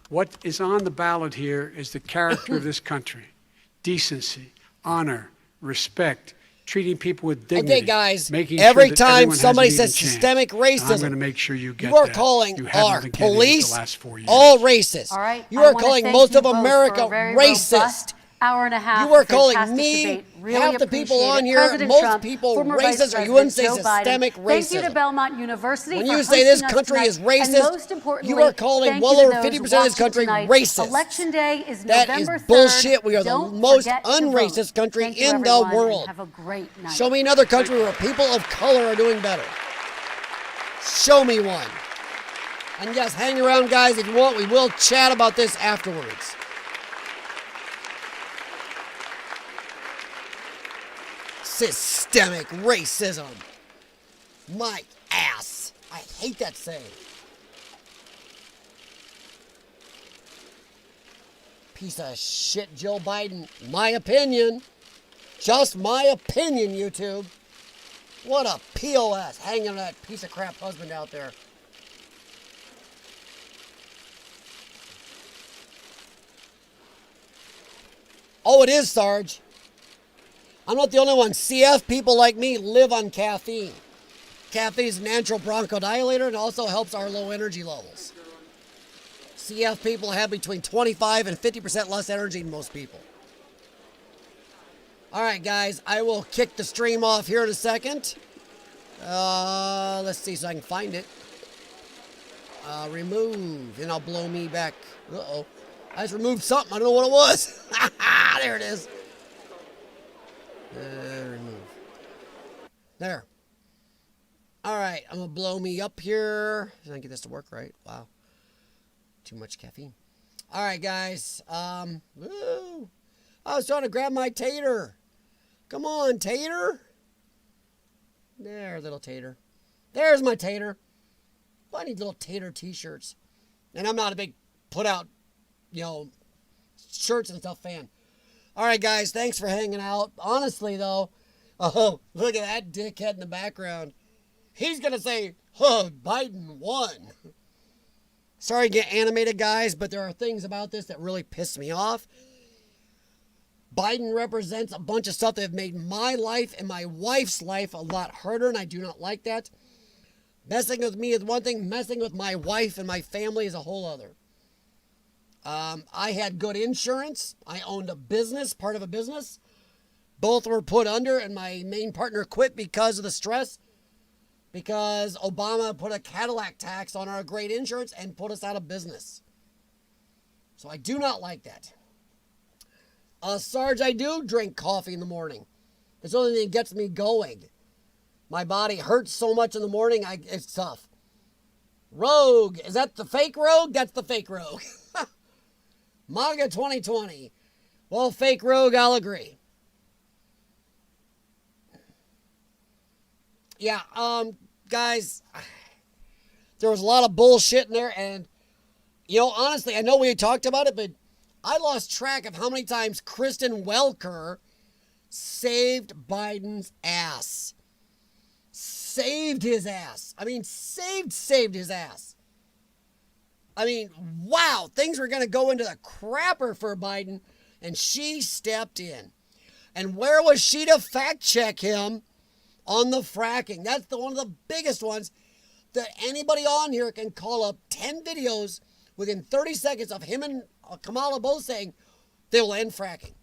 what is on the ballot here is the character of this country. Decency, honor, respect, treating people with dignity. Okay, guys, making every sure that time everyone has somebody an even says chance. systemic And I'm racism, going to make sure you get you are that. calling You haven't our been getting it police the last 4 years. all racist. All right. You I are wanna calling thank most you of both for America a very racist. robust hour and a half. You are of calling fantastic me, debate. Really half the people appreciate on it. here, President most Trump, people former racist, Vice or you wouldn't say President Joe Biden, systemic Thank you to racism. Belmont University When for you say this hosting us country tonight. is racist, And most importantly, you are calling thank well you to over those 50% of this watching country tonight. racist. Election day is That November is 3rd. bullshit. We are the Don't most forget to unracist vote. country Thank you, in the everyone, and world. have a great night. Show me another country where people of color are doing better. Show me one. And yes, hang around, guys, if you want. We will chat about this afterwards. Systemic racism. My ass. I hate that saying. Piece of shit, Joe Biden. My opinion. Just my opinion, YouTube. What a POS hanging on that piece of crap husband out there. Oh, it is, Sarge. I'm not the only one. CF people like me live on caffeine. Caffeine is a natural bronchodilator and also helps our low energy levels. CF people have between 25 and 50% less energy than most people. All right, guys, I will kick the stream off here in a second. Let's see so I can find it. Remove, and I'll blow me back. Uh-oh. I just removed something. I don't know what it was. There it is. Remove. There. All right, I'm going to blow me up here. Did I get this to work right? Wow. Too much caffeine. All right, guys. Woo. I was trying to grab my tater. Come on, tater. There, little tater. There's my tater. I need little tater t-shirts. And I'm not a big put out, shirts and stuff fan. All right, guys, thanks for hanging out. Honestly, though, oh, look at that dickhead in the background. He's going to say, Biden won. Sorry to get animated, guys, but there are things about this that really piss me off. Biden represents a bunch of stuff that have made my life and my wife's life a lot harder, and I do not like that. Messing with me is one thing. Messing with my wife and my family is a whole other. I had good insurance. I owned a business, part of a business. Both were put under, and my main partner quit because of the stress. Because Obama put a Cadillac tax on our great insurance and put us out of business. So I do not like that. Sarge, I do drink coffee in the morning. It's the only thing that gets me going. My body hurts so much in the morning, it's tough. Rogue, is that the fake Rogue? That's the fake Rogue. MAGA 2020. Well, fake Rogue, I'll agree. Yeah, guys, There was a lot of bullshit in there, and, you know, honestly, I know we talked about it, but I lost track of how many times Kristen Welker saved Biden's ass. Saved his ass. I mean, saved his ass. I mean, wow, things were going to go into the crapper for Biden, and she stepped in. And where was she to fact check him on the fracking? That's one of the biggest ones that anybody on here can call up 10 videos within 30 seconds of him and Kamala both saying they will end fracking.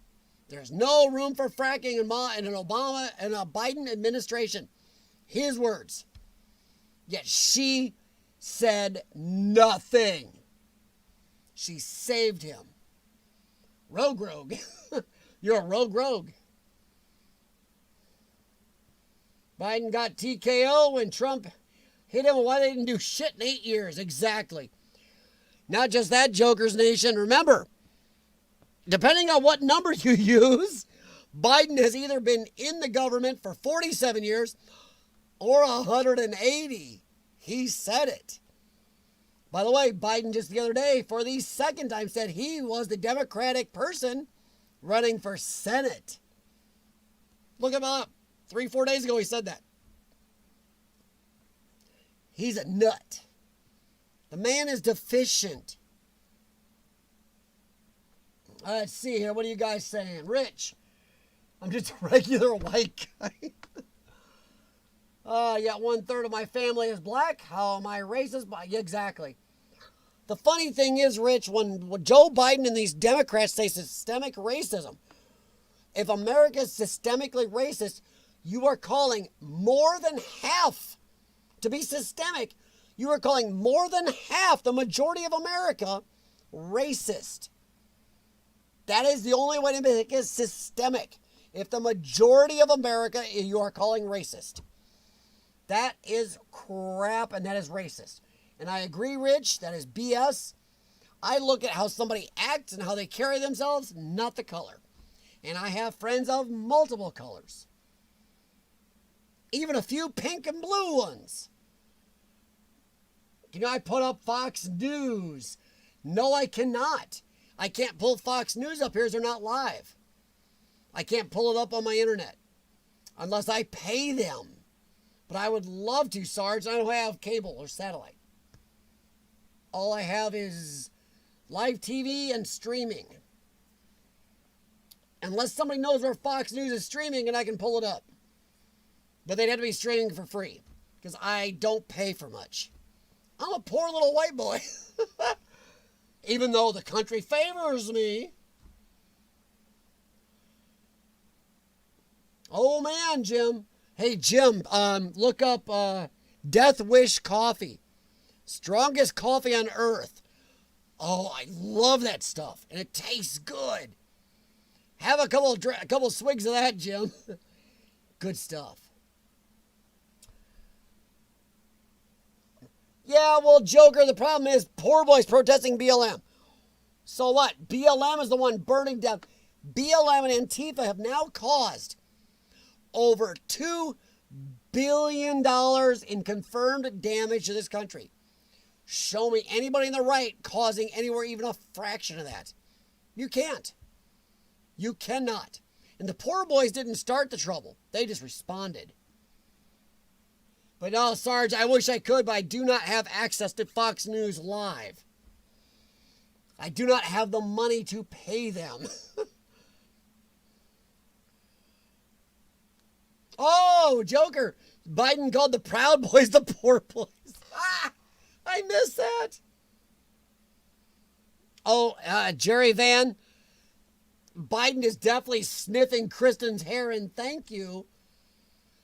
There's no room for fracking in an Obama and a Biden administration. His words. Yet she said nothing. She saved him. Rogue. You're a rogue. Biden got TKO when Trump hit him. Why they didn't do shit in 8 years? Exactly. Not just that, Joker's Nation. Remember, depending on what number you use, Biden has either been in the government for 47 years or 180. He said it. By the way, Biden just the other day, for the second time, said he was the Democratic person running for Senate. Look him up. 3-4 days ago, he said that. He's a nut. The man is deficient. Let's see here. What are you guys saying? Rich, I'm just a regular white guy. Yeah, 1/3 of my family is black. How am I racist? Yeah, exactly. The funny thing is, Rich, when Joe Biden and these Democrats say systemic racism, if America is systemically racist, you are calling more than half to be systemic. You are calling more than half, the majority of America, racist. That is the only way to make it systemic. If the majority of America you are calling racist. That is crap and that is racist. And I agree, Rich, that is BS. I look at how somebody acts and how they carry themselves, not the color. And I have friends of multiple colors. Even a few pink and blue ones. You know, I put up Fox News. No, I cannot. I can't pull Fox News up here as they're not live. I can't pull it up on my internet unless I pay them. But I would love to, Sarge. I don't have cable or satellite. All I have is live TV and streaming. Unless somebody knows where Fox News is streaming and I can pull it up. But they'd have to be streaming for free because I don't pay for much. I'm a poor little white boy. Even though the country favors me. Oh man, Jim. Hey, Jim, look up Death Wish coffee. Strongest coffee on earth. Oh, I love that stuff. And it tastes good. Have a couple swigs of that, Jim. Good stuff. Yeah, well, Joker, the problem is poor boys protesting BLM. So what? BLM is the one burning down. BLM and Antifa have now caused over $2 billion in confirmed damage to this country. Show me anybody on the right causing anywhere even a fraction of that. You can't. You cannot. And the poor boys didn't start the trouble. They just responded. But no, Sarge, I wish I could, but I do not have access to Fox News Live. I do not have the money to pay them. Oh, Joker. Biden called the Proud Boys the poor boys. Ah, I missed that. Oh, Jerry Van. Biden is definitely sniffing Kristen's hair, and thank you.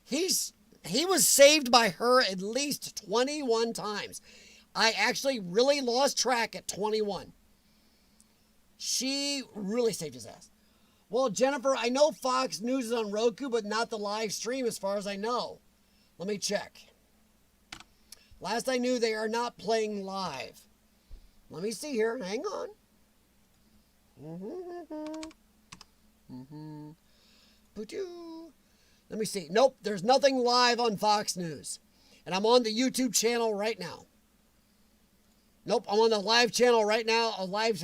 He was saved by her at least 21 times. I actually really lost track at 21. She really saved his ass. Well, Jennifer, I know Fox News is on Roku, but not the live stream as far as I know. Let me check. Last I knew, they are not playing live. Let me see here. Hang on. Let me see. Nope, there's nothing live on Fox News. And I'm on the YouTube channel right now. Nope, I'm on the live channel right now. A live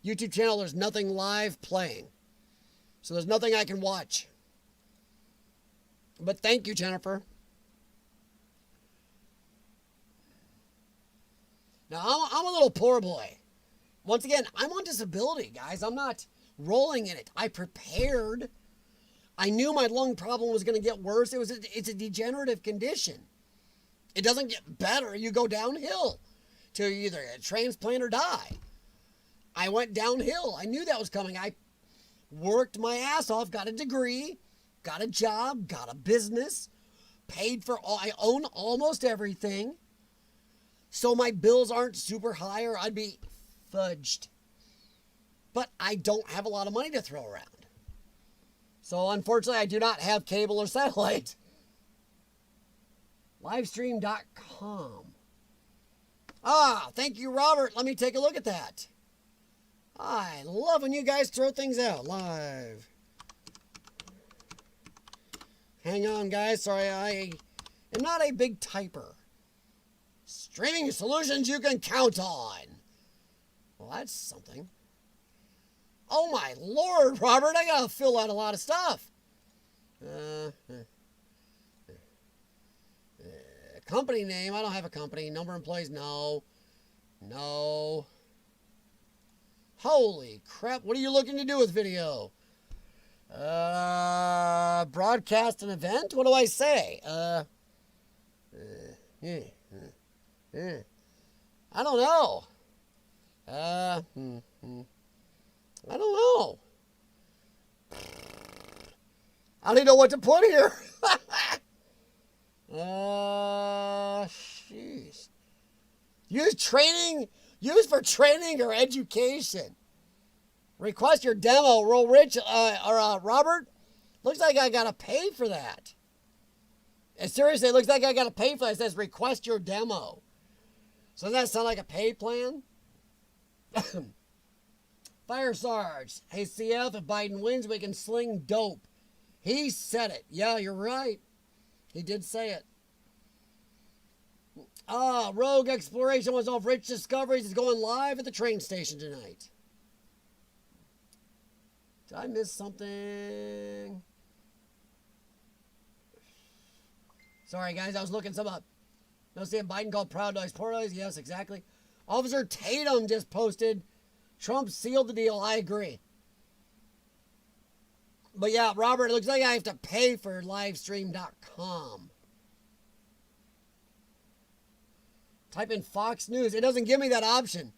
YouTube channel. There's nothing live playing. So there's nothing I can watch. But thank you, Jennifer. Now, I'm a little poor boy. Once again, I'm on disability, guys. I'm not rolling in it. I prepared. I knew my lung problem was going to get worse. It's a degenerative condition. It doesn't get better. You go downhill till you either get a transplant or die. I went downhill. I knew that was coming. I worked my ass off, got a degree, got a job, got a business, paid for all. I own almost everything. So my bills aren't super high or I'd be fudged. But I don't have a lot of money to throw around. So unfortunately, I do not have cable or satellite. Livestream.com. Thank you, Robert. Let me take a look at that. I love when you guys throw things out live. Hang on, guys. Sorry, I am not a big typer. Streaming solutions you can count on. Well, that's something. Oh my Lord, Robert, I gotta fill out a lot of stuff. Company name, I don't have a company. Number of employees, no. No. Holy crap, what are you looking to do with video? Broadcast an event? What do I say? I don't know. I don't know. I don't even know what to put here. Jeez. Use for training or education. Request your demo. Roll Rich or Robert. Looks like I gotta pay for that. Seriously, it looks like I gotta pay for that. It says request your demo. So doesn't that sound like a pay plan? Fire Sarge. Hey, CF, if Biden wins, we can sling dope. He said it. Yeah, you're right. He did say it. Rogue Exploration was off Rich Discoveries is going live at the train station tonight. Did I miss something? Sorry, guys. I was looking some up. No, see, Biden called Proud Boys Poor Boys. Yes, exactly. Officer Tatum just posted, Trump sealed the deal. I agree. But yeah, Robert, it looks like I have to pay for livestream.com. Type in Fox News. It doesn't give me that option.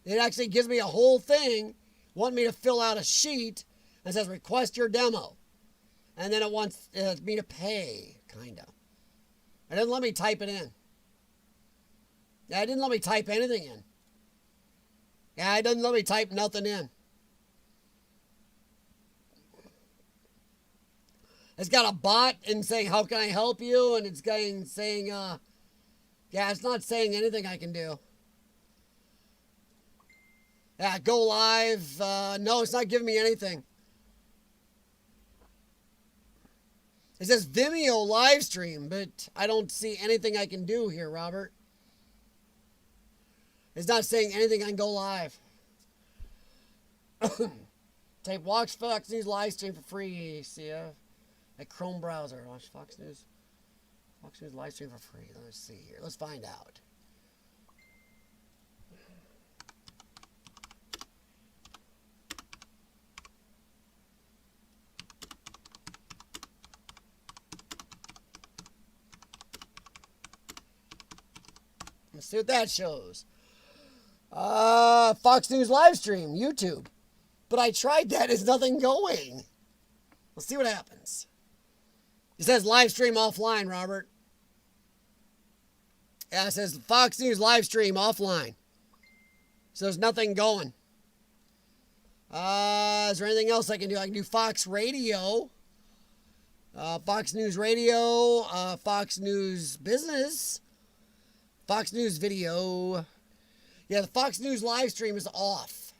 It actually gives me a whole thing, wanting me to fill out a sheet that says request your demo. And then it wants me to pay, kind of. It doesn't let me type it in. Yeah, it didn't let me type anything in. Yeah, it doesn't let me type nothing in. It's got a bot and saying, how can I help you? And it's saying, yeah, it's not saying anything I can do. Yeah, go live. No, it's not giving me anything. It says Vimeo live stream, but I don't see anything I can do here, Robert. It's not saying anything I can go live. Type watch Fox News live stream for free, CF. At Chrome browser. Watch Fox News. Fox News live stream for free. Let's see here. Let's find out. Let's see what that shows. Fox News live stream, YouTube. But I tried that. There's nothing going. Let's see what happens. It says live stream offline, Robert. Yeah, it says Fox News live stream offline. So there's nothing going. Is there anything else I can do? I can do Fox Radio. Fox News Radio. Fox News Business. Fox News Video. Yeah, the Fox News live stream is off.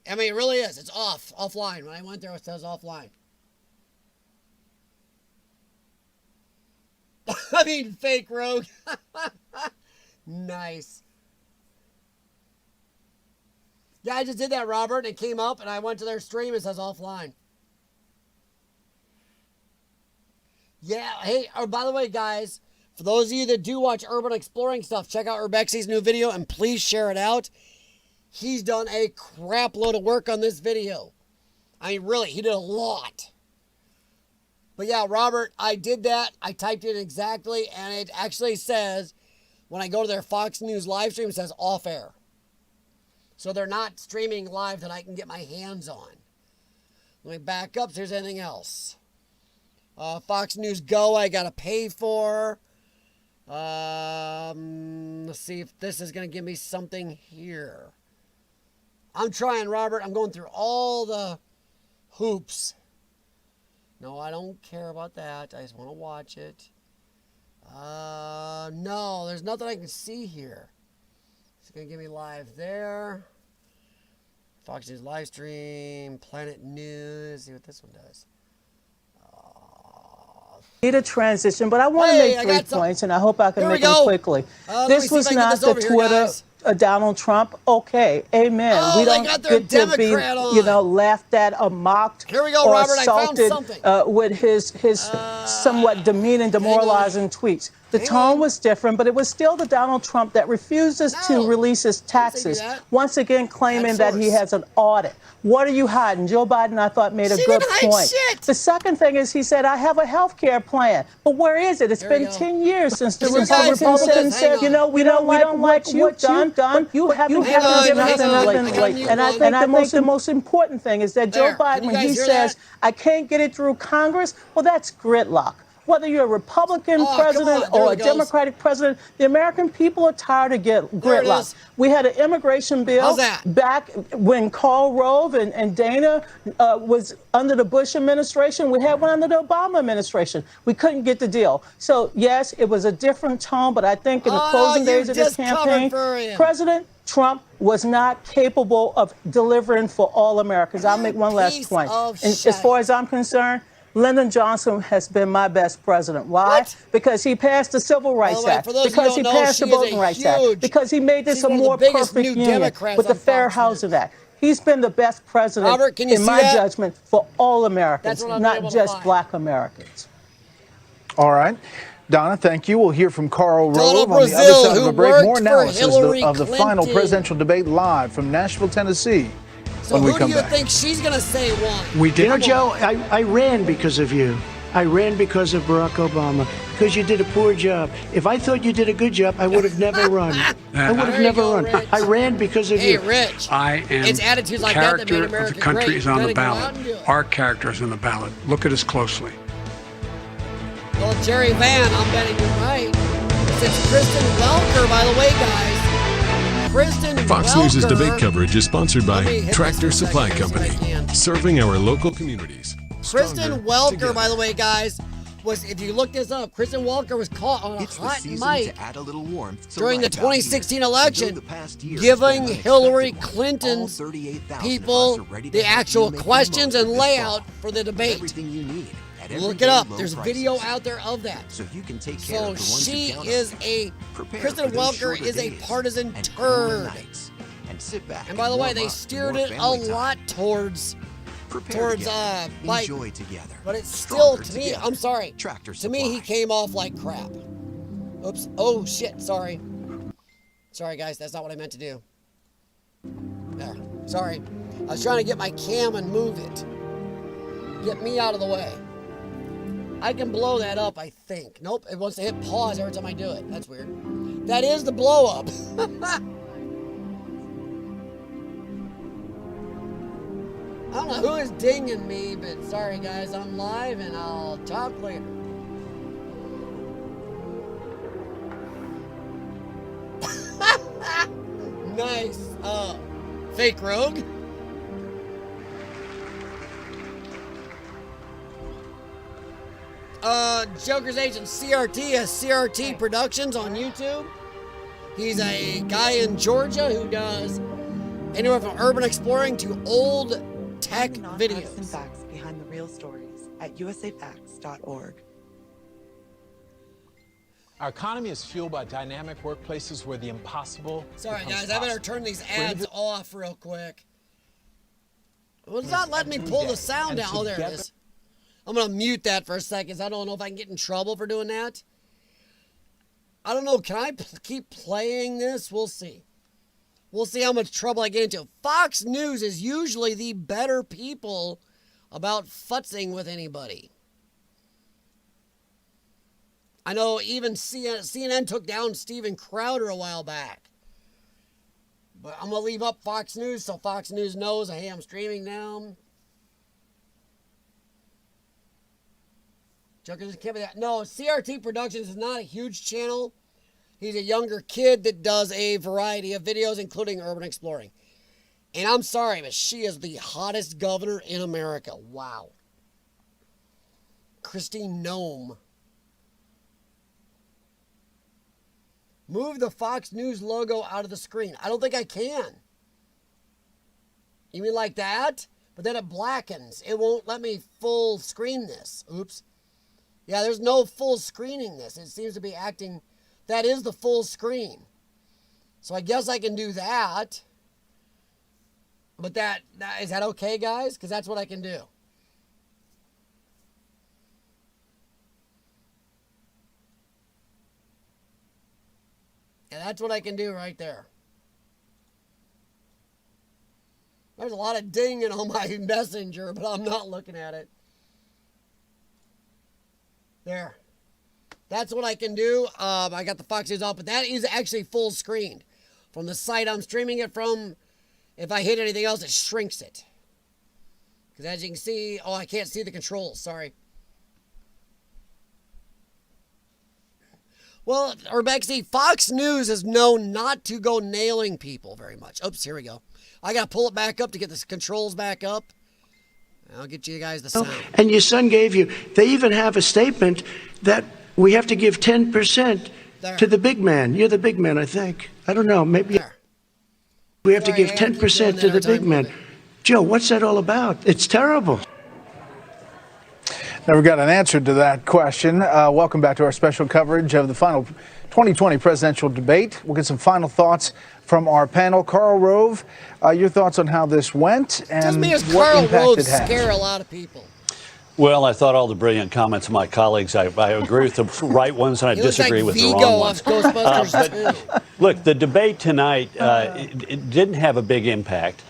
I mean, it really is. It's off. Offline. When I went there, it says offline. I mean, fake Rogue. Nice. Yeah, I just did that, Robert. It came up, and I went to their stream. It says offline. Yeah, hey, by the way, guys, for those of you that do watch urban exploring stuff, check out Urbexy's new video, and please share it out. He's done a crap load of work on this video. I mean, really, he did a lot. But yeah, Robert, I did that. I typed it exactly, and it actually says, when I go to their Fox News live stream, it says off air. So they're not streaming live that I can get my hands on. Let me back up. So there's anything else. Fox News Go, I got to pay for. Let's see if this is going to give me something here. I'm trying, Robert. I'm going through all the hoops. No, I don't care about that. I just want to watch it. No, there's nothing I can see here. It's going to give me live there. Fox News live stream, Planet News. See what this one does. Need a transition, but I want to make 3 points, and I hope I can make them quickly. This was not the Twitter Donald Trump. Okay, amen. Oh, we don't get to be, laughed at or mocked Here we go, or Robert. assaulted I found something. with his somewhat demeaning, demoralizing tweets. The tone was different, but it was still the Donald Trump that refuses to release his taxes, once again claiming that he has an audit. What are you hiding? Joe Biden, I thought, made a good point. The second thing is he said, I have a health care plan. But where is it? It's been 10 years since the Republicans said, we don't like what you've done. You haven't given us anything. And I think the most important thing is that Joe Biden, when he says, I can't get it through Congress, well, that's gridlock. Whether you're a Republican president or a Democratic president, the American people are tired of gridlock. We had an immigration bill back when Karl Rove and Dana was under the Bush administration. We had one under the Obama administration. We couldn't get the deal. So, yes, it was a different tone, but I think in the closing days of this campaign, President Trump was not capable of delivering for all Americans. I'll make one last point. As far as I'm concerned, Lyndon Johnson has been my best president. Why? What? Because he passed the Civil Rights Act. Because he passed the Voting Rights Act. Because he made this a more perfect union with the Fair Housing Act. He's been the best president, Robert, in my judgment, for all Americans, not just black Americans. All right. Donna, thank you. We'll hear from Karl Rove on the Brazil, other side of a break. More analysis of the final Clinton. Presidential debate live from Nashville, Tennessee. So who do you think she's going to say won? You know, Joe, I ran because of you. I ran because of Barack Obama, because you did a poor job. If I thought you did a good job, I would have never run. I would have never run. Rich. I ran because of you. Hey, Rich. I am it's attitudes like character that made of America the country great. is on the ballot. Our character is on the ballot. Look at us closely. Well, Jerry Van, I'm betting you're right. It's Kristen Welker, by the way, guys. Fox News' debate coverage is sponsored by Tractor Supply Company, serving our local communities. Kristen Welker, by the way, guys, was, if you look this up, Kristen Welker was caught on a hot mic during the 2016 election, giving Hillary Clinton's people the actual questions and layout for the debate. Look it up. There's video out there of that. So Kristen Welker is a partisan turd. And by the way, they steered it a lot towards like, but it's still, to me, I'm sorry. To me, he came off like crap. Oops. Oh, shit. Sorry. Sorry, guys. That's not what I meant to do. There. Sorry. I was trying to get my cam and move it. Get me out of the way. I can blow that up, I think. Nope, it wants to hit pause every time I do it. That's weird. That is the blow up. I don't know who is dinging me, but sorry guys, I'm live and I'll talk later. Nice. Fake rogue. Joker's agent CRT has CRT Productions on YouTube. He's a guy in Georgia who does anywhere from urban exploring to old tech videos. And facts behind the real stories at usafacts.org. Our economy is fueled by dynamic workplaces where the impossible Sorry, becomes guys, I better possible. turn these ads off real quick. Well, it's not letting me pull the sound down. Oh, there it is. I'm going to mute that for a second. I don't know if I can get in trouble for doing that. I don't know. Can I keep playing this? We'll see. We'll see how much trouble I get into. Fox News is usually the better people about futzing with anybody. I know even CNN took down Steven Crowder a while back. But I'm going to leave up Fox News so Fox News knows, hey, I'm streaming now. Jokers can't be that. No, CRT Productions is not a huge channel. He's a younger kid that does a variety of videos, including urban exploring. And I'm sorry, but she is the hottest governor in America. Wow. Christine Nome. Move the Fox News logo out of the screen. I don't think I can. You mean like that? But then it blackens. It won't let me full screen this. Oops. Yeah, there's no full screening this. It seems to be acting... That is the full screen. So I guess I can do that. But is that okay, guys? Because that's what I can do. And that's what I can do right there. There's a lot of dinging on my messenger, but I'm not looking at it. There. That's what I can do. I got the Fox News off, but that is actually full screened. From the site I'm streaming it from, if I hit anything else, it shrinks it. Because as you can see, I can't see the controls, sorry. Well, Rebecca, see, Fox News is known not to go nailing people very much. Oops, here we go. I got to pull it back up to get the controls back up. I'll get you guys the sound. And your son gave you, they even have a statement that we have to give 10% to the big man. You're the big man, I think. I don't know, maybe we have to give 10% to the big man. Joe, what's that all about? It's terrible. Never got an answer to that question. Welcome back to our special coverage of the final 2020 presidential debate. We'll get some final thoughts from our panel. Karl Rove, your thoughts on how this went and what impact it had. Scare a lot of people. Well, I thought all the brilliant comments of my colleagues, I agree with the right ones and I disagree with the wrong ones. But look, the debate tonight, it didn't have a big impact,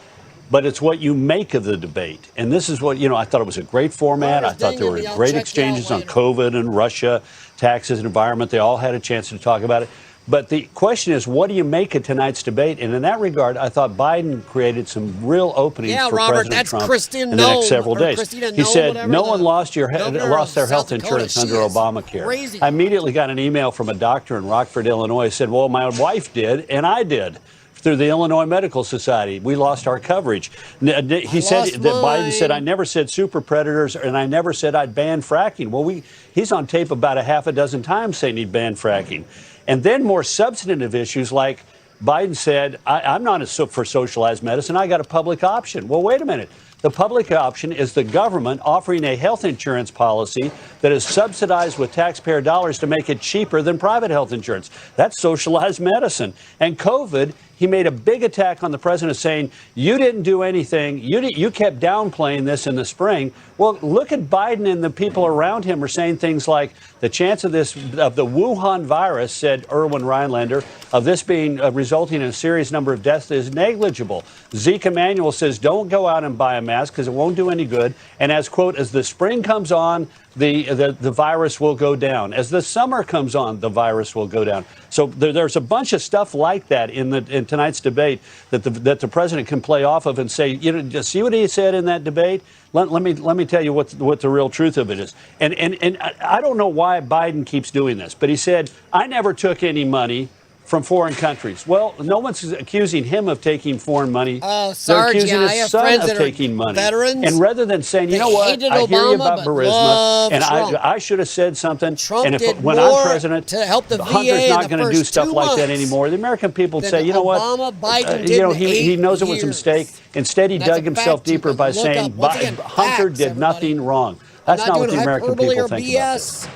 but it's what you make of the debate. And this is what, I thought it was a great format. I thought there were great exchanges on COVID and Russia, taxes and environment. They all had a chance to talk about it. But the question is, what do you make of tonight's debate? And in that regard, I thought Biden created some real openings for President Trump in the next several days. He said, no one lost their health insurance under Obamacare. I immediately got an email from a doctor in Rockford, Illinois, who said, well, my wife did, and I did. Through the Illinois Medical Society, we lost our coverage. He said that Biden said, I never said super predators, and I never said I'd ban fracking. Well, he's on tape about a half a dozen times saying he'd ban fracking. And then more substantive issues like Biden said, I'm not for socialized medicine. I got a public option. Well, wait a minute. The public option is the government offering a health insurance policy that is subsidized with taxpayer dollars to make it cheaper than private health insurance. That's socialized medicine. And COVID, he made a big attack on the president saying, you didn't do anything. You kept downplaying this in the spring. Well, look at Biden and the people around him are saying things like the chance of the Wuhan virus, said Erwin Rhinelander, of this being resulting in a serious number of deaths is negligible. Zeke Emanuel says, don't go out and buy a mask because it won't do any good. And as, quote, as the spring comes on, the virus will go down. As the summer comes on, the virus will go down. So there's a bunch of stuff like that in tonight's debate that the president can play off of and say, just see what he said in that debate. Let me tell you what the real truth of it is. And I don't know why Biden keeps doing this, but he said, I never took any money from foreign countries. Well, no one's accusing him of taking foreign money. Oh, They're accusing his son of taking money. Veterans. And rather than saying, you know what, I hear you about Burisma, and I should have said something. Trump and did when more I'm president, to help the VA Hunter's not going to do stuff like that months anymore. The American people would say, you know Obama, what, Biden did he knows it was a mistake. Instead, he That's dug a himself fact you deeper can by look saying up. Once again, Hunter facts, did everybody. nothing wrong. That's not what the American people think about this.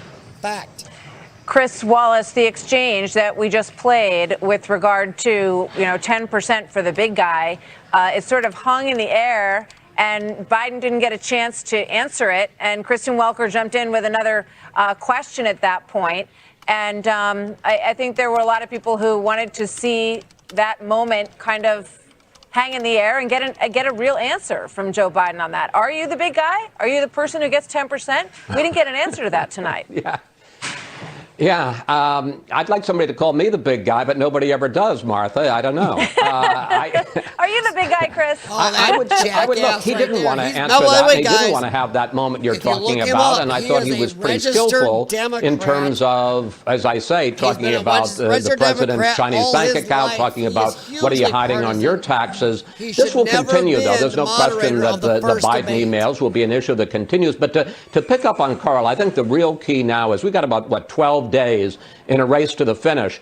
Fact. Chris Wallace, the exchange that we just played with regard to, 10% for the big guy, it sort of hung in the air, and Biden didn't get a chance to answer it. And Kristen Welker jumped in with another question at that point. And I think there were a lot of people who wanted to see that moment kind of hang in the air and get a real answer from Joe Biden on that. Are you the big guy? Are you the person who gets 10%? We didn't get an answer to that tonight. Yeah, I'd like somebody to call me the big guy, but nobody ever does, Martha. I don't know. Are you the big guy, Chris? I would look. He didn't want to answer that. He didn't want to have that moment you're talking about, and I thought he was pretty skillful in terms of, as I say, talking about the president's Chinese bank account, talking about what are you hiding on your taxes. This will continue, though. There's no question that the Biden emails will be an issue that continues. But to pick up on Carl, I think the real key now is we got about 12 days in a race to the finish.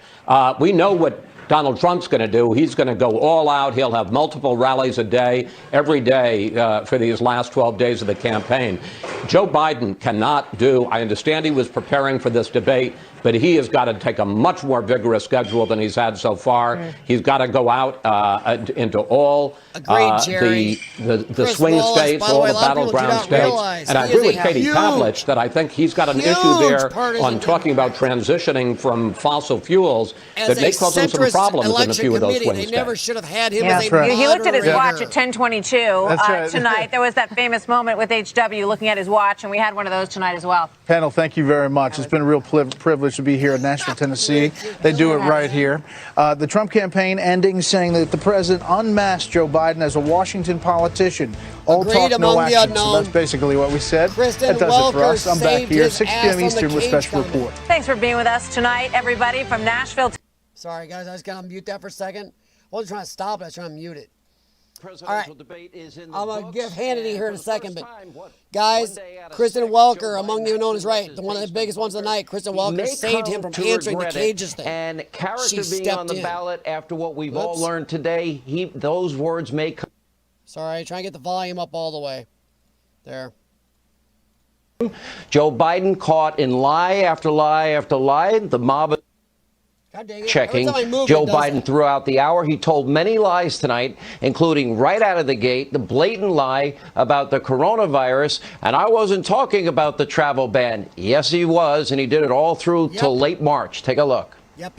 We know what Donald Trump's going to do. He's going to go all out. He'll have multiple rallies a day, every day for these last 12 days of the campaign. Joe Biden cannot do. I understand he was preparing for this debate, but he has got to take a much more vigorous schedule than he's had so far. He's got to go out into all the swing states, all the battleground states. And I agree with Katie Pavlich that I think he's got an issue there on talking about transitioning from fossil fuels that may cause him some problems in a few of those swing states. They never should have had him as a moderator. He looked at his watch at 10:22 tonight. There was that famous moment with HW looking at his watch, and we had one of those tonight as well. Panel, thank you very much. It's been a real privilege to be here in Nashville, Tennessee. They do it right here. The Trump campaign ending saying that the president unmasked Joe Biden as a Washington politician. All talk, no action. So that's basically what we said. That does it for us. I'm back here, 6 p.m. Eastern with Special Report. Thanks for being with us tonight, everybody, from Nashville. Sorry, guys. I was going to mute that for a second. I wasn't trying to stop it. I was trying to mute it. All right. I'm going to give Hannity here in a second, but guys, Kristen Welker, among the unknown, is right. One of the biggest ones of the night. Kristen Welker saved him from answering the cages thing. And character being on the ballot after what we've all learned today, those words may come. Sorry, try and get the volume up all the way. There. Joe Biden caught in lie after lie after lie. The mob checking Joe Biden throughout the hour. He told many lies tonight, including right out of the gate, the blatant lie about the coronavirus. And I wasn't talking about the travel ban. Yes, he was. And he did it all through till late March. Take a look. Yep.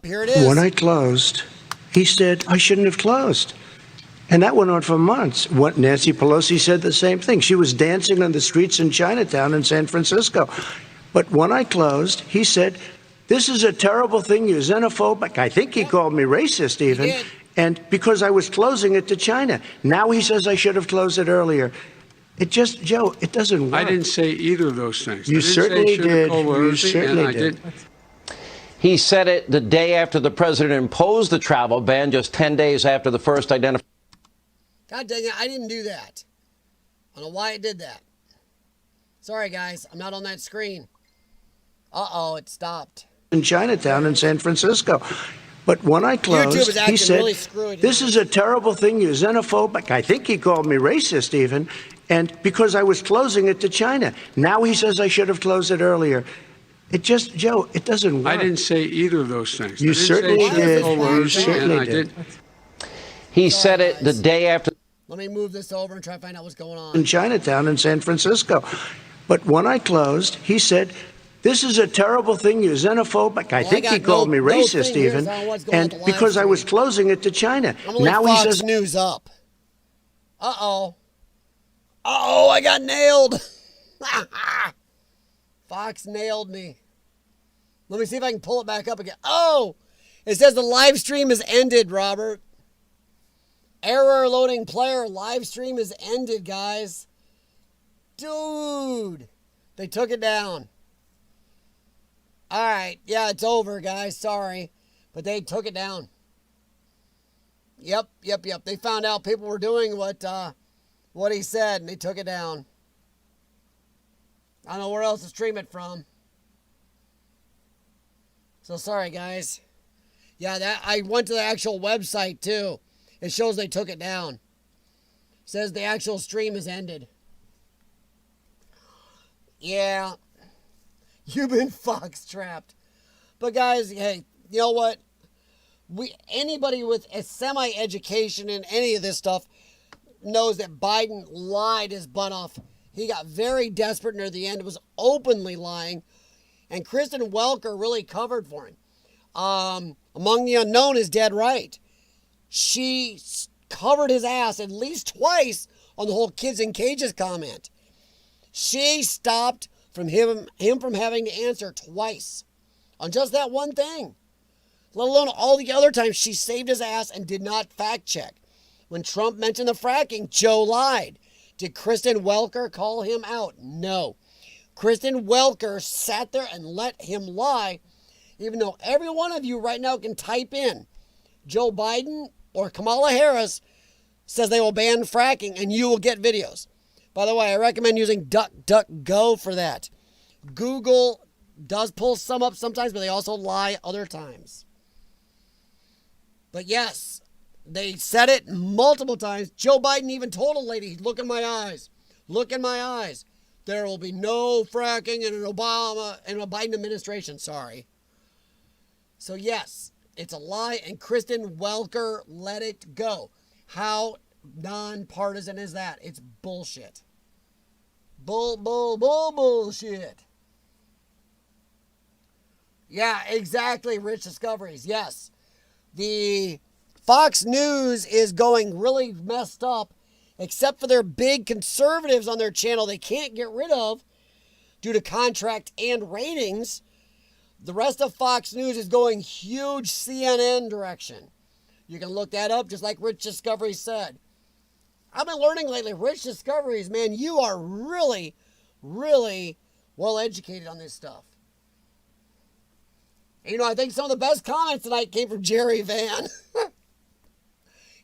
Here it is. When I closed, he said I shouldn't have closed. And that went on for months. Nancy Pelosi said the same thing. She was dancing on the streets in Chinatown in San Francisco. But when I closed, he said, this is a terrible thing. You're xenophobic. I think he called me racist even. And because I was closing it to China. Now he says I should have closed it earlier. Joe, it doesn't work. I didn't say either of those things. You certainly did. You certainly did. He said it the day after the president imposed the travel ban, just 10 days after the first identification. God dang it, I didn't do that. I don't know why I did that. Sorry, guys, I'm not on that screen. Uh-oh, it stopped. In Chinatown in San Francisco. But when I closed, he said, really this is a terrible thing. You're xenophobic. I think he called me racist even. And because I was closing it to China. Now he says I should have closed it earlier. Joe, it doesn't work. I didn't say either of those things. You certainly did. You certainly did. He said it the day after. Let me move this over and try to find out what's going on. In Chinatown in San Francisco. But when I closed, he said, this is a terrible thing. You're xenophobic. I think he called me racist even. And because I was closing it to China. Now he says News up. Uh-oh. Uh-oh, I got nailed. Fox nailed me. Let me see if I can pull it back up again. Oh, it says the live stream has ended, Robert. Error loading player. Live stream is ended, guys. Dude. They took it down. All right. Yeah, it's over, guys. Sorry. But they took it down. Yep. They found out people were doing what he said, and they took it down. I don't know where else to stream it from. So sorry, guys. Yeah, I went to the actual website, too. It shows they took it down. It says the actual stream has ended. Yeah. You've been Fox trapped. But guys, hey, you know what? Anybody with a semi-education in any of this stuff knows that Biden lied his butt off. He got very desperate near the end, was openly lying, and Kristen Welker really covered for him. Among the unknown is dead right. She covered his ass at least twice on the whole kids in cages comment. She stopped from him from having to answer twice on just that one thing, let alone all the other times she saved his ass and did not fact check. When Trump mentioned the fracking, Joe lied. Did Kristen Welker call him out? No. Kristen Welker sat there and let him lie, even though every one of you right now can type in Joe Biden or Kamala Harris says they will ban fracking, and you will get videos. By the way, I recommend using DuckDuckGo for that. Google does pull some up sometimes, but they also lie other times. But yes, they said it multiple times. Joe Biden even told a lady, look in my eyes. Look in my eyes. There will be no fracking in a Biden administration. Sorry. So yes, it's a lie, and Kristen Welker let it go. How nonpartisan is that? It's bullshit. Bullshit. Yeah, exactly, Rich Discoveries. Yes. The Fox News is going really messed up, except for their big conservatives on their channel they can't get rid of due to contract and ratings. The rest of Fox News is going huge CNN direction. You can look that up, just like Rich Discovery said. I've been learning lately, Rich Discoveries, man, you are really, really well educated on this stuff. And, I think some of the best comments tonight came from Jerry Van.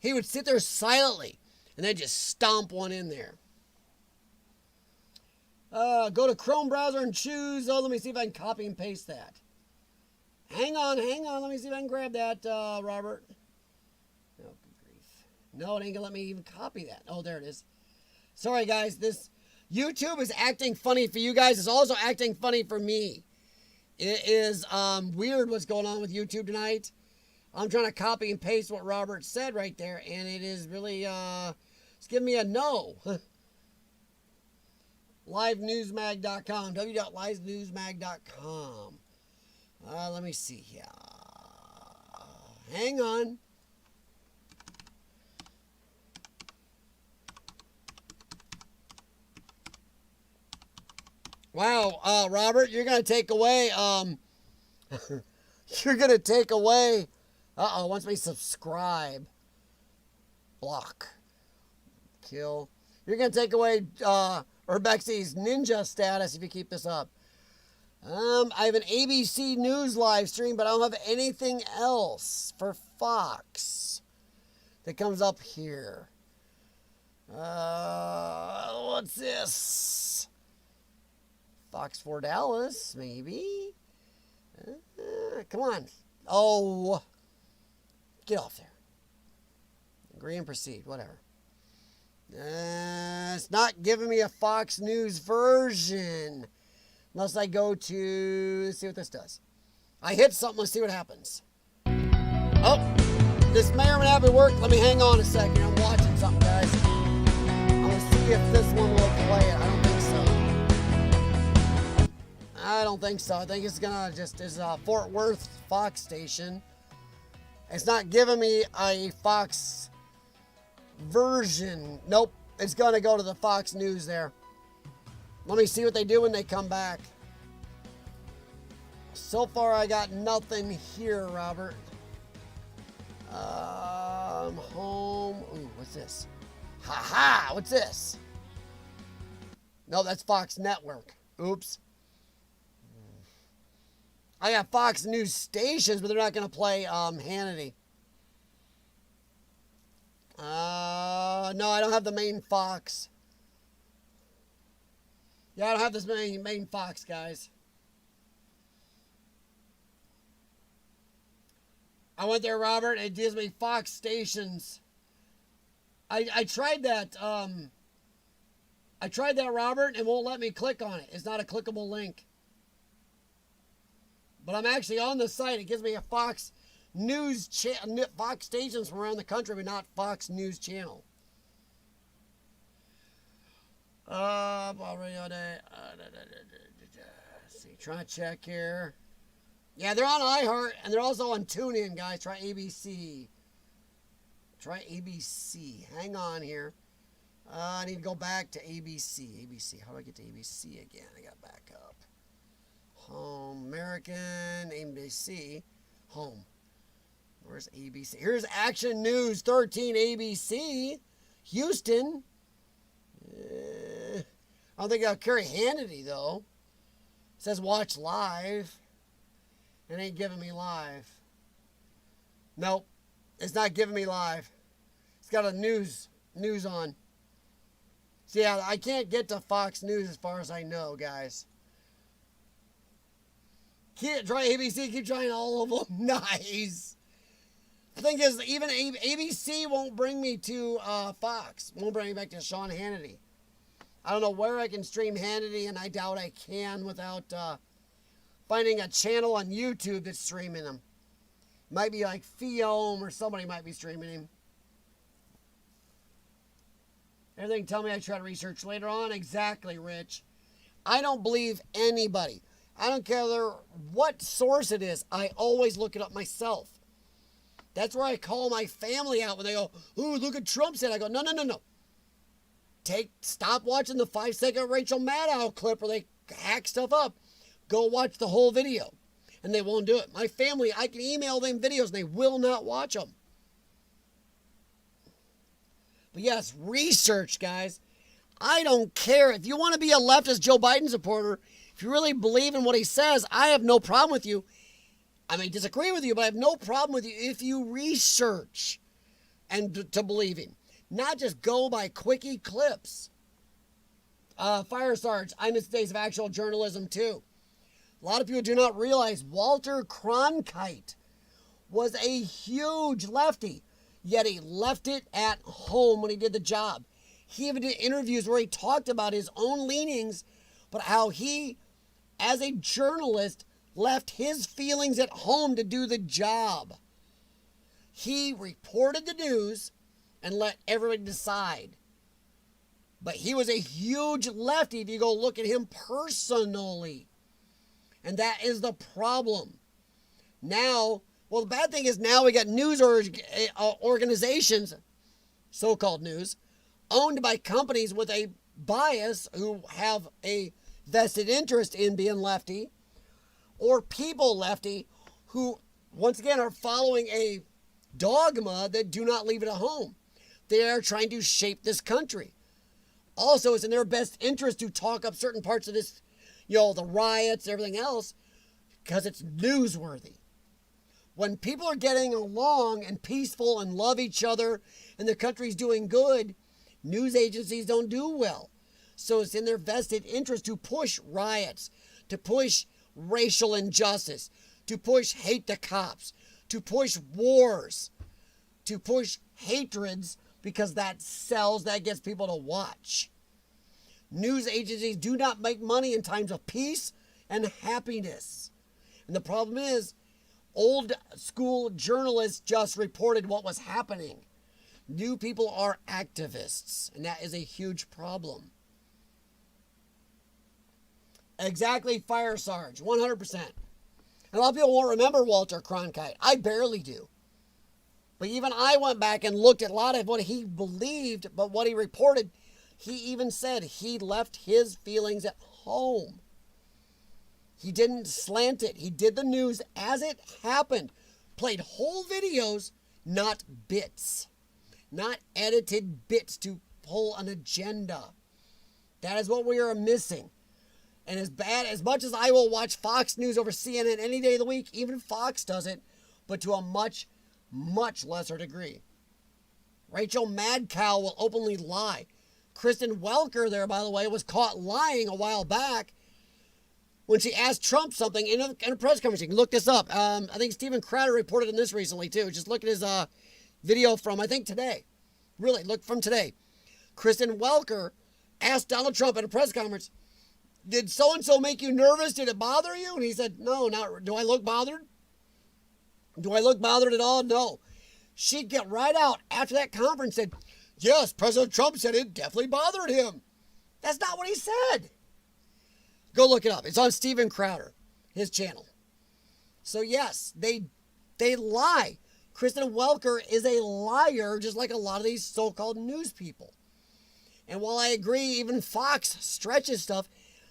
He would sit there silently and then just stomp one in there. Go to Chrome browser and choose. Oh, let me see if I can copy and paste that. Hang on. Let me see if I can grab that, Robert. Oh, good grief. No, it ain't gonna let me even copy that. Oh, there it is. Sorry, guys. This YouTube is acting funny for you guys. It's also acting funny for me. It is weird what's going on with YouTube tonight. I'm trying to copy and paste what Robert said right there, and it is really, it's giving me a no. LiveNewsMag.com, www.livenewsmag.com. Let me see here. Hang on. Wow, Robert, you're going to take away, you're going to take away, wants me to subscribe. Block. Kill. You're going to take away, Urbexi's ninja status if you keep this up. I have an ABC News live stream, but I don't have anything else for Fox that comes up here. What's this? Fox 4 Dallas, maybe. Come on. Oh. Get off there. Agree and proceed, whatever. It's not giving me a Fox News version. Unless I go to, let's see what this does. I hit something, let's see what happens. Oh, this may or may not be work. Let me hang on a second. I'm watching something, guys. I'm going to see if this one will play it. I don't think so. I think it's going to just, is a Fort Worth Fox station. It's not giving me a Fox version. Nope, it's going to go to the Fox News there. Let me see what they do when they come back. So far, I got nothing here, Robert. Home. Ooh, what's this? Ha-ha! What's this? No, that's Fox Network. Oops. I got Fox News stations, but they're not going to play Hannity. No, I don't have the main Fox. Yeah, I don't have this main Fox, guys. I went there, Robert. It gives me Fox stations. I tried that. I tried that, Robert, and it won't let me click on it. It's not a clickable link. But I'm actually on the site. It gives me a Fox News Fox stations from around the country, but not Fox News Channel. See, try to check here. Yeah, they're on iHeart, and they're also on TuneIn, guys. Try ABC. Try ABC. Hang on here. I need to go back to ABC. ABC. How do I get to ABC again? I got to back up. Home, American, ABC. Home. Where's ABC? Here's Action News 13 ABC. Houston. I don't think I'll carry Hannity, though. It says watch live. It ain't giving me live. Nope. It's not giving me live. It's got a news on. See, I can't get to Fox News as far as I know, guys. Can't try ABC. Keep trying all of them. Nice. The thing is, even ABC won't bring me to Fox. Won't bring me back to Sean Hannity. I don't know where I can stream Hannity, and I doubt I can without finding a channel on YouTube that's streaming them. Might be like Fiome or somebody might be streaming him. Everything tell me I try to research later on. Exactly, Rich. I don't believe anybody. I don't care what source it is. I always look it up myself. That's where I call my family out when they go, ooh, look at Trump said. I go, no. Stop watching the 5-second Rachel Maddow clip where they hack stuff up. Go watch the whole video. And they won't do it. My family, I can email them videos and they will not watch them. But yes, research, guys. I don't care. If you want to be a leftist Joe Biden supporter, if you really believe in what he says, I have no problem with you. I may disagree with you, but I have no problem with you if you research and to believe him. Not just go by quickie clips. Fire Sarge, I miss days of actual journalism too. A lot of people do not realize Walter Cronkite was a huge lefty, yet he left it at home when he did the job. He even did interviews where he talked about his own leanings, but how he, as a journalist, left his feelings at home to do the job. He reported the news and let everybody decide. But he was a huge lefty if you go look at him personally. And that is the problem. Now, well, the bad thing is now we got news organizations, so-called news, owned by companies with a bias who have a vested interest in being lefty, or people lefty who, once again, are following a dogma that do not leave it at home. They are trying to shape this country. Also, it's in their best interest to talk up certain parts of this, the riots, everything else, because it's newsworthy. When people are getting along and peaceful and love each other and the country's doing good, news agencies don't do well. So it's in their vested interest to push riots, to push racial injustice, to push hate the cops, to push wars, to push hatreds, because that sells, that gets people to watch. News agencies do not make money in times of peace and happiness. And the problem is, old school journalists just reported what was happening. New people are activists, and that is a huge problem. Exactly, Fire Sarge, 100%. And a lot of people won't remember Walter Cronkite. I barely do. But even I went back and looked at a lot of what he believed, but what he reported, he even said he left his feelings at home. He didn't slant it. He did the news as it happened. Played whole videos, not bits. Not edited bits to pull an agenda. That is what we are missing. And as much as I will watch Fox News over CNN any day of the week, even Fox does it, but to a much lesser degree. Rachel Maddow will openly lie. Kristen Welker there, by the way, was caught lying a while back when she asked Trump something in a press conference. You can look this up. I think Steven Crowder reported on this recently, too. Just look at his video from, I think, today. Really, look from today. Kristen Welker asked Donald Trump at a press conference, did so-and-so make you nervous? Did it bother you? And he said, no, not. Do I look bothered? Do I look bothered at all? No. She got right out after that conference and said, yes, President Trump said it definitely bothered him. That's not what he said. Go look it up. It's on Steven Crowder, his channel. So yes, they lie. Kristen Welker is a liar, just like a lot of these so-called news people. And while I agree, even Fox stretches stuff,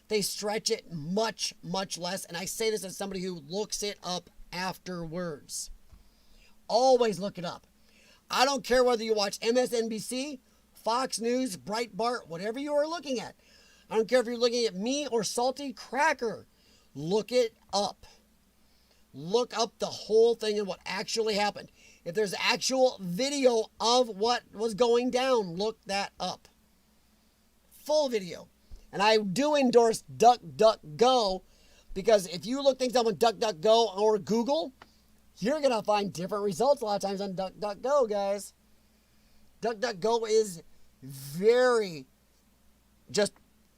they stretch it much, much less. And I say this as somebody who looks it up afterwards. Always look it up. I don't care whether you watch MSNBC, Fox News, Breitbart, whatever you are looking at. I don't care if you're looking at me or Salty Cracker. Look it up. Look up the whole thing and what actually happened. If there's actual video of what was going down, look that up. Full video. And I do endorse DuckDuckGo, because if you look things up on DuckDuckGo or Google, you're going to find different results a lot of times on DuckDuckGo, guys. DuckDuckGo is very just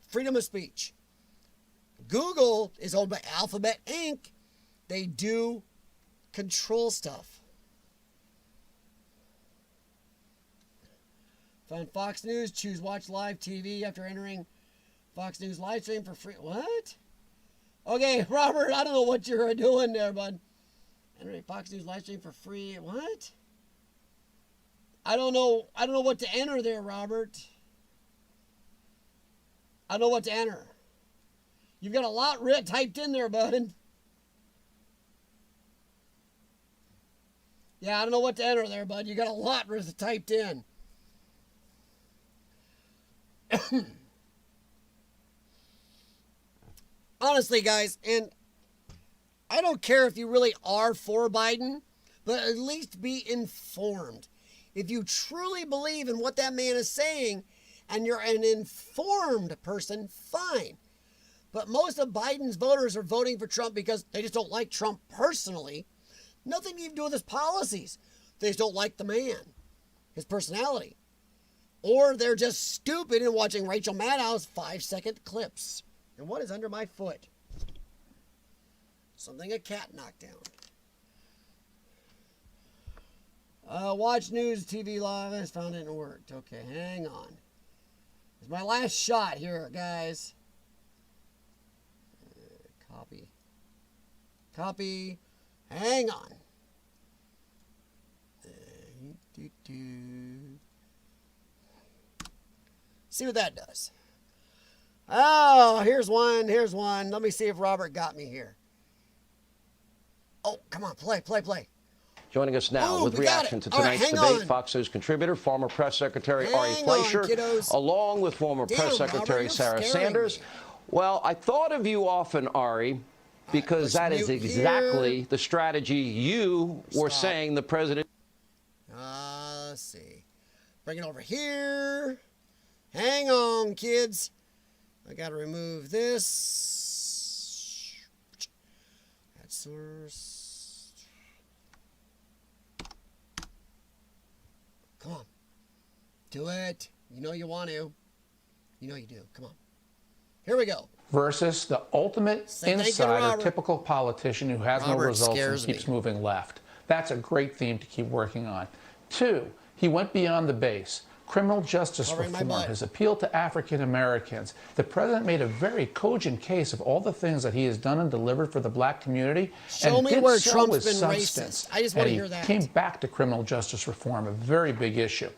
freedom of speech. Google is owned by Alphabet Inc. They do control stuff. Found Fox News. Choose watch live TV after entering Fox News live stream for free. What? Okay, Robert, I don't know what you're doing there, bud. Entering Fox News live stream for free. What? I don't know what to enter there, Robert. I don't know what to enter. You've got a lot typed in there, bud. Yeah, I don't know what to enter there, bud. You got a lot typed in. Honestly, guys, and I don't care if you really are for Biden, but at least be informed. If you truly believe in what that man is saying and you're an informed person, fine. But most of Biden's voters are voting for Trump because they just don't like Trump personally. Nothing to even do with his policies. They just don't like the man, his personality. Or they're just stupid and watching Rachel Maddow's 5-second clips. And what is under my foot? Something a cat knocked down. Watch news TV live. I just found it and it worked. Okay, hang on. It's my last shot here, guys. Copy. Copy. Hang on. See what that does. Oh, here's one. Here's one. Let me see if Robert got me here. Oh, come on. Play. Joining us now with reaction to tonight's debate, Fox News contributor, former press secretary Ari Fleischer, along with former press secretary Sarah Sanders. Well, I thought of you often, Ari, because that is exactly the strategy you were saying the president. Let's see. Bring it over here. Hang on, kids. I got to remove this. Add source. Come on. Do it. You know you want to. You know you do. Come on. Here we go. Versus the ultimate insider, typical politician who has no results and keeps moving left. That's a great theme to keep working on. 2, he went beyond the base. Criminal justice reform, his appeal to African Americans. The president made a very cogent case of all the things that he has done and delivered for the black community. Show me where Trump's been racist. I just want to hear that. He came back to criminal justice reform, a very big issue.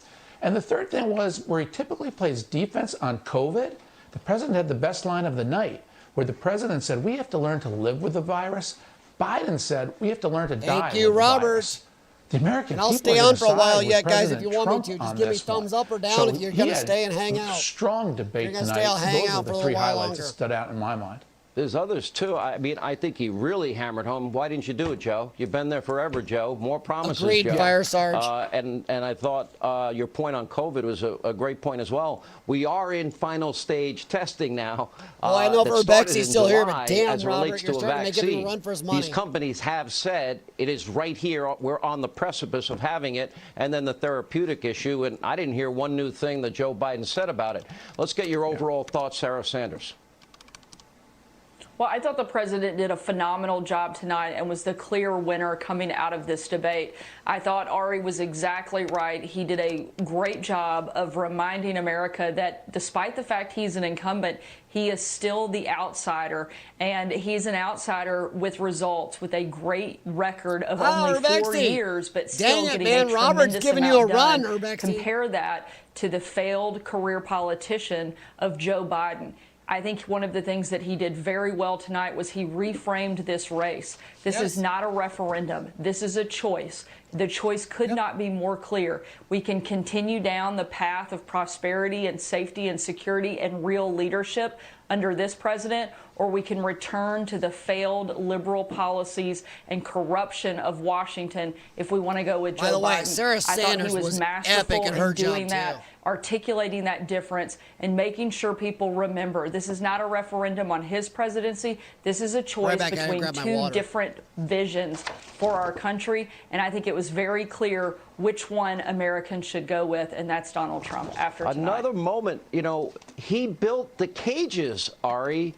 And the third thing was where he typically plays defense on COVID. The president had the best line of the night, where the president said, we have to learn to live with the virus. Biden said, we have to learn to die with the virus. The American people. And I'll stay on for a while yet, guys, if you want me to. Just give me thumbs up or down if you're going to stay and hang out. Strong debate tonight. Those are the 3 highlights that stood out in my mind. There's others, too. I mean, I think he really hammered home. Why didn't you do it, Joe? You've been there forever, Joe. More promises, Agreed, Joe. Fire Sarge. And I thought your point on COVID was a great point as well. We are in final stage testing now. Well, I know for Bexy's still here, but damn, Robert, you're starting to make him run for his money. These companies have said it is right here. We're on the precipice of having it. And then the therapeutic issue. And I didn't hear one new thing that Joe Biden said about it. Let's get your overall thoughts, Sarah Sanders. Well, I thought the president did a phenomenal job tonight and was the clear winner coming out of this debate. I thought Ari was exactly right. He did a great job of reminding America that despite the fact he's an incumbent, he is still the outsider, and he's an outsider with results, with a great record of only 4 years, but still getting a tremendous amount done. Compare that to the failed career politician of Joe Biden. I think one of the things that he did very well tonight was he reframed this race. This is not a referendum. This is a choice. The choice could not be more clear. We can continue down the path of prosperity and safety and security and real leadership under this president, or we can return to the failed liberal policies and corruption of Washington if we want to go with Joe Biden. By the way, Sarah Sanders was epic in her doing job, that, too. articulating that difference and making sure people remember this is not a referendum on his presidency. This is a choice between two different visions for our country. And I think it was very clear which one Americans should go with, and that's Donald Trump after tonight. Another moment, you know, he built the cages, Ari,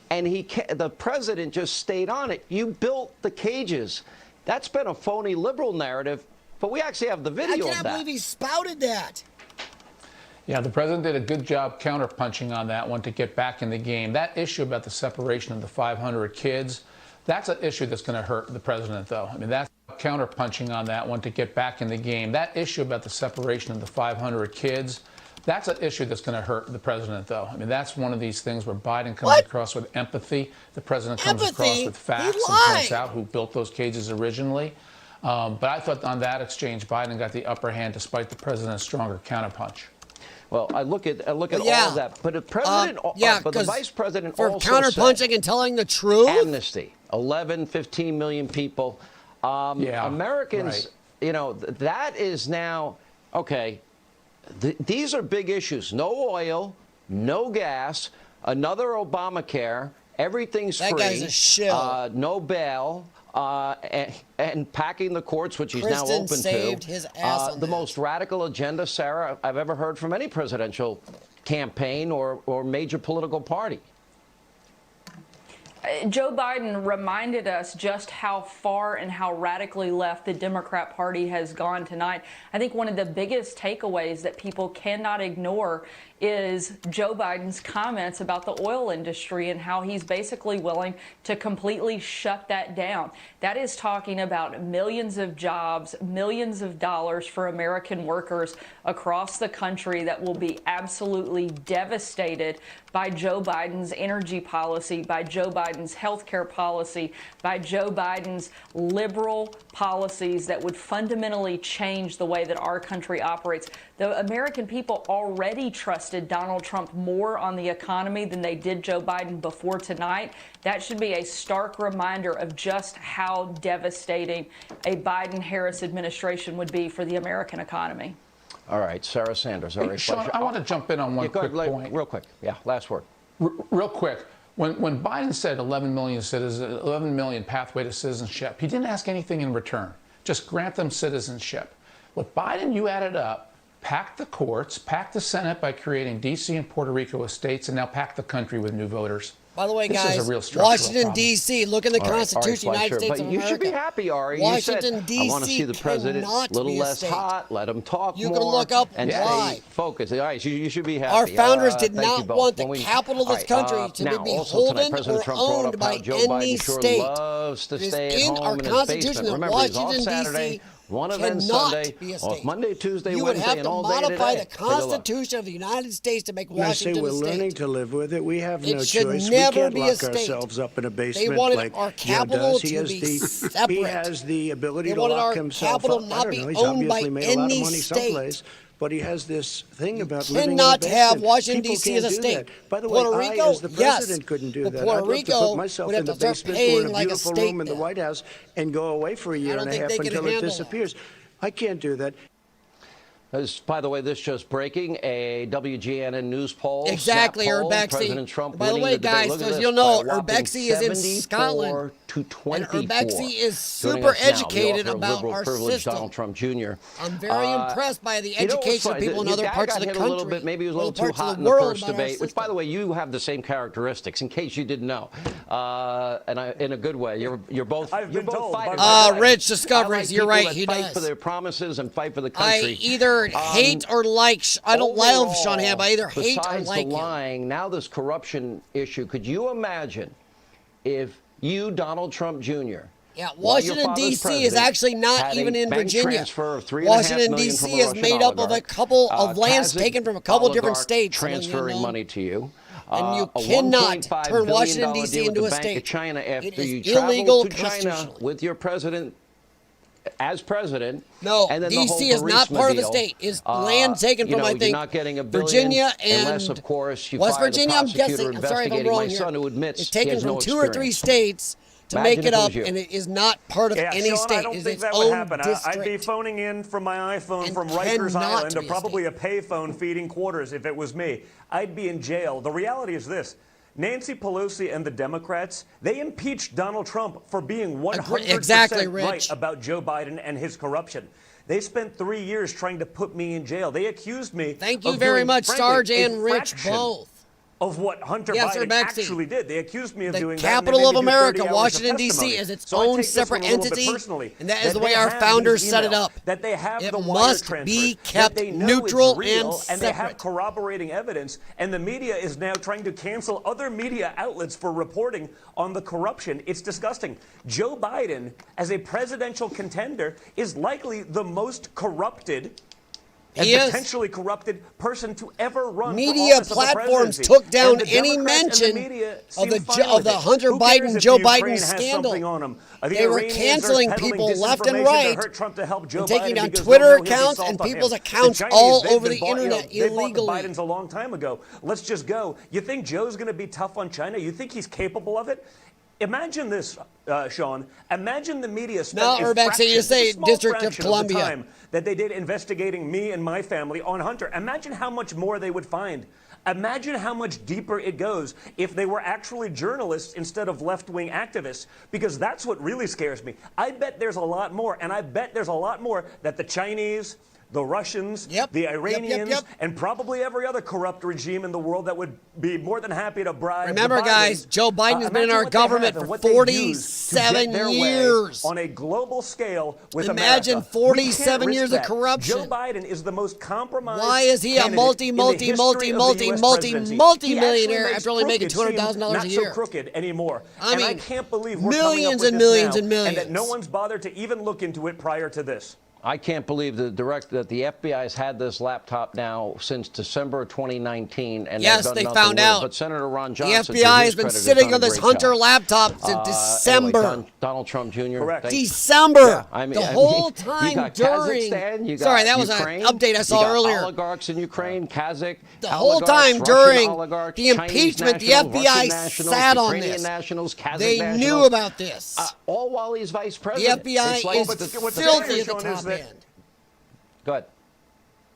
and the president just stayed on it. You built the cages. That's been a phony liberal narrative, but we actually have the video of that. I can't believe he spouted that. Yeah, the president did a good job counterpunching on that one to get back in the game. That issue about the separation of the 500 kids, that's an issue that's going to hurt the president, though. I mean, that's counterpunching on that one to get back in the game. That issue about the separation of the 500 kids, that's an issue that's going to hurt the president, though. I mean, that's one of these things where Biden comes across with empathy. The president comes across with facts and points out who built those cages originally. But I thought on that exchange, Biden got the upper hand despite the president's stronger counterpunch. Well, I look at all of that, but the president, but the vice president for also counterpunching said, and telling the truth. Amnesty, 11, 15 million people. Americans, you know, that is now okay. These are big issues. No oil, no gas, another Obamacare. Everything's free. That guy's a shill. No bail. And packing the courts, which he's now open saved to. His ass on the most radical agenda, Sarah, I've ever heard from any presidential campaign or major political party. Joe Biden reminded us just how far and how radically left the Democrat Party has gone tonight. I think one of the biggest takeaways that people cannot ignore is Joe Biden's comments about the oil industry and how he's basically willing to completely shut that down. That is talking about millions of jobs, millions of dollars for American workers across the country that will be absolutely devastated by Joe Biden's energy policy, by Joe Biden's health care policy, by Joe Biden's liberal policies that would fundamentally change the way that our country operates. The American people already trusted Donald Trump more on the economy than they did Joe Biden before tonight. That should be a stark reminder of just how devastating a Biden-Harris administration would be for the American economy. All right, Sarah Sanders. All right, Sean, I want to jump in on one quick point. Real quick. Yeah, last word. Real quick. When Biden said 11 million citizens, 11 million pathway to citizenship, he didn't ask anything in return. Just grant them citizenship. With Biden, you added up, packed the courts, packed the Senate by creating D.C. and Puerto Rico estates, and now packed the country with new voters. By the way, this guys, is a real structural Washington, D.C., look in the Constitution of the United States of America. You should be happy, Ari. Washington, D.C. I want to see the president a little less hot, let him talk more. You can look up and why. stay focused. All right, you should be happy. Our founders did not want the capital of this country to be beholden or owned by any state. It is in our Constitution that Washington, D.C. One event cannot Sunday, be a state. Monday, Tuesday, you would Wednesday, have to modify the Constitution of the United States to make Washington a state. We're learning to live with it. We have no choice. It should never we be can't a lock state. Ourselves up in a basement they wanted like our capital does. to be separate. He has the ability they to wanted lock our himself capital up. not be He's owned by obviously made a lot of any money state. someplace. But he has this thing about living in a cannot basement. have Washington, People D.C. as a can't do state. that. By the way, Puerto I, Rico, as the president, couldn't do but that. Puerto I'd love Rico to put myself would have in the to start basement paying or in a like a beautiful state room in the bill. White House and go away for a year and a half until it disappears. I can't do that. By the way, this just breaking a WGNN news poll. Exactly, Snap poll, Urbexy. President Trump By the way, guys, so as you'll know, Urbexy is in Scotland. to 24. And Urbexy is Joining super us now, the educated author of about Liberal our Privilege, system. Donald Trump Jr. I'm very impressed by the education of people in other parts of the country. A little bit, maybe he was a little too hot in the first debate, which, by the way, you have the same characteristics, in case you didn't know. In a good way. You're both fighters. Rich discoveries. Like you're right. That he fight does. for their promises and fight for the country. I either hate or like. I don't love Sean Hannity. I either hate or besides like the him. lying, now this corruption issue. Could you imagine if you, Donald Trump Jr., yeah, Washington, D.C. is actually not even in Virginia. Washington, D.C. is made up of a couple of lands taken from a couple of different states. Transferring money to you. And you cannot turn Washington, D.C. into a state. China after it is you illegal to China with your president as president. No, and then D.C. is not part of the state. Is land taken from, I think, not getting a billion, Virginia and unless, of course, you West fire Virginia. the I'm guessing. I'm sorry if I'm wrong here. Son who admits it's taken he has from no 2 or 3 states to Imagine make it up, you. and it is not part of any Sean, state. I don't It's think its that would own happen. district. I'd be phoning in from my iPhone And from Rikers cannot Island, be or a probably a payphone feeding quarters if it was me. I'd be in jail. The reality is this. Nancy Pelosi and the Democrats, they impeached Donald Trump for being 100% right about Joe Biden and his corruption. They spent 3 years trying to put me in jail. They accused me Thank you of very doing, much, frankly, Sarge a and Rich, fraction both. Of what Hunter Yes, Biden Bexy. actually did. They accused me of The doing that. capital of America, Washington, D.C. is its own separate entity, and that is the way our have founders these set it emails, up. That they have It the must wire be transfers, kept that they know neutral it's real, and and they have separate. corroborating evidence, and the media is now trying to cancel other media outlets for reporting on the corruption. It's disgusting. Joe Biden, as a presidential contender, is likely the most corrupted and potentially corrupted person to ever run Media for office platforms of the took presidency. down And the any Democrats and the mention media of seem the fine with it. Hunter Who cares Biden, if Joe the Ukraine Biden has scandal? something on 'em? The They were Iranians are canceling peddling people left and disinformation right to hurt Trump to help Joe and taking Biden down because Twitter they'll know he'll be accounts soft and on people's him. accounts The Chinese, all they've over been the bought, internet they bought the illegally. Bidens a long time ago. Let's just go. You think Joe's going to be tough on China? You think he's capable of it? Imagine this, Sean. Imagine the media spent No, a Urbex, fraction, you say just a small District of fraction Columbia. the time that they did investigating me and my family on Hunter. Imagine how much more they would find. Imagine how much deeper it goes if they were actually journalists instead of left-wing activists, because that's what really scares me. I bet there's a lot more, and I bet there's a lot more that the Chinese, the Russians, the Iranians, and probably every other corrupt regime in the world that would be more than happy to bribe. Remember, the Bidens. guys, Joe Biden has been in Imagine our what government they have for and what they use to get 47 their way years. on a global scale with Imagine America. 47 We can't years risk of that. corruption. Multi-millionaire after only making $200,000 a year? Not so crooked anymore. I mean, I can't believe we're millions coming and up with millions this and now, millions. and that no one's bothered to even look into it prior to this. I can't believe that the FBI has had this laptop now since December 2019, and yes, they've done they nothing found with out. It. But Senator Ron The Johnson, FBI has been sitting on this Hunter laptop since December. Anyway, Donald Trump Jr. Correct. December. Yeah, the whole time you got during. Kazakhstan, you got Sorry, that was Ukraine, an update I saw you got earlier. Oligarchs in Ukraine, Kazakh. The whole time during the impeachment, the FBI sat on Ukrainian this. Nationals, Kazakh They nationals, knew about this. All while he's vice president. The FBI It's like is filthy at the top end. Go ahead.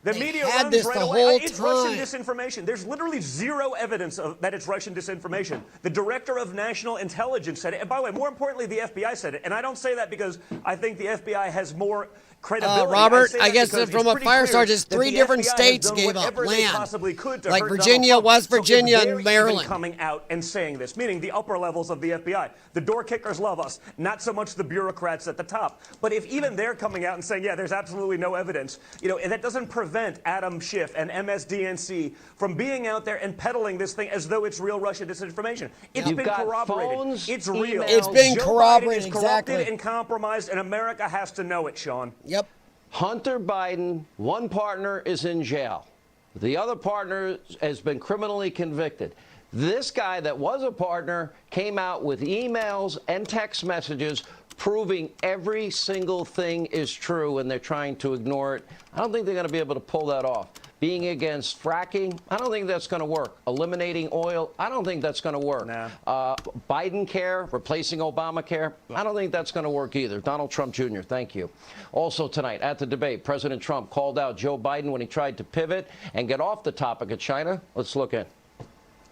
The media had runs this right the away. whole It's time. Russian disinformation. There's literally zero evidence that it's Russian disinformation. The director of national intelligence said it. And by the way, more importantly, the FBI said it. And I don't say that because I think the FBI has more credibility. Robert, say I that guess because from it's a pretty fire clear sergeant, that 3 the different FBI has states done gave up whatever they land. possibly could to Like hurt Virginia, Donald Trump. West Virginia, So if and they're Maryland. even coming out and saying this, meaning the upper levels of the FBI. The door kickers love us, not so much the bureaucrats at the top. But if even they're coming out and saying, yeah, there's absolutely no evidence, and that doesn't prevent Adam Schiff and MSDNC from being out there and peddling this thing as though it's real Russian disinformation. It's been corroborated. Phones, it's real. It's been Joe corroborated, Biden is corrupted exactly. and compromised, and America has to know it, Sean. Yep. Hunter Biden, one partner is in jail. The other partner has been criminally convicted. This guy that was a partner came out with emails and text messages proving every single thing is true, and they're trying to ignore it. I don't think they're going to be able to pull that off. Being against fracking, I don't think that's going to work. Eliminating oil, I don't think that's going to work. Biden care, replacing Obamacare, I don't think that's going to work either. Donald Trump Jr., thank you. Also tonight at the debate, President Trump called out Joe Biden when he tried to pivot and get off the topic of China. Let's look in.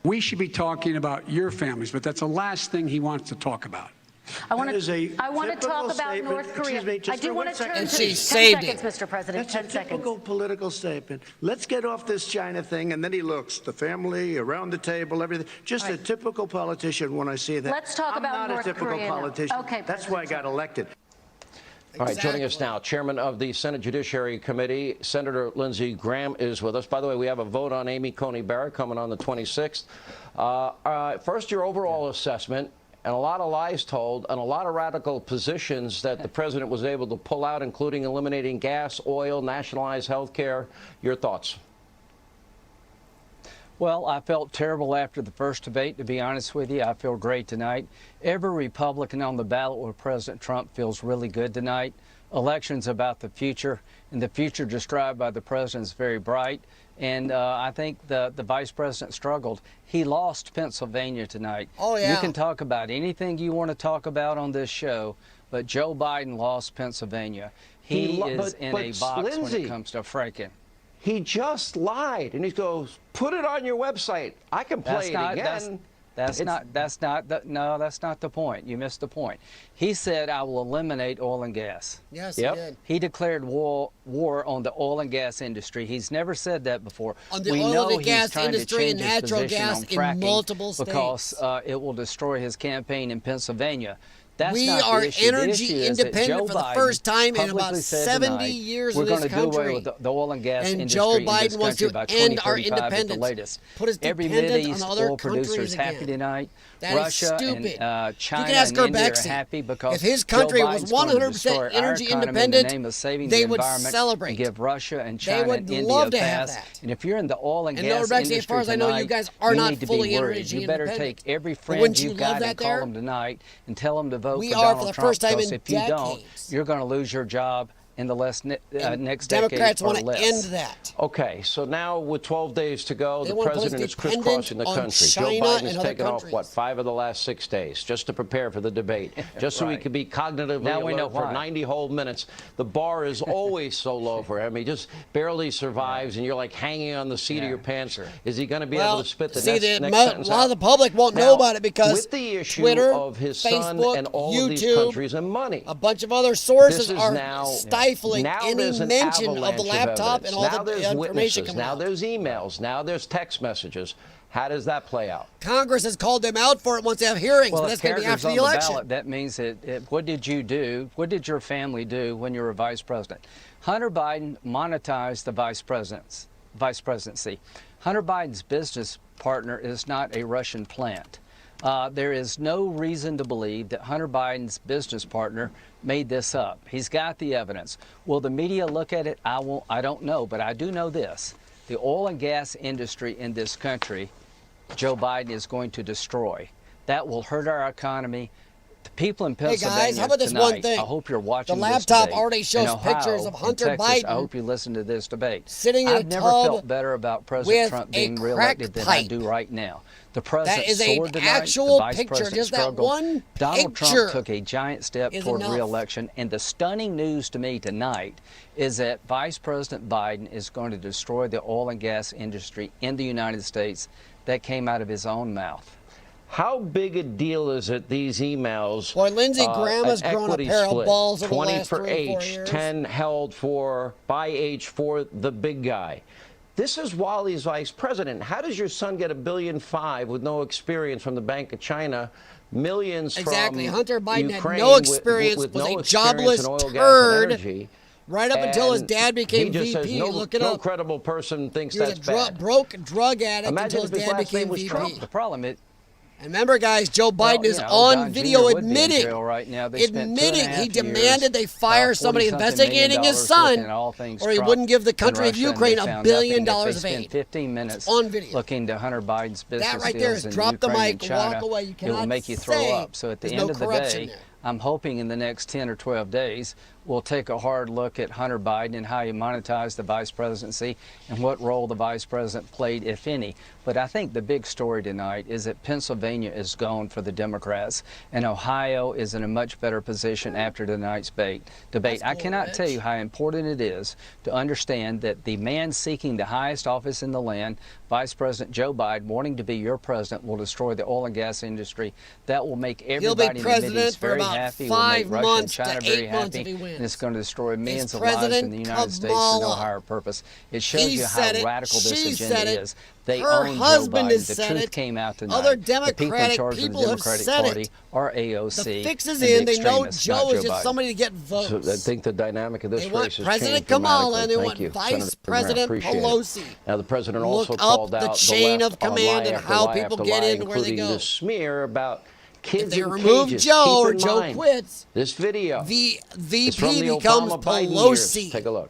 We should be talking about your families, but that's the last thing he wants to talk about. I want That is a to talk typical about statement. North Korea. Excuse me, just I do for want one to turn second. to she 10 saved seconds, it. Mr. President. That's 10 a seconds. typical political statement. Let's get off this China thing, and then he looks, the family, around the table, everything. Just a typical politician when I see that. Let's talk about North I'm not a typical Korea now. politician. Okay, That's why I got elected. All right, joining us now, Chairman of the Senate Judiciary Committee, Senator Lindsey Graham is with us. By the way, we have a vote on Amy Coney Barrett coming on the 26th. First, your overall assessment, and a lot of lies told, and a lot of radical positions that the president was able to pull out, including eliminating gas, oil, nationalized health care. Your thoughts? Well, I felt terrible after the first debate, to be honest with you. I feel great tonight. Every Republican on the ballot with President Trump feels really good tonight. Elections about the future, and the future described by the president is very bright. And I think the vice president struggled. He lost Pennsylvania tonight. Oh, yeah. You can talk about anything you want to talk about on this show, but Joe Biden lost Pennsylvania. He is in a box Lindsey, when it comes to fracking. He just lied, and he goes, "Put it on your website. I can play it again." That's not the point. You missed the point. He said, "I will eliminate oil and gas." Yes, he did. He declared war on the oil and gas industry. He's never said that before. On the we oil know and he's gas trying industry to and change his natural position gas on in fracking multiple states. because it will destroy his campaign in Pennsylvania. That's we not are the issue. The energy issue is that independent Joe for the Biden first time in about publicly said 70 tonight, years we're in this going to do country. away with the oil and gas And industry Joe in Biden this wants to country by end our 2035 at the independence. latest. Put us Every dependent Mideast on other oil producer is countries happy again. tonight. That Russia is stupid. and China you can ask and India Gerbexy. are happy because if his country Joe was Biden's going to 100% destroy our energy economy independent, in the name of saving they the would environment celebrate. and give Russia and They China would and India love a to have pass. that. And if you're in the oil and And gas Gerbexy, industry as far as I know, you tonight, guys are not need to fully be worried. energy You better independent. take every But friend wouldn't you've you got love and that call there? them tonight and tell them to vote We for are, Donald for the Trump, first time because in if you don't, decades. you're going to lose your job in the next Democrats decade or want to less. end that. Okay, so now with 12 days to go, They the want to put us president is dependent crisscrossing the on country. Joe China Biden and has other taken off, countries. what, 5 of the last 6 days just to prepare for the debate, just so he Right. could be cognitively Now we know alert for why. 90 whole minutes. The bar is always so low for him. He just barely survives, and you're like hanging on the seat of your pants. Sure. Is he going to be Well, able to spit the see, next a sentence lot out? of the public won't Now, know about it because with the issue Twitter, of his son Facebook, and all YouTube, of these countries and money, a bunch of other sources this is are now stifling now any there's an mention of the avalanche laptop evidence. and all now the there's information witnesses. coming Now out. there's emails. Now there's text messages. How does that play out? Congress has called them out for it once they have hearings, Well, but if that's going to be character's after on the the election. ballot, that means what did you do? What did your family do when you were vice president? Hunter Biden monetized the vice presidency. Hunter Biden's business partner is not a Russian plant. There is no reason to believe that Hunter Biden's business partner made this up. He's got the evidence. Will the media look at it? I don't know, but I do know this. The oil and gas industry in this country, Joe Biden is going to destroy. That will hurt our economy. The people in Hey Pennsylvania guys, how about this tonight, one thing? I hope you're watching The this laptop debate. already shows In Ohio, pictures of in Hunter Texas, Biden I hope you listen to this debate. sitting in a I've never tub felt better about President with Trump a being crack reelected than I pipe. do right now. The president is an soared tonight. actual the vice picture, president just that struggled. one Donald picture Trump took a giant step is toward enough. reelection, and the stunning news to me tonight is that Vice President Biden is going to destroy the oil and gas industry in the United States. That came out of his own mouth. How big a deal is it, these emails? Boy, Lindsey Graham has an grown a equity pair of split, balls over the 20 last for 3 or 4 H, years. 10 held by H for the big guy. This is while he's vice president. How does your son get $1.5 billion with no experience from the Bank of China? Millions Exactly. from Hunter Biden Ukraine had no experience, with was no a experience jobless in oil, gas, and turd energy. right up until his And dad became he just VP. Says no, Look it no up. credible person thinks He was that's a bad. broke drug addict Imagine until his if his dad last name became was VP. Trump. The problem is, And remember, guys, Joe Biden is you know, on Don Jr. video would be in admitting, jail right now. They spent 2.5 he years, demanded they fire somebody $40-something investigating million his son, looking at all things or he Trump wouldn't give the and country of Russia, and Ukraine they $1 found billion nothing. If of they aid. spent 15 minutes On video. looking to Hunter Biden's business That right there deals is in drop the Ukraine mic, and China, walk away. You it will cannot make you throw say up. So at the there's end no of the corruption day, there. I'm hoping in the next 10 or 12 days, we'll take a hard look at Hunter Biden and how he monetized the vice presidency and what role the vice president played, if any. But I think the big story tonight is that Pennsylvania is gone for the Democrats, and Ohio is in a much better position after tonight's debate. I cannot tell you how important it is to understand that the man seeking the highest office in the land, Vice President Joe Biden, wanting to be your president, will destroy the oil and gas industry. That will make everybody in the Mideast very happy. Will make Russia and China very happy. And it's going to destroy millions of lives in the United States for no higher purpose. It shows you how radical this agenda is. They own Joe Biden. The truth came out tonight. Other the people in charge of the Democratic Party are AOC. The fix is in. They know Joe is just somebody to get votes. So I think the dynamic of this race has President changed Kamala and they want dramatically. Vice President Pelosi. Now the president also called out the chain of command and how people get in where they go. The smear about kids if they in remove cages. Joe or Keep in Joe mind, quits, this video the is from VP the becomes Obama-Biden Pelosi. years. Take a look.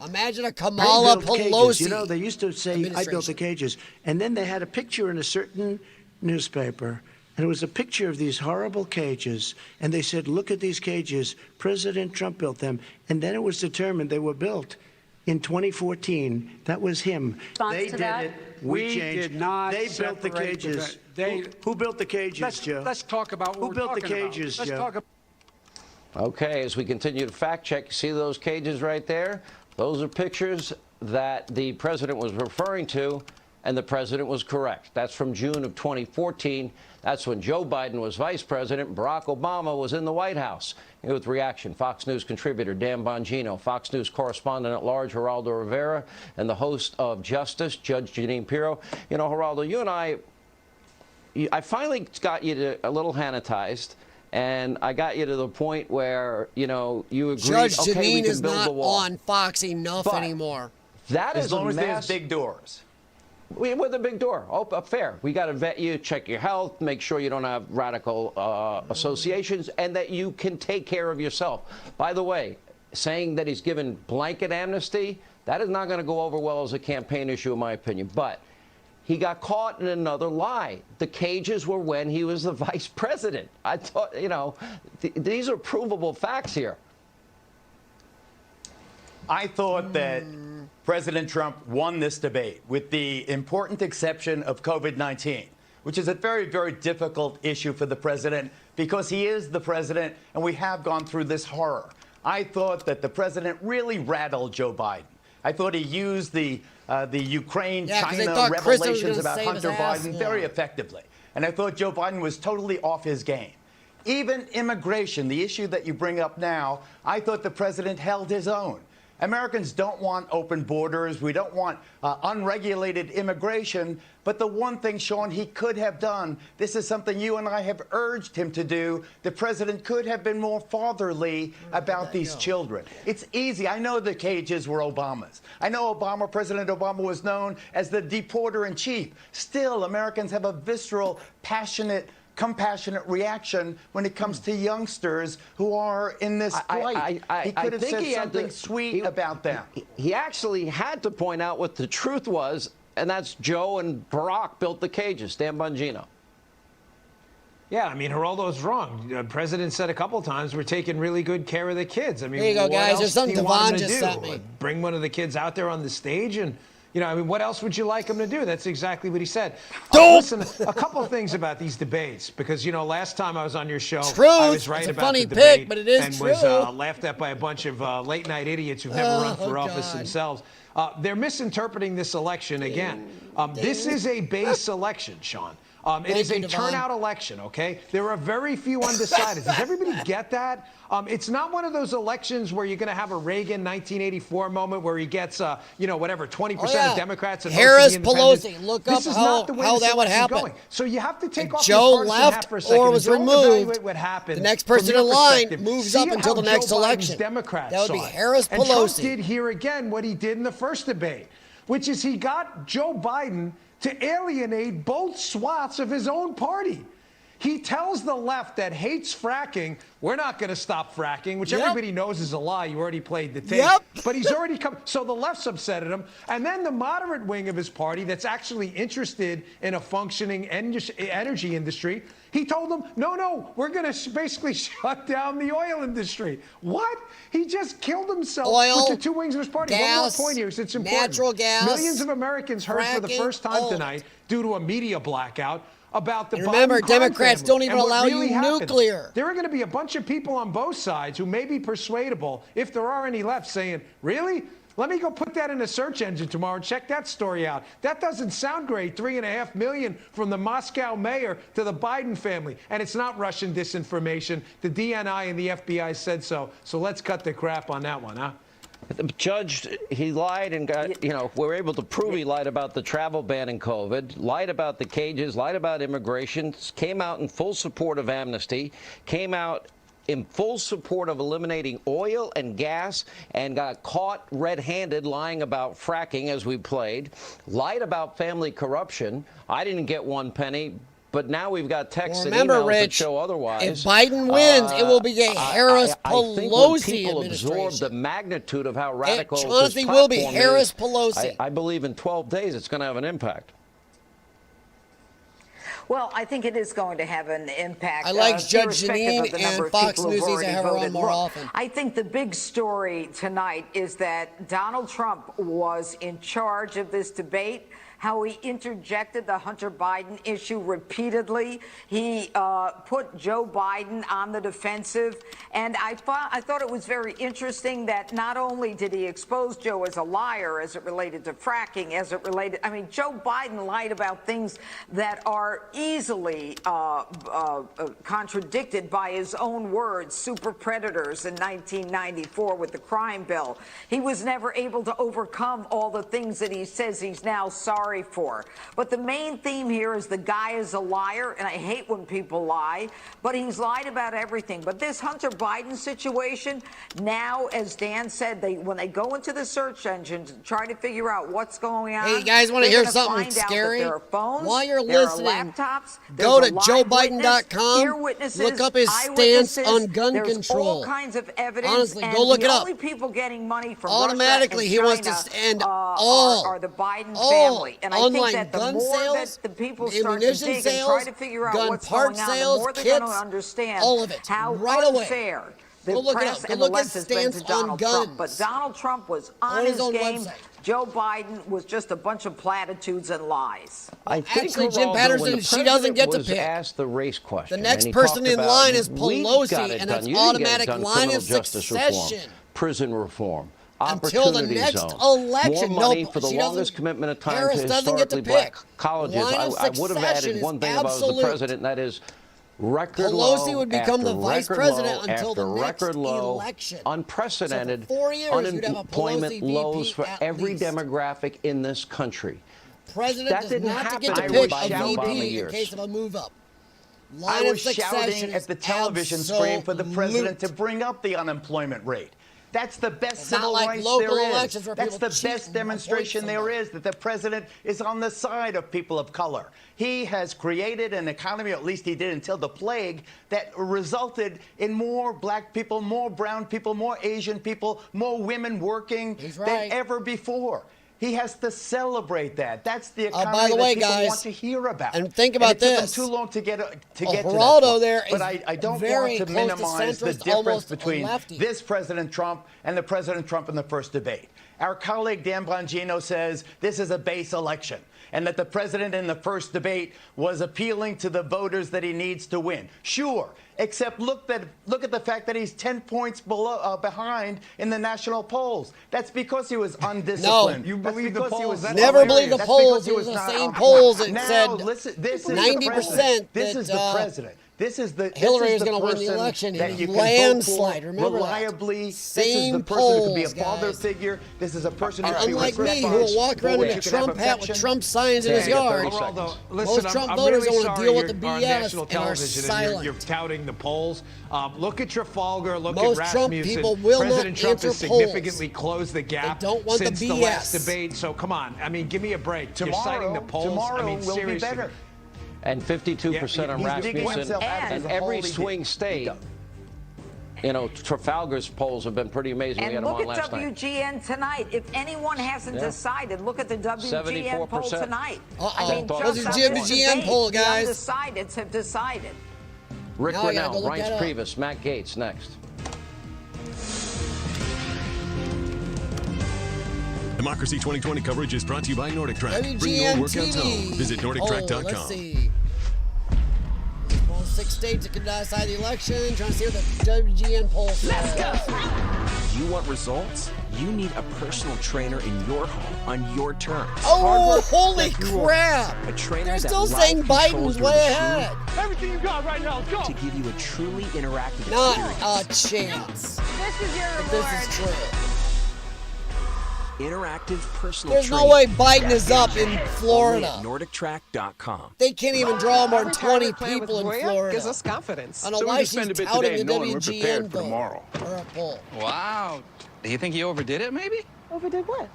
Imagine a Kamala Pelosi. Cages. You know, they used to say, I built the cages. And then they had a picture in a certain newspaper, and it was a picture of these horrible cages. And they said, look at these cages. President Trump built them. And then it was determined they were built in 2014. That was him. They did it. We changed. Did not they built the cages. Who built the cages, Joe? Let's talk about what Who built the cages, Let's Joe? talk about. Okay, as we continue to fact check, see those cages right there? Those are pictures that the president was referring to, and the president was correct. That's from June of 2014. That's when Joe Biden was vice president. Barack Obama was in the White House. Here with reaction, Fox News contributor Dan Bongino, Fox News correspondent at large Geraldo Rivera, and the host of Justice, Judge Jeanine Pirro. You know, Geraldo, you and I finally got you a little hanatized. And I got you to the point where, you know, you agreed, Judge okay, we Jeanine can is build not the wall. on Fox enough anymore. That is as long a as mass... there's big doors. With a big door. Oh, fair. We got to vet you, check your health, make sure you don't have radical associations, and that you can take care of yourself. By the way, saying that he's given blanket amnesty, that is not going to go over well as a campaign issue, in my opinion. But he got caught in another lie. The cages were when he was the vice president. I thought, you know, these are provable facts here. I thought that President Trump won this debate with the important exception of COVID-19, which is a very, very difficult issue for the president because he is the president and we have gone through this horror. I thought that the president really rattled Joe Biden. I thought he used the Ukraine-China revelations about Hunter Biden very effectively. And I thought Joe Biden was totally off his game. Even immigration, the issue that you bring up now, I thought the president held his own. Americans don't want open borders. We don't want unregulated immigration. But the one thing, Sean, he could have done, this is something you and I have urged him to do, the president could have been more fatherly about these children. It's easy. I know the cages were Obama's. I know President Obama was known as the deporter-in-chief. Still, Americans have a visceral, passionate, compassionate reaction when it comes to youngsters who are in this plight. He could have said something sweet about them. He actually had to point out what the truth was, and that's Joe and Barack built the cages. Dan Bongino. Yeah, I mean, Geraldo's wrong. The president said a couple times we're taking really good care of the kids. I mean, there you go, guys. There's something Devon just sent me. Bring one of the kids out there on the stage and, you know, I mean, what else would you like him to do? That's exactly what he said. Listen, a couple of things about these debates, because, you know, last time I was on your show, I was right about the debate but it is and true. was laughed at by a bunch of late-night idiots who've never run for office themselves. They're misinterpreting this election again. This is a base election, Sean. It is a turnout election, okay? There are very few undecideds. Does everybody get that? It's not one of those elections where you're going to have a Reagan 1984 moment where he gets, you know, whatever, 20% of Democrats and Harris, most of the independents. Pelosi. Look up how that would happen. Going. So you have to take off Joe your partisan hat for a second or was and removed. evaluate what happened. The next person in line moves See up until the how next Joe election. Biden's Democrats that would be saw it. Harris, And Trump Pelosi. did here again what he did in the first debate, which is he got Joe Biden to alienate both swaths of his own party. He tells the left that hates fracking, we're not going to stop fracking, which everybody knows is a lie. You already played the tape. But he's already come. So the left's upset at him. And then the moderate wing of his party that's actually interested in a functioning energy industry, he told them, no, we're going to basically shut down the oil industry. What? He just killed himself with the two wings of his party. Gas, one more point here, it's important. natural gas, millions of Americans heard for the first time tonight, due to a media blackout, about the remember, Biden Democrats family. don't even allow you nuclear. There are going to be a bunch of people on both sides who may be persuadable, if there are any left, saying, really? Let me go put that in a search engine tomorrow and check that story out. That doesn't sound great. 3.5 million from the Moscow mayor to the Biden family. And it's not Russian disinformation. The DNI and the FBI said so. So let's cut the crap on that one, huh? The judge, he lied and got, we're able to prove he lied about the travel ban and COVID, lied about the cages, lied about immigration, came out in full support of amnesty, came out in full support of eliminating oil and gas, and got caught red-handed lying about fracking, as we played, lied about family corruption. I didn't get one penny. But now we've got texts and emails that show otherwise. If Biden wins, it will be a Harris-Pelosi I think when people absorb the magnitude of how radical this honestly platform will be Harris-Pelosi. I believe in 12 days it's going to have an impact. Well, I think it is going to have an impact. I like Judge Janine and Fox News needs to have her on more often. I think the big story tonight is that Donald Trump was in charge of this debate. How he interjected the Hunter Biden issue repeatedly. He put Joe Biden on the defensive. And I thought it was very interesting that not only did he expose Joe as a liar as it related to fracking, Joe Biden lied about things that are easily contradicted by his own words, super predators in 1994 with the crime bill. He was never able to overcome all the things that he says he's now sorry for. But the main theme here is the guy is a liar, and I hate when people lie, but he's lied about everything. But this Hunter Biden situation, now, as Dan said, when they go into the search engine to try to figure out what's going on. Hey, you guys want to hear something scary? There are phones, while you're there listening, are laptops, go to JoeBiden.com, look up his stance on gun control. All kinds of evidence. Honestly, go look it up. The only people getting money from automatically Russia and he wants to stand all are the Biden family. And I think that the gun more sales, that the people start to dig and try to figure out what's part going sales, on, the more they're kits, going to understand all of it, how right unfair the press and the left has been to on Donald guns. Trump. But Donald Trump was on his game. Website. Joe Biden was just a bunch of platitudes and lies. I think actually, Jim Patterson, she doesn't get to pick. Asked the race question. The next person in line is Pelosi, and it's automatic line of succession. Prison reform. Until the next election. More money for the longest commitment of time Harris to doesn't get to historically black pick. colleges. Line I would have added one thing if I was the president, and that is record Pelosi low would become the vice president until the next election. Unprecedented so 4 years, unemployment lows for every demographic in this country. President does not get to pick a VP in case of a move up. I was shouting at the television screen for the president to bring up the unemployment rate. That's the best civil rights there is. That's the best demonstration there is that the president is on the side of people of color. He has created an economy, or at least he did until the plague, that resulted in more black people, more brown people, more Asian people, more women working than ever before. He has to celebrate that. That's the economy by the way, that people guys, want to hear about. And think about this. It took this. them too long to get to that Geraldo point. there But is I don't very want to close to minimize the centrist, difference almost between lefty. this President Trump and the President Trump in the first debate. Our colleague Dan Bongino says this is a base election and that the president in the first debate was appealing to the voters that he needs to win. Sure, except look at the fact that he's 10 points behind in the national polls. That's because he was undisciplined. No, you believe the polls? Never believe the polls. It was the same polls that said 90%. This is the president. This is the Hillary was going to win the election in a landslide. Remember reliably. that. Same this is the person polls, who could be a father guys. figure. This is a person who unlike me, who will walk around in a Trump hat with Trump signs in his yard. Listen, Most Trump I'm voters really don't want to deal with the on BS national and are television silent. You're touting the polls. Look at Trafalgar. Look Most at Trump Rasmussen. people will President not Trump answer has significantly closed the gap don't want since the the last BS. debate. So come on. I mean, give me a break. Tomorrow, You're citing the polls. Tomorrow I mean, will seriously. be better. and 52% on Rasmussen, and every swing state. You know, Trafalgar's polls have been pretty amazing. We had And them look on at last night. WGN tonight. If anyone hasn't decided, look at the WGN poll 74%. tonight. Uh-oh. I mean, Those just are on this WGN debate, poll, guys. The undecideds have decided. Rick Now I gotta go Grinnell, look that Reince up. Priebus, Matt Gaetz next. Democracy 2020 coverage is brought to you by Nordic Track. Bring WGN your workouts TV. home. Visit Let's NordicTrack.com. see. Well, 6 states that can decide the election. Trying to see what the WGN poll says. Let's go. You want results? You need a personal trainer in your home on your terms. Oh, holy crap! A trainer They're that still live saying controls Biden's your way machine ahead. Everything you got right now, go! To give you a truly interactive Not experience. a chance. This is your If this is true. Interactive personal There's training. no way Biden is up in Florida. Only at NordicTrack.com. They can't even draw more than 20 people in Florida. Gives us confidence. I don't know why she's touting the WGN vote or a poll. Wow. Do you think you overdid it, maybe? Overdid what?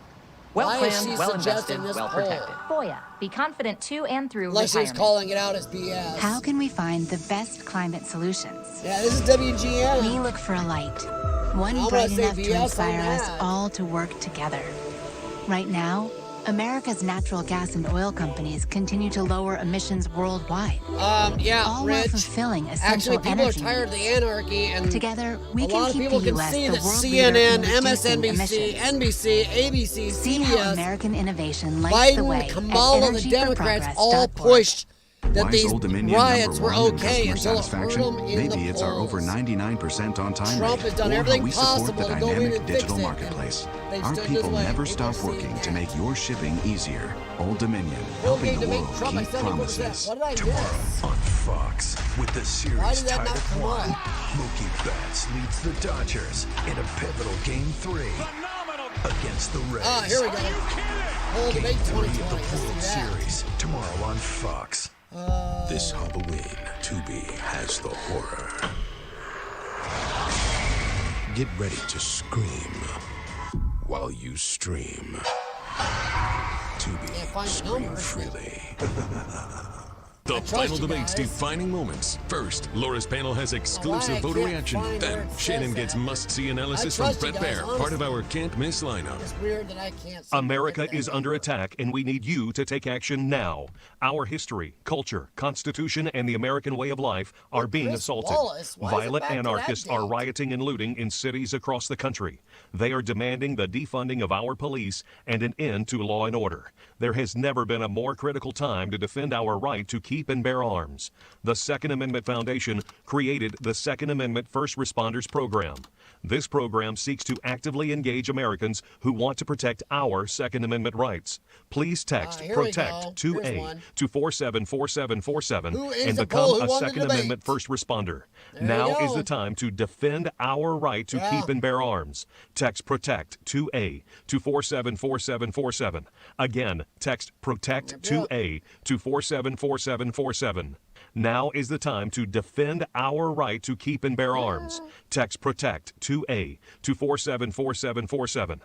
Why Well is she planned, well suggesting invested, this well poll? protected. FOIA. Be confident to and through Unless she's retirement. calling it out as BS. How can we find the best climate solutions? Yeah, this is WGN. We look for a light. One I'm bright gonna say enough to BS on inspire us that. all to work together. Right now, America's natural gas and oil companies continue to lower emissions worldwide. Yeah, all while Rich. fulfilling essential Actually, people are energy tired of the anarchy, and together we a can lot of keep people the can US see the that world leader CNN, in reducing MSNBC, emissions. NBC, ABC, See how CBS, American innovation lights the way Biden, at Kamala, the Democrats all pushed that Why is these Old Dominion riots number were one in okay customer until it hurt satisfaction? them in Maybe the it's our polls. over 99% on time Trump rate, has done or everything how we support possible the to go in dynamic and fix digital it, marketplace. they've Our stood this people way. never People stop see working that. to make your shipping easier. Old Dominion, Bill helping Gates the to make world Trump by keep 74%. promises. What did I Tomorrow miss? on Fox with the Why series did that tied not at come 1. on? Mookie Betts leads the Dodgers in a pivotal Game 3 against the Reds. Ah, here we go. Whole Game debate 3 of 2020. the Let's do World that. Series tomorrow on Fox. This Halloween, Tubi has the horror. Get ready to scream while you stream. Tubi, scream freely. The final you debate's guys. defining moments. First, Laura's panel has exclusive I voter can't reaction. find where Then, it says Shannon gets that. must-see analysis from trust you Brett guys, Baer, part of honestly. our Can't Miss lineup. It's weird that I can't see America is under attack, and we need you to take action now. Our history, culture, constitution, and the American way of life are being Chris assaulted. Wallace, why is it Violent back to that anarchists are date? rioting and looting in cities across the country. They are demanding the defunding of our police and an end to law and order. There has never been a more critical time to defend our right to keep and bear arms. The Second Amendment Foundation created the Second Amendment First Responders Program. This program seeks to actively engage Americans who want to protect our Second Amendment rights. Please text here we PROTECT go. 2A Here's one. to 474747 Who is and the poll? become Who a won the Second debate? Amendment First Responder. There you Now is go. the time to defend our right to keep and bear arms. Text PROTECT 2A to 474747. Again, text PROTECT 2A to 474747. Now is the time to defend our right to keep and bear arms. Text PROTECT 2A to 474747.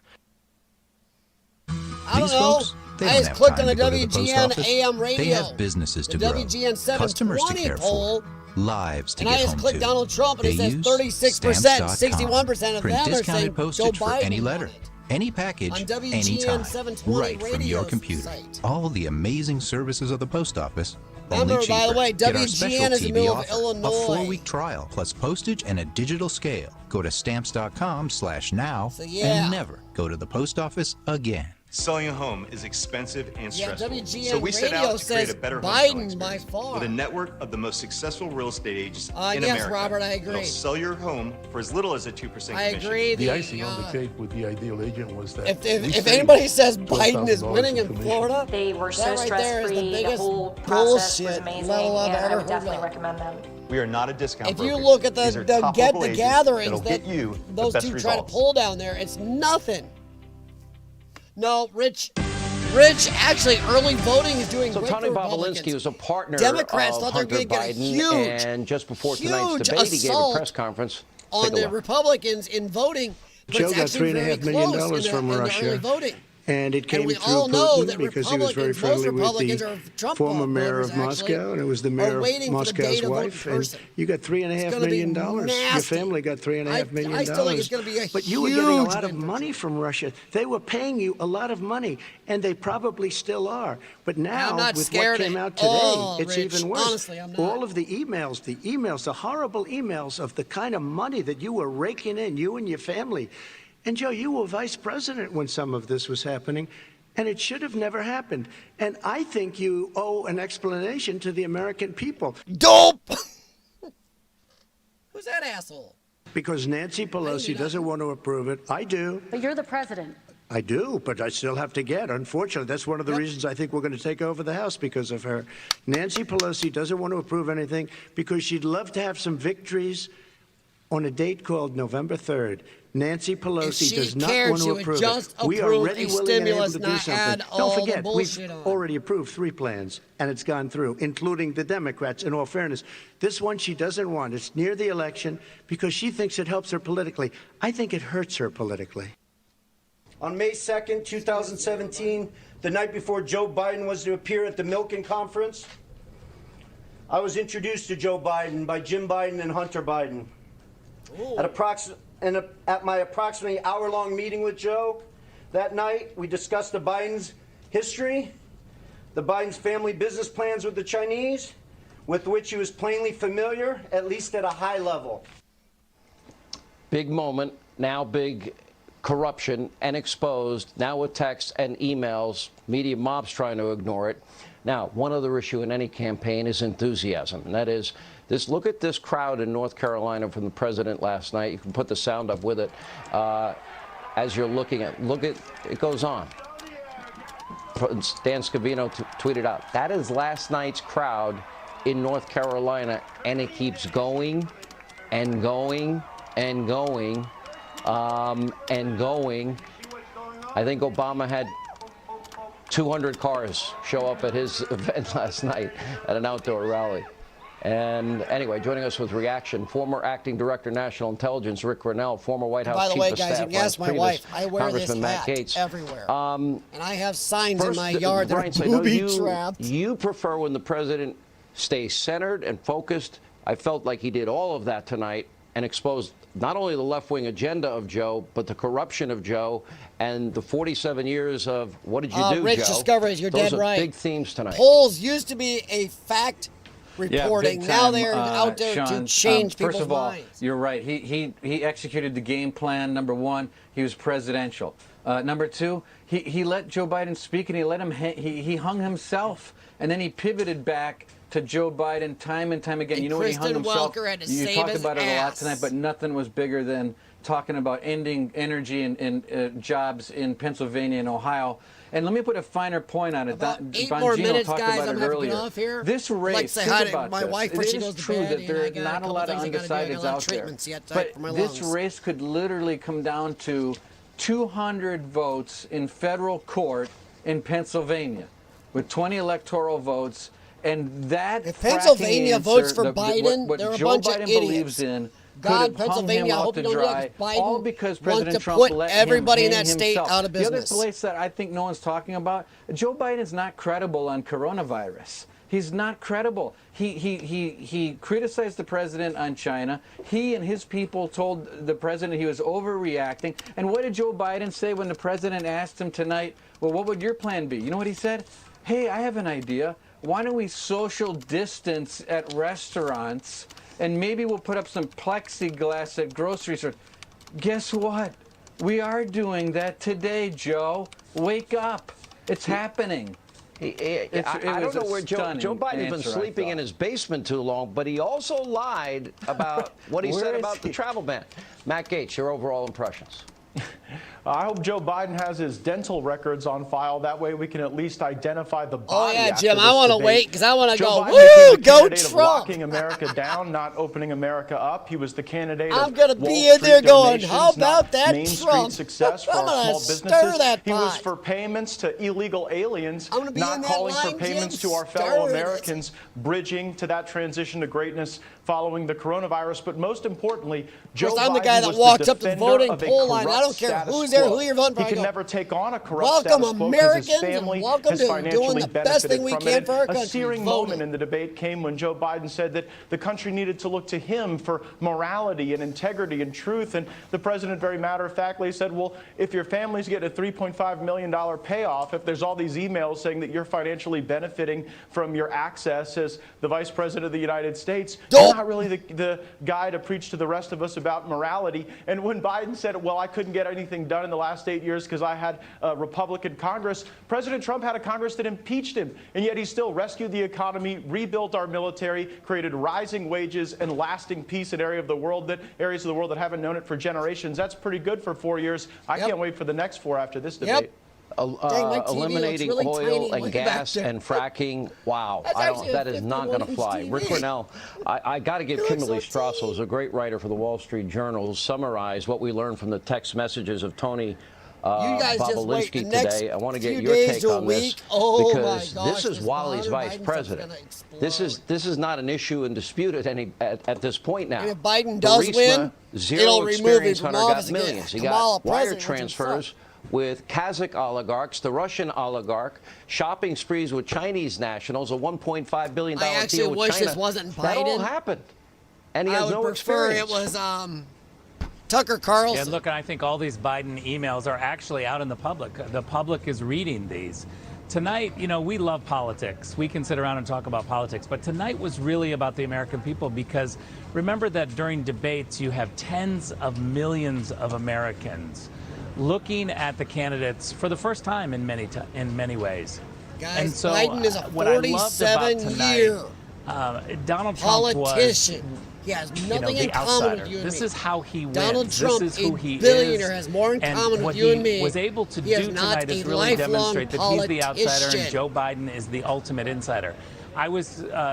I don't These know. folks, they I don't just have clicked time on the to go to the post WGN office. AM radio. They have businesses to the grow, WGN customers to 720 care poll. for, lives to And get I just home clicked to. Donald Trump, and it They says use 36%, Stamps.com. 61% of Print them are discounted saying Joe postage for Biden any won letter, it. any package, On WGN anytime, 720 right from your radio computer. site. All the amazing services of the post office. Remember, Only cheaper. by the way, Get our WGN special is in the TV middle of offer, Illinois. a 4-week trial plus postage and a digital scale. Go to stamps.com/now yeah. and never go to the post office again. Selling a home is expensive and Yeah, stressful. WGN So we set radio out to create says a better home Biden selling by experience far. with a network of the most successful real estate agents in yes, America. Robert, I agree. They'll sell your home for as little as a 2% I commission. agree. The icing on the cake with the ideal agent was that If anybody says Biden is winning in Florida, They were so that right there is the stress-free. The biggest whole process was bullshit amazing, level I've and I ever would heard definitely of. recommend them. We are not a discount If you brokerage. look at These are top local agents gatherings that'll that get you those the best two try to results. pull down there, it's nothing. No, Rich, actually, early voting is doing So great Tony for Bobolinsky Republicans. was a partner Democrats of thought they were Hunter going to get a Biden, huge, and just before tonight's huge debate, he gave a assault press conference. on Take a the look. Republicans in voting. But Joe it's got actually very $3.5 million close in from the Russia. early voting. And it came we through all know Putin that because he was very friendly with the former mayor of Moscow, and it was the mayor of Moscow's wife. And you got $3.5 million. Your family got $3.5 million. I still think it's going to be a But you were getting a lot of money from Russia. They were paying you a lot of money, and they probably still are. But now, with what came out today, it's even worse. Honestly, I'm not. All of the emails, the horrible emails of the kind of money that you were raking in, you and your family. And Joe, you were vice president when some of this was happening, and it should have never happened. And I think you owe an explanation to the American people. Dope! Who's that asshole? Because Nancy Pelosi doesn't want to approve it. I do. But you're the president. I do, but I still have to get. Unfortunately, that's one of the reasons I think we're going to take over the House, because of her. Nancy Pelosi doesn't want to approve anything because she'd love to have some victories on a date called November 3rd. Nancy Pelosi does not want to approve it. We are already willing and able to do something. Don't forget, we've already approved 3 plans, and it's gone through, including the Democrats, in all fairness. This one she doesn't want. It's near the election because she thinks it helps her politically. I think it hurts her politically. On May 2nd, 2017, the night before Joe Biden was to appear at the Milken Conference, I was introduced to Joe Biden by Jim Biden and Hunter Biden. At my approximately hour-long meeting with Joe that night, we discussed the Biden's history, the Biden's family business plans with the Chinese, with which he was plainly familiar, at least at a high level. Big moment, now big corruption and exposed, now with texts and emails, media mobs trying to ignore it. Now, one other issue in any campaign is enthusiasm, and that is this. Look at this crowd in North Carolina from the president last night. You can put the sound up with it as you're looking at. Look at it goes on. Dan Scavino tweeted out, that is last night's crowd in North Carolina, and it keeps going and going and going and going. I think Obama had 200 cars show up at his event last night at an outdoor rally. And anyway, joining us with reaction, former acting director, National Intelligence, Rick Grinnell, former White House chief of staff. By the way, guys, you can ask my wife. I wear Congressman this hat Matt Gaetz. Everywhere. And I have signs in my yard that Brian, are booby-trapped. You prefer when the president stays centered and focused. I felt like he did all of that tonight and exposed not only the left-wing agenda of Joe, but the corruption of Joe and the 47 years of what did you do, Rich Joe? discoveries, you're Those dead are right. big themes tonight. Polls used to be a fact reporting. Yeah, now they're out there Sean, to change people's first of all, minds. You're right. He executed the game plan. Number one, he was presidential. Number two, he let Joe Biden speak, and he let him. He hung himself, and then he pivoted back to Joe Biden time and time again. And you know what he hung himself? Welker had to You save talked his about it a lot ass. tonight, but nothing was bigger than talking about ending energy and jobs in Pennsylvania and Ohio. And let me put a finer point on it. About 8 more minutes, guys. I'm having off here. This race, I'd like to say hi think to about my this. wife It when she is goes to true bed, that there and I are got not a lot of undecideds out there. But this race could literally come down to 200 votes in federal court in Pennsylvania with 20 electoral votes. And that if Pennsylvania answer, votes for Biden, what they're a Joe bunch Biden of idiots. believes in God, could have hung Pennsylvania, him I out hope you to don't do dry, that. Biden all because wants President to Trump put let everybody him in that hang state himself. out of business. The other place that I think no one's talking about, Joe Biden's not credible on coronavirus. He's not credible. He criticized the president on China. He and his people told the president he was overreacting. And what did Joe Biden say when the president asked him tonight, well, what would your plan be? You know what he said? Hey, I have an idea. Why don't we social distance at restaurants, and maybe we'll put up some plexiglass at grocery stores. Guess what? We are doing that today, Joe. Wake up. It's happening. I don't know where Joe Biden's been sleeping in his basement too long, but he also lied about what he said about the travel ban. Matt Gaetz, your overall impressions. I hope Joe Biden has his dental records on file. That way we can at least identify the body. Oh, yeah, after Jim, this I want to debate. wait because I want to go, Biden woo, became the go candidate of Trump. locking America down, not opening America up. He was the candidate I'm of going to Wall be in Street there going, donations, how about not that Main Trump? Street success for I'm our gonna small stir businesses. that He was pot. for payments to illegal aliens, I'm gonna be not in that calling for line, payments Jim. to our Stir fellow it. Americans, bridging to that transition to greatness following the coronavirus. But most importantly, Joe I'm the Biden guy that was walks the up to the defender voting of a poll line. I corrupt don't care status who's there, quo. who you're voting for. He can never take on a corrupt welcome status quo Americans, because his family and welcome has to financially doing the best benefited thing we from can it. for our A country. searing Voting. moment in the debate came when Joe Biden said that the country needed to look to him for morality and integrity and truth. And the president very matter-of-factly said, well, if your family's getting a $3.5 million payoff, if there's all these emails saying that you're financially benefiting from your access as the vice president of the United States, you're not really the guy to preach to the rest of us about morality. And when Biden said, well, I couldn't get anything done in the last 8 years because I had a Republican Congress, President Trump had a Congress that impeached him, and yet he still rescued the economy, rebuilt our military, created rising wages and lasting peace in areas of the world that haven't known it for generations. That's pretty good for 4 years. I can't wait for the next 4 after this debate. Eliminating really oil tiny and gas and fracking. Wow, that is not going to fly. Rick Cornell, I got to give Kimberly Strassel, who's a great writer for the Wall Street Journal, who summarized what we learned from the text messages of Tony Bobolinsky today. I want to get your take on this because this is Wally's vice president. This is not an issue and dispute at this point now. And if Biden does win, zero it'll remove him experience from hunter office got millions. again. He got wire president, transfers with Kazakh oligarchs, the Russian oligarch, shopping sprees with Chinese nationals, a $1.5 billion deal with China. I actually wish this wasn't Biden. That all happened. And he has no experience. I would prefer it was Tucker Carlson. Yeah, look, I think all these Biden emails are actually out in the public. The public is reading these. Tonight, you know, we love politics. We can sit around and talk about politics, but tonight was really about the American people because remember that during debates you have tens of millions of Americans looking at the candidates for the first time in many ways. Guys, and so, Biden is a what I loved about tonight, 47-year Donald Trump politician. He has nothing in common with you and me. This is how he wins. Donald Trump, this is who he billionaire, is. has more in common with what you and me. He was able to He do is not tonight is a really lifelong demonstrate that he's the outsider politician. and Joe Biden is the ultimate insider. I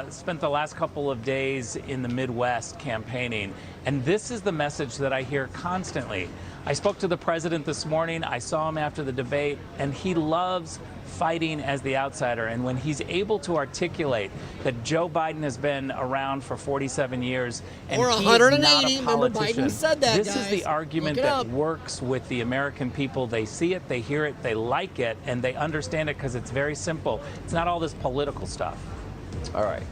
spent the last couple of days in the Midwest campaigning, and this is the message that I hear constantly. I spoke to the president this morning. I saw him after the debate, and he loves fighting as the outsider. And when he's able to articulate that Joe Biden has been around for 47 years and or he 180, is not a remember politician, Biden said that, this guys. is the argument that works with the American people. They see it, they hear it, they like it, and they understand it because it's very simple. It's not all this political stuff. All right.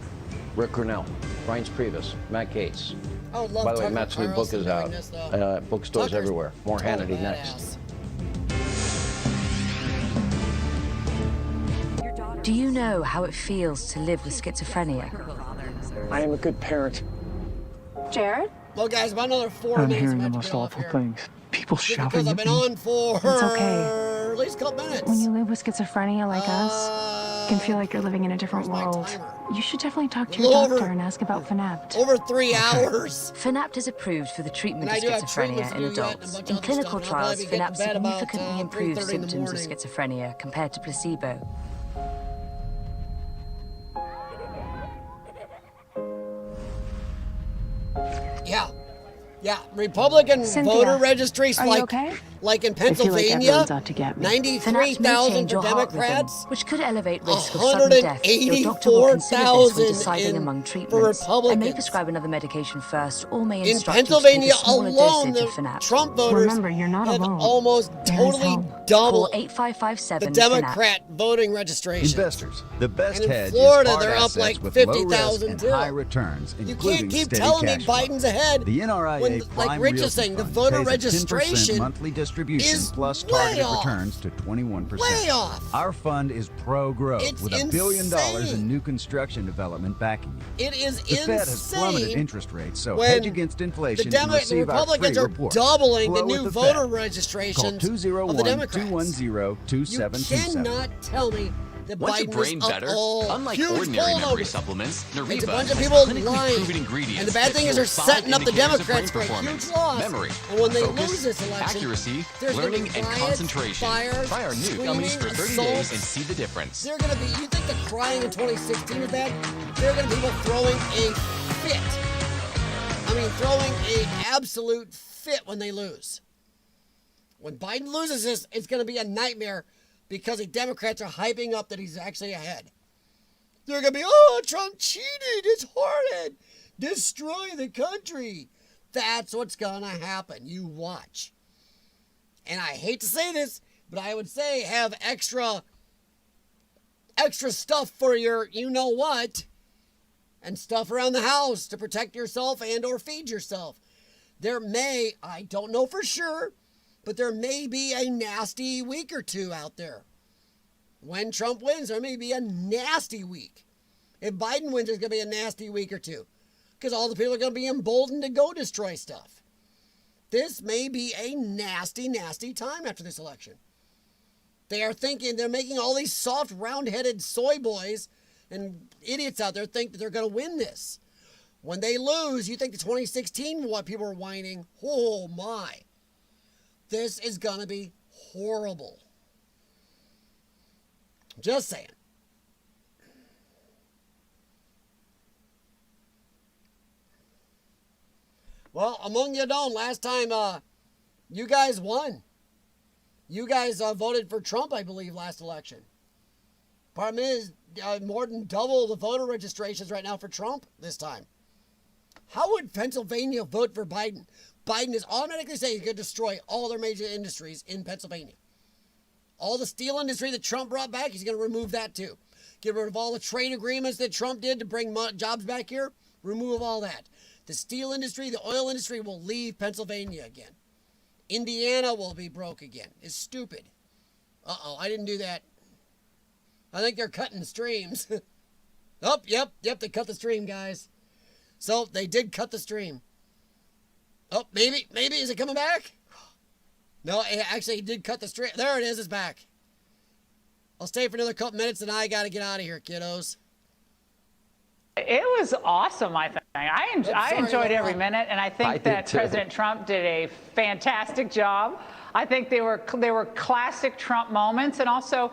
Rick Cornell, Reince Priebus, Matt Gaetz. I would love By the way, Tucker Matt's new book Carlson is out. doing this, though. Bookstores Tucker's everywhere. More Hannity badass. next. Do you know how it feels to live with schizophrenia? I am a good parent. Jared? Well, guys, about another 4 I'm minutes. hearing the most awful things. People shouting Because I've at been me. on for It's okay. at least a couple minutes. When you live with schizophrenia like us, it can feel like you're living in a different world. You should definitely talk to your doctor and ask about Fanapt. Over 3 hours. Fanapt is approved for the treatment And of I do have treatments schizophrenia to in do yet and a adults. bunch In of other clinical stuff, and I'll trials, probably get Fanapt to bed about, significantly improves 3:30 in the symptoms of morning. schizophrenia compared to placebo. Yeah, Republican Cynthia, voter registries, are you like, okay? like in I feel like Pennsylvania, everyone's out to get me. 93,000 for Democrats, which could elevate risk of sudden death. Your doctor will consider this when deciding among treatments and may prescribe another medication first or may in instruct you to Pennsylvania take a smaller alone, dosage the of Fanapt. Trump voters Remember, you're not have alone. almost totally double Call 8557 the Democrat voting registration. Investors, the best And in hedge Florida, is hard they're up assets like with low risk 50,000 and too. high returns, You including can't keep steady telling me cash flow. Biden's ahead. The NRIA when, like Prime Rich is Realty saying, the Fund voter pays a 10% registration monthly distribution is plus way targeted off. returns to 21%. Way off. Our fund is pro-growth It's with $1 billion insane. in new construction development backing you. It is The Fed has insane plummeted interest rates, so when hedge against inflation and the receive our free Republicans are report. doubling the Flow with new the voter Fed. registrations Call of the Democrats. 201-210-2727. You cannot tell me that Want your Biden brain is up better? all Unlike huge ordinary poll memory over. supplements, Nariva It's a bunch of has people clinically lying. proven ingredients And the bad that thing is fuel they're 5 setting up the indicators of Democrats brain for a huge performance, loss. memory, And when they focus, lose this election, accuracy, there's gonna learning, be and riots, concentration. fires, Try our new screaming, gummies for 30 assaults. days and see the difference. They're going to be, you think the crying in 2016 is bad? There are going to be people throwing a fit. I mean, throwing an absolute fit when they lose. When Biden loses this, it's going to be a nightmare because the Democrats are hyping up that he's actually ahead. They're going to be, oh, Trump cheated. It's horrid. Destroy the country. That's what's going to happen. You watch. and I hate to say this, but I would say have extra stuff for your you-know-what and stuff around the house to protect yourself and or feed yourself. There may, I don't know for sure, but there may be a nasty week or two out there. When Trump wins, there may be a nasty week. If Biden wins, there's going to be a nasty week or two because all the people are going to be emboldened to go destroy stuff. This may be a nasty, nasty time after this election. They are thinking, they're making all these soft, round-headed soy boys and idiots out there think that they're going to win this. When they lose, you think the 2016, what people are whining, oh my. This is going to be horrible. Just saying. Well, among you don't, last time you guys won. You guys voted for Trump, I believe, last election. Problem is, more than double the voter registrations right now for Trump this time. How would Pennsylvania vote for Biden? Biden is automatically saying he's going to destroy all their major industries in Pennsylvania. All the steel industry that Trump brought back, he's going to remove that too. Get rid of all the trade agreements that Trump did to bring jobs back here. Remove all that. The steel industry, the oil industry will leave Pennsylvania again. Indiana will be broke again. It's stupid. Uh-oh, I didn't do that. I think they're cutting streams. Oh, yep, they cut the stream, guys. So they did cut the stream. Oh, maybe, is it coming back? No, actually, he did cut the stream. There it is, it's back. I'll stay for another couple minutes and I got to get out of here, kiddos. It was awesome, I think. I enjoyed every minute, and I think that President Trump did a fantastic job. I think they were classic Trump moments, and also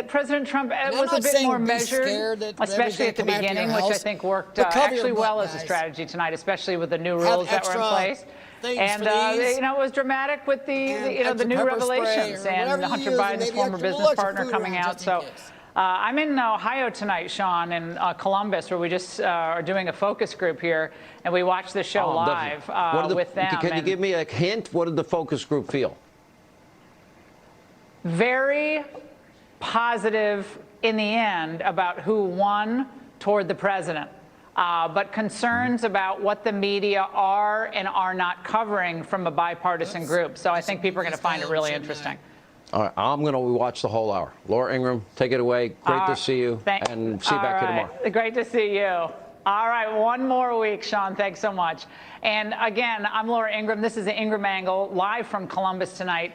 President Trump was a bit more measured, especially at the beginning, which I think worked actually well as a strategy tonight, especially with the new rules that were in place. And it was dramatic with the new revelations and Hunter Biden's former business partner coming out. So. I'm in Ohio tonight, Sean, in Columbus, where we just are doing a focus group here, and we watch the show live with them. Can you give me a hint? What did the focus group feel? Very positive in the end about who won toward the president, but concerns about what the media are and are not covering from a bipartisan group. So I think people are going to find it really interesting. All right, I'm going to watch the whole hour. Laura Ingraham, take it away. Great to see you, and see you back here tomorrow. Great to see you. All right, one more week, Sean. Thanks so much. And again, I'm Laura Ingraham. This is the Ingraham Angle, live from Columbus tonight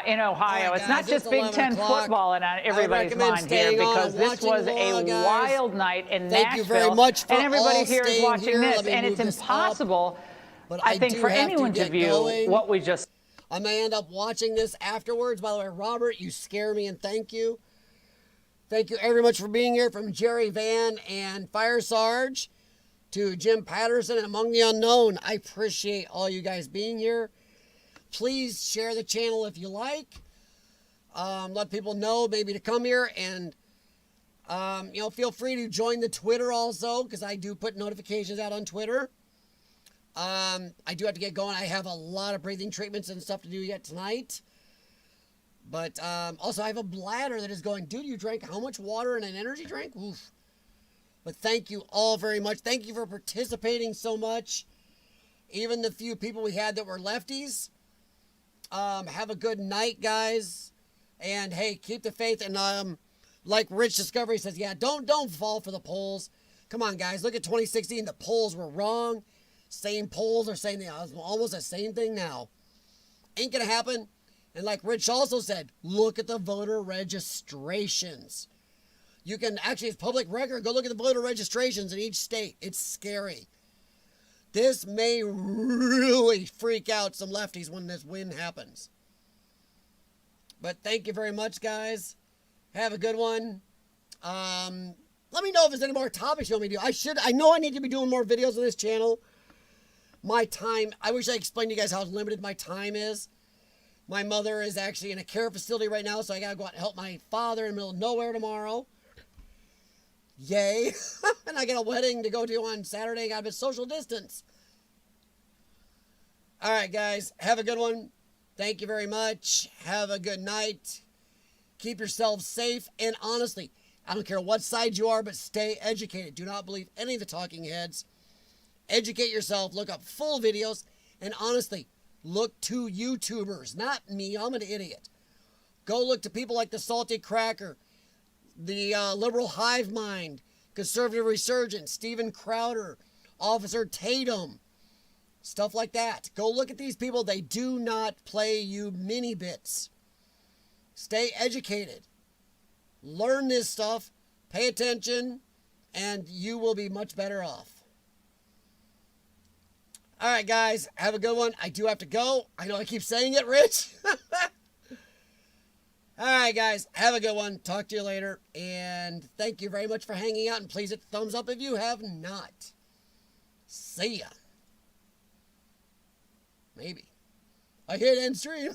in Ohio. It's not just Big Ten football in everybody's mind here, because this was a wild night in Nashville. Thank you very much for and everybody here is watching this, and it's impossible, I think, for anyone to view what we just. I may end up watching this afterwards. By the way, Robert, you scare me, and thank you. Thank you very much for being here, from Jerry Van and Fire Sarge to Jim Patterson and Among the Unknown. I appreciate all you guys being here. Please share the channel if you like. Let people know maybe to come here, and feel free to join the Twitter also, because I do put notifications out on Twitter. I do have to get going. I have a lot of breathing treatments and stuff to do yet tonight. But also I have a bladder that is going, dude, you drank how much water in an energy drink? Oof. But thank you all very much. Thank you for participating so much. Even the few people we had that were lefties. Have a good night, guys. And hey, keep the faith. And like Rich Discovery says, yeah, don't fall for the polls. Come on, guys. Look at 2016. The polls were wrong. Same polls are saying almost the same thing now. Ain't gonna happen. And like Rich also said, look at the voter registrations. You can actually, it's public record, go look at the voter registrations in each state. It's scary. This may really freak out some lefties when this win happens. But thank you very much, guys. Have a good one. Let me know if there's any more topics you want me to do. I know I need to be doing more videos on this channel. My time, I wish I explained to you guys how limited my time is. My mother is actually in a care facility right now, so I gotta go out and help my father in the middle of nowhere tomorrow. Yay. And I got a wedding to go to on Saturday. I gotta be social distance. All right, guys. Have a good one. Thank you very much. Have a good night. Keep yourselves safe. And honestly, I don't care what side you are, but stay educated. Do not believe any of the talking heads. Educate yourself. Look up full videos. And honestly, look to YouTubers. Not me. I'm an idiot. Go look to people like the Salty Cracker, the Liberal Hive Mind, Conservative Resurgence, Steven Crowder, Officer Tatum, stuff like that. Go look at these people. They do not play you mini bits. Stay educated. Learn this stuff. Pay attention. And you will be much better off. All right, guys. Have a good one. I do have to go. I know I keep saying it, Rich. All right, guys. Have a good one. Talk to you later. And thank you very much for hanging out. And please hit the thumbs up if you have not. See ya. Maybe. I hit end stream.